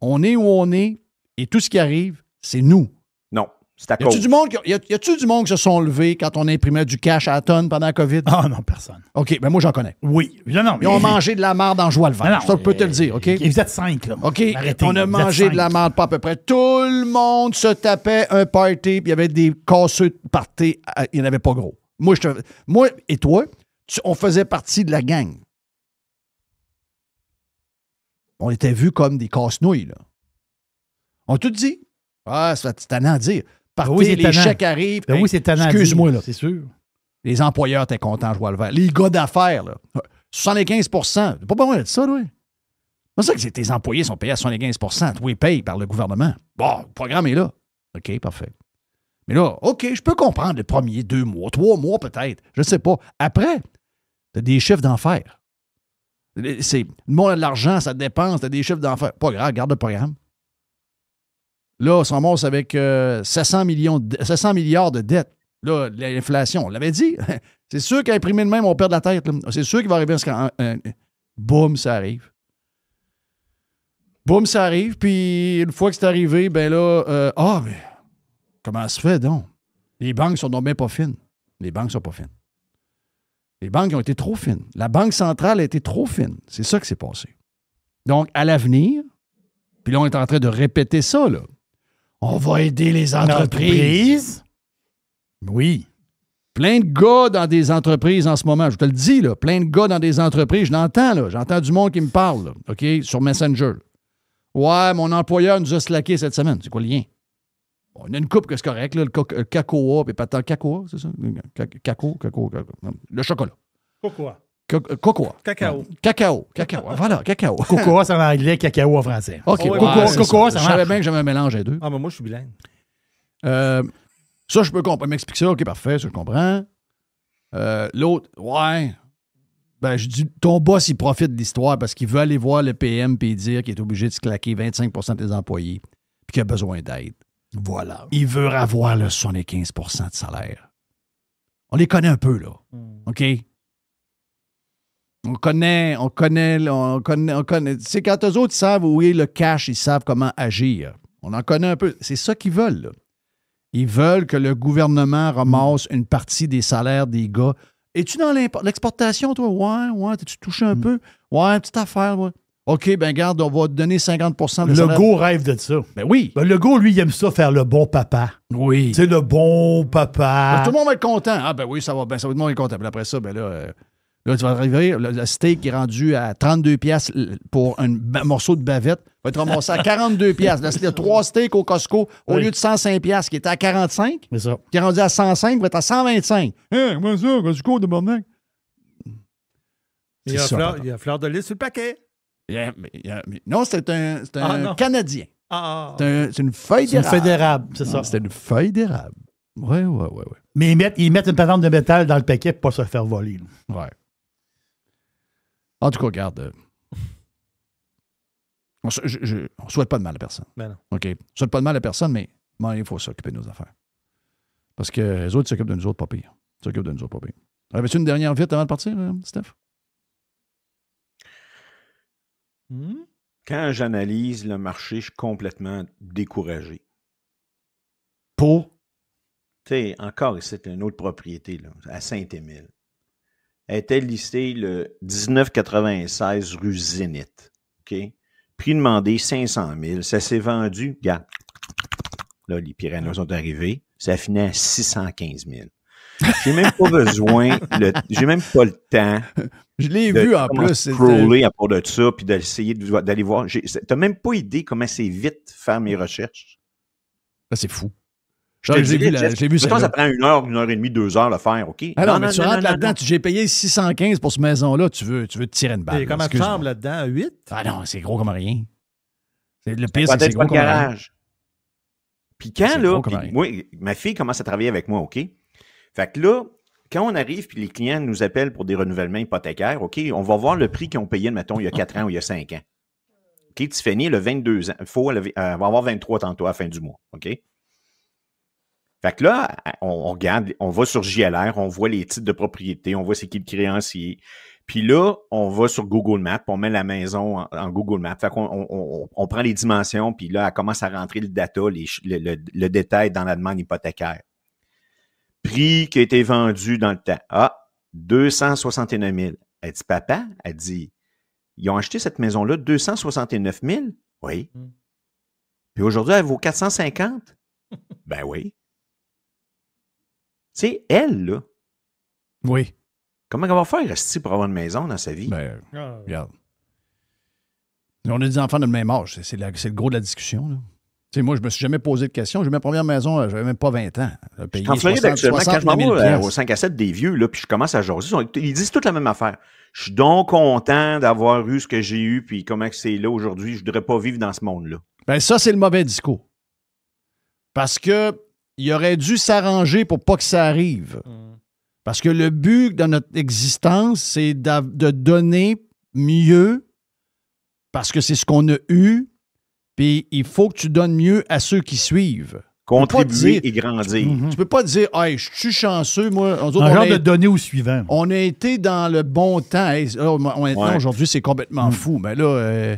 On est où on est, et tout ce qui arrive, c'est nous. Non, c'est à cause. Y a-tu du monde qui se sont levés quand on imprimait du cash à la tonne pendant la COVID? Ah non, personne. OK, ben moi, j'en connais. Oui. Non, ils ont mangé de la marde en joie le vert. Ça, je peux te le dire, OK? Vous êtes 5, là. OK, arrêtez, on a mangé de la marde, pas à peu près. Tout le monde se tapait un party, puis il y avait des casseux de party. Il n'y en avait pas gros. Moi et toi, on faisait partie de la gang. On était vus comme des casse-nouilles, là. On tout dit. Ah, c'est tannant à dire. Partez, les chèques arrivent. Ben oui, c'est tannant à dire. Excuse-moi, là. C'est sûr. Les employeurs étaient contents, je vois le vert. Les gars d'affaires, là. 75 c'est pas mal de ça, oui. C'est ça que tes employés sont payés à 75 toi, ils payent par le gouvernement. Bon, le programme est là. OK, parfait. Mais là, OK, je peux comprendre les premiers 2 mois, 3 mois peut-être. Je ne sais pas. Après, tu as des chiffres d'enfer. Le monde a de l'argent, ça dépense, tu as des chiffres d'enfer. Pas grave, garde le programme. Là, on s'en monte avec 700 milliards de dettes. Là, l'inflation, on l'avait dit. C'est sûr qu'à imprimer de même, on perd la tête. Là. C'est sûr qu'il va arriver boum, ça arrive. Boum, ça arrive. Puis une fois que c'est arrivé, ben là, mais comment ça se fait donc? Les banques sont donc bien pas fines. Les banques sont pas fines. Les banques ont été trop fines. La Banque centrale a été trop fine. C'est ça qui s'est passé. Donc, à l'avenir, puis là, on est en train de répéter ça, là. On va aider les entreprises. Oui. Plein de gars dans des entreprises en ce moment. Je te le dis, là. Plein de gars dans des entreprises. Je l'entends, là. J'entends du monde qui me parle, là, OK, sur Messenger. Ouais, mon employeur nous a slacké cette semaine. C'est quoi le lien? On a une coupe que c'est correct, là, le Cacoa, puis pas tant Cacoa, c'est ça? Cacao. Le chocolat. Cocoa. Cocoa. Cacao. Cacao. Voilà, cacao. Cocoa, c'est en anglais, cacao en français. OK. Oh, oui, Cocoa, ça Je savais marche. bien que j'avais un mélange des deux. Ah, mais moi, je suis bilingue. Ça, je peux comprendre. M'explique ça. OK, parfait, ça, je comprends. L'autre, ouais. Ben, je dis, ton boss, il profite de l'histoire parce qu'il veut aller voir le PM et dire qu'il est obligé de se claquer 25 des employés puis qu'il a besoin d'aide. Voilà. Il veut avoir le 75 de salaire. On les connaît un peu, là. OK? On connaît. C'est quand eux autres savent où est le cash, ils savent comment agir. On en connaît un peu. C'est ça qu'ils veulent, là. Ils veulent que le gouvernement ramasse une partie des salaires des gars. Es-tu dans l'exportation, toi? Ouais. T'as-tu touché un peu? Ouais, petite affaire, ouais. OK, ben garde, on va te donner 50 de salaire. Le go rêve de ça. Ben oui. Ben, le go, lui, il aime ça faire le bon papa. Oui. C'est le bon papa. Ben, tout le monde va être content. Ah ben oui, ça va bien. Ça va, tout le monde est content. Puis après ça, ben là, tu vas arriver, le steak qui est rendu à 32 piastres pour un morceau de bavette va être ramassé à 42 piastres. Là, il y a 3 steaks au Costco, au lieu de 105 piastres qui était à 45, C'est ça. qui est rendu à 105, va être à 125. Comment ça, Costco de Bordeaux? Il y a fleur de lys sur le paquet. Non, c'est un non. Canadien. Ah. C'est une feuille C'est une d'érable. fédérable, c'est ça. C'est une feuille d'érable. Oui. Mais ils mettent une patente de métal dans le paquet pour pas se faire voler. Là. Ouais. En tout cas, regarde. On souhaite pas de mal à personne. Ben non. OK? On souhaite pas de mal à personne, mais il faut s'occuper de nos affaires. Parce que les autres s'occupent de nous autres, pas pire. Avais-tu une dernière vite avant de partir, Steph? Quand j'analyse le marché, je suis complètement découragé. Pour? Tu sais, encore ici, c'est une autre propriété, là, à Saint-Émile. Elle était listée le 1996 rue Zénith. OK? Prix demandé 500 000. Ça s'est vendu, regarde. Là, les Pyrénées sont arrivés. Ça finit à 615 000. J'ai même pas besoin, j'ai même pas le temps. Je l'ai vu en plus. Scroller à part de ça, puis d'essayer d'aller voir. T'as même pas idée comment c'est vite faire mes recherches. Là, c'est fou. J'ai vu ça. Ça prend 1 heure, 1 heure et demie, 2 heures le faire, OK? Ah non, mais tu rentres là-dedans, j'ai payé 615 pour cette maison-là, tu veux te tirer une balle. Et comment tu sembles là-dedans? 8? Ah non, c'est gros comme rien. Le Ça pire, c'est que c'est gros comme rien. garage. Puis quand, là, moi, ma fille commence à travailler avec moi, OK? Fait que là, quand on arrive puis les clients nous appellent pour des renouvellements hypothécaires, OK, on va voir le prix qu'ils ont payé, mettons, il y a 4 ans ou il y a 5 ans. OK, Tiffany, elle a 22 ans. Elle va avoir 23 tantôt à la fin du mois, OK? Fait que là, on regarde, on va sur JLR, on voit les titres de propriété, on voit c'est qui le créancier. Puis là, on va sur Google Maps, on met la maison en Google Maps. Fait qu'on on prend les dimensions, puis là, elle commence à rentrer le data, le détail dans la demande hypothécaire. Prix qui a été vendu dans le temps. Ah, 269 000. Elle dit, papa, elle dit, ils ont acheté cette maison-là 269 000? Oui. Puis aujourd'hui, elle vaut 450? Ben oui. Tu sais, elle, là. Oui. Comment elle va faire rester pour avoir une maison dans sa vie? Ben, regarde. On a des enfants de même âge. C'est le gros de la discussion, là. Tu sais, moi, je me suis jamais posé de questions. J'ai ma première maison, j'avais même pas 20 ans. En Floride, actuellement, quand je m'en vais au 5 à 7 des vieux, là, puis je commence à jaser, ils disent toute la même affaire. Je suis donc content d'avoir eu ce que j'ai eu, puis comment c'est là aujourd'hui. Je ne voudrais pas vivre dans ce monde-là. Ben ça, c'est le mauvais discours. Parce que il aurait dû s'arranger pour pas que ça arrive. Parce que le but de notre existence, c'est de donner mieux, parce que c'est ce qu'on a eu, puis il faut que tu donnes mieux à ceux qui suivent. Contribuer et grandir. Tu peux pas dire, hey, je suis chanceux, moi. Un genre de donner au suivant. On a été dans le bon temps. Hey, maintenant, aujourd'hui, c'est complètement fou. Mais là,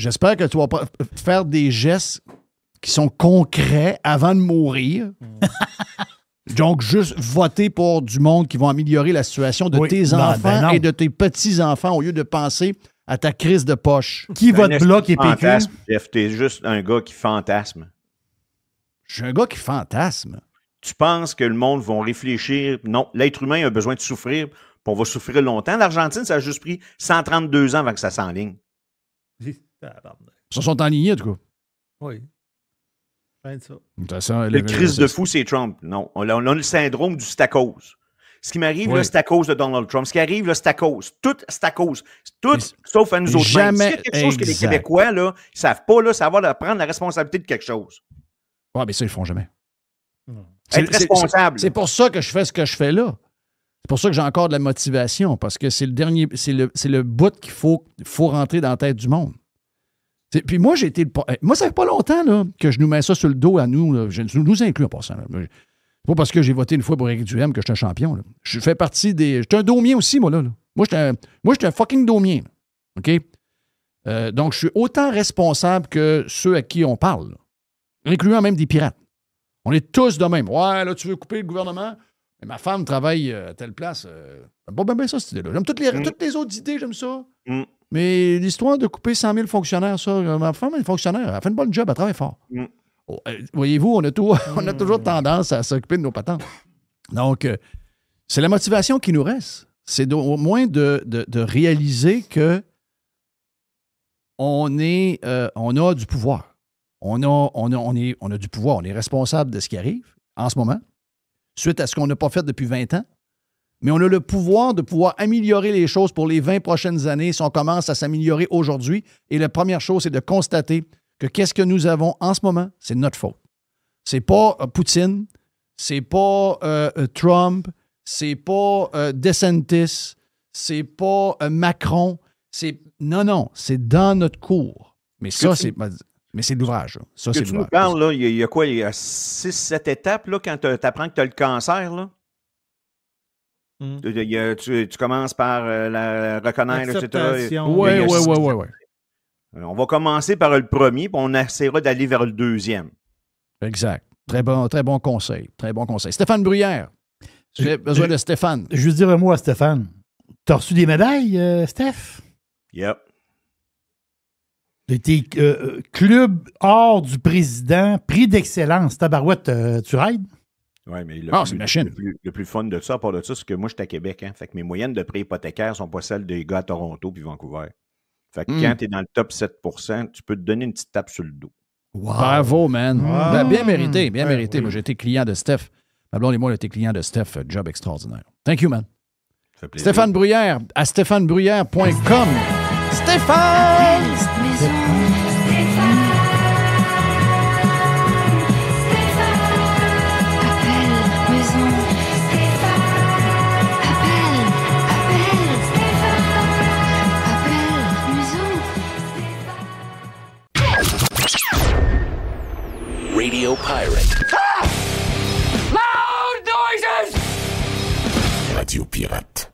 J'espère que tu vas pas faire des gestes qui sont concrets avant de mourir. Donc, juste voter pour du monde qui va améliorer la situation de tes enfants et de tes petits-enfants au lieu de penser à ta crise de poche. Qui vote Bloc et PQ? Jeff, t'es juste un gars qui fantasme. Je suis un gars qui fantasme. Tu penses que le monde va réfléchir? Non, l'être humain a besoin de souffrir, puis on va souffrir longtemps. L'Argentine, ça a juste pris 132 ans avant que ça s'enligne. Ils se sont enlignés, en tout cas. Oui. Ça. Le crise de fou, c'est Trump. Non, on a le syndrome du stacos. Ce qui m'arrive, là, c'est à cause de Donald Trump. Ce qui arrive, là, c'est à cause. Tout, c'est à cause. Tout, sauf à nous autres. S'il y a quelque chose que les Québécois, là, ils savent pas, là, savoir de prendre la responsabilité de quelque chose. Ouais, mais ça, ils le font jamais. Être responsable. C'est pour ça que je fais ce que je fais là. C'est pour ça que j'ai encore de la motivation, parce que c'est le dernier, c'est le bout qu'il faut rentrer dans la tête du monde. Puis moi, moi, ça fait pas longtemps là, que je nous mets ça sur le dos à nous. Là. Je nous inclus en passant. C'est pas parce que j'ai voté une fois pour Éric Duhem que je suis un champion. Là. Je fais partie des. Je suis un domien aussi, moi, là. Moi, je suis un fucking domien. OK? Donc, je suis autant responsable que ceux à qui on parle, là. Incluant même des pirates. On est tous de même. Ouais, là, tu veux couper le gouvernement? Mais ma femme travaille à telle place. J'aime pas bien ça, cette idée-là. J'aime toutes les autres idées, j'aime ça. Mais l'histoire de couper 100 000 fonctionnaires, ça, ma femme est fonctionnaire. Elle fait une bonne job, elle travaille fort. Voyez-vous, on a toujours tendance à s'occuper de nos patentes. Donc, c'est la motivation qui nous reste. C'est au moins de réaliser que on a du pouvoir. On a du pouvoir. On est responsable de ce qui arrive en ce moment, suite à ce qu'on n'a pas fait depuis 20 ans. Mais on a le pouvoir de pouvoir améliorer les choses pour les 20 prochaines années si on commence à s'améliorer aujourd'hui. Et la première chose, c'est de constater que qu'est-ce que nous avons en ce moment, c'est notre faute. C'est pas Poutine, c'est pas Trump, c'est pas DeSantis, c'est pas Macron. Non, c'est dans notre cours. Mais ça, c'est de l'ouvrage. Ça, c'est de l'ouvrage. Tu nous parles, là, il y a quoi? Il y a 6-7 étapes là, quand tu apprends que tu as le cancer, là? Tu commences par la reconnaître, etc. Oui. On va commencer par le premier, puis on essaiera d'aller vers le deuxième. Exact. Très bon conseil. Très bon conseil. Stéphane Bruyère. J'ai besoin de Stéphane. Je veux dire un mot à Stéphane. T'as reçu des médailles, Steph? Yep. T'es club hors du président, prix d'excellence. Tabarouette, tu rides? Oui, mais c'est une machine. Le plus fun de ça, à part de ça, c'est que moi, je suis à Québec. Hein, fait que mes moyennes de prêts hypothécaires ne sont pas celles des gars à Toronto puis Vancouver. Fait que quand tu es dans le top 7%, tu peux te donner une petite tape sur le dos. Wow. Bravo, man. Ben, bien mérité, bien mérité. Oui. Moi, j'ai été client de Steph. Ma blonde et moi, on a été clients de Steph. Job extraordinaire. Thank you, man. Stéphane Bruyère, à stéphanebruyère.com. Stéphane! Radio Pirate. Ah! Loud noises! Radio Pirate.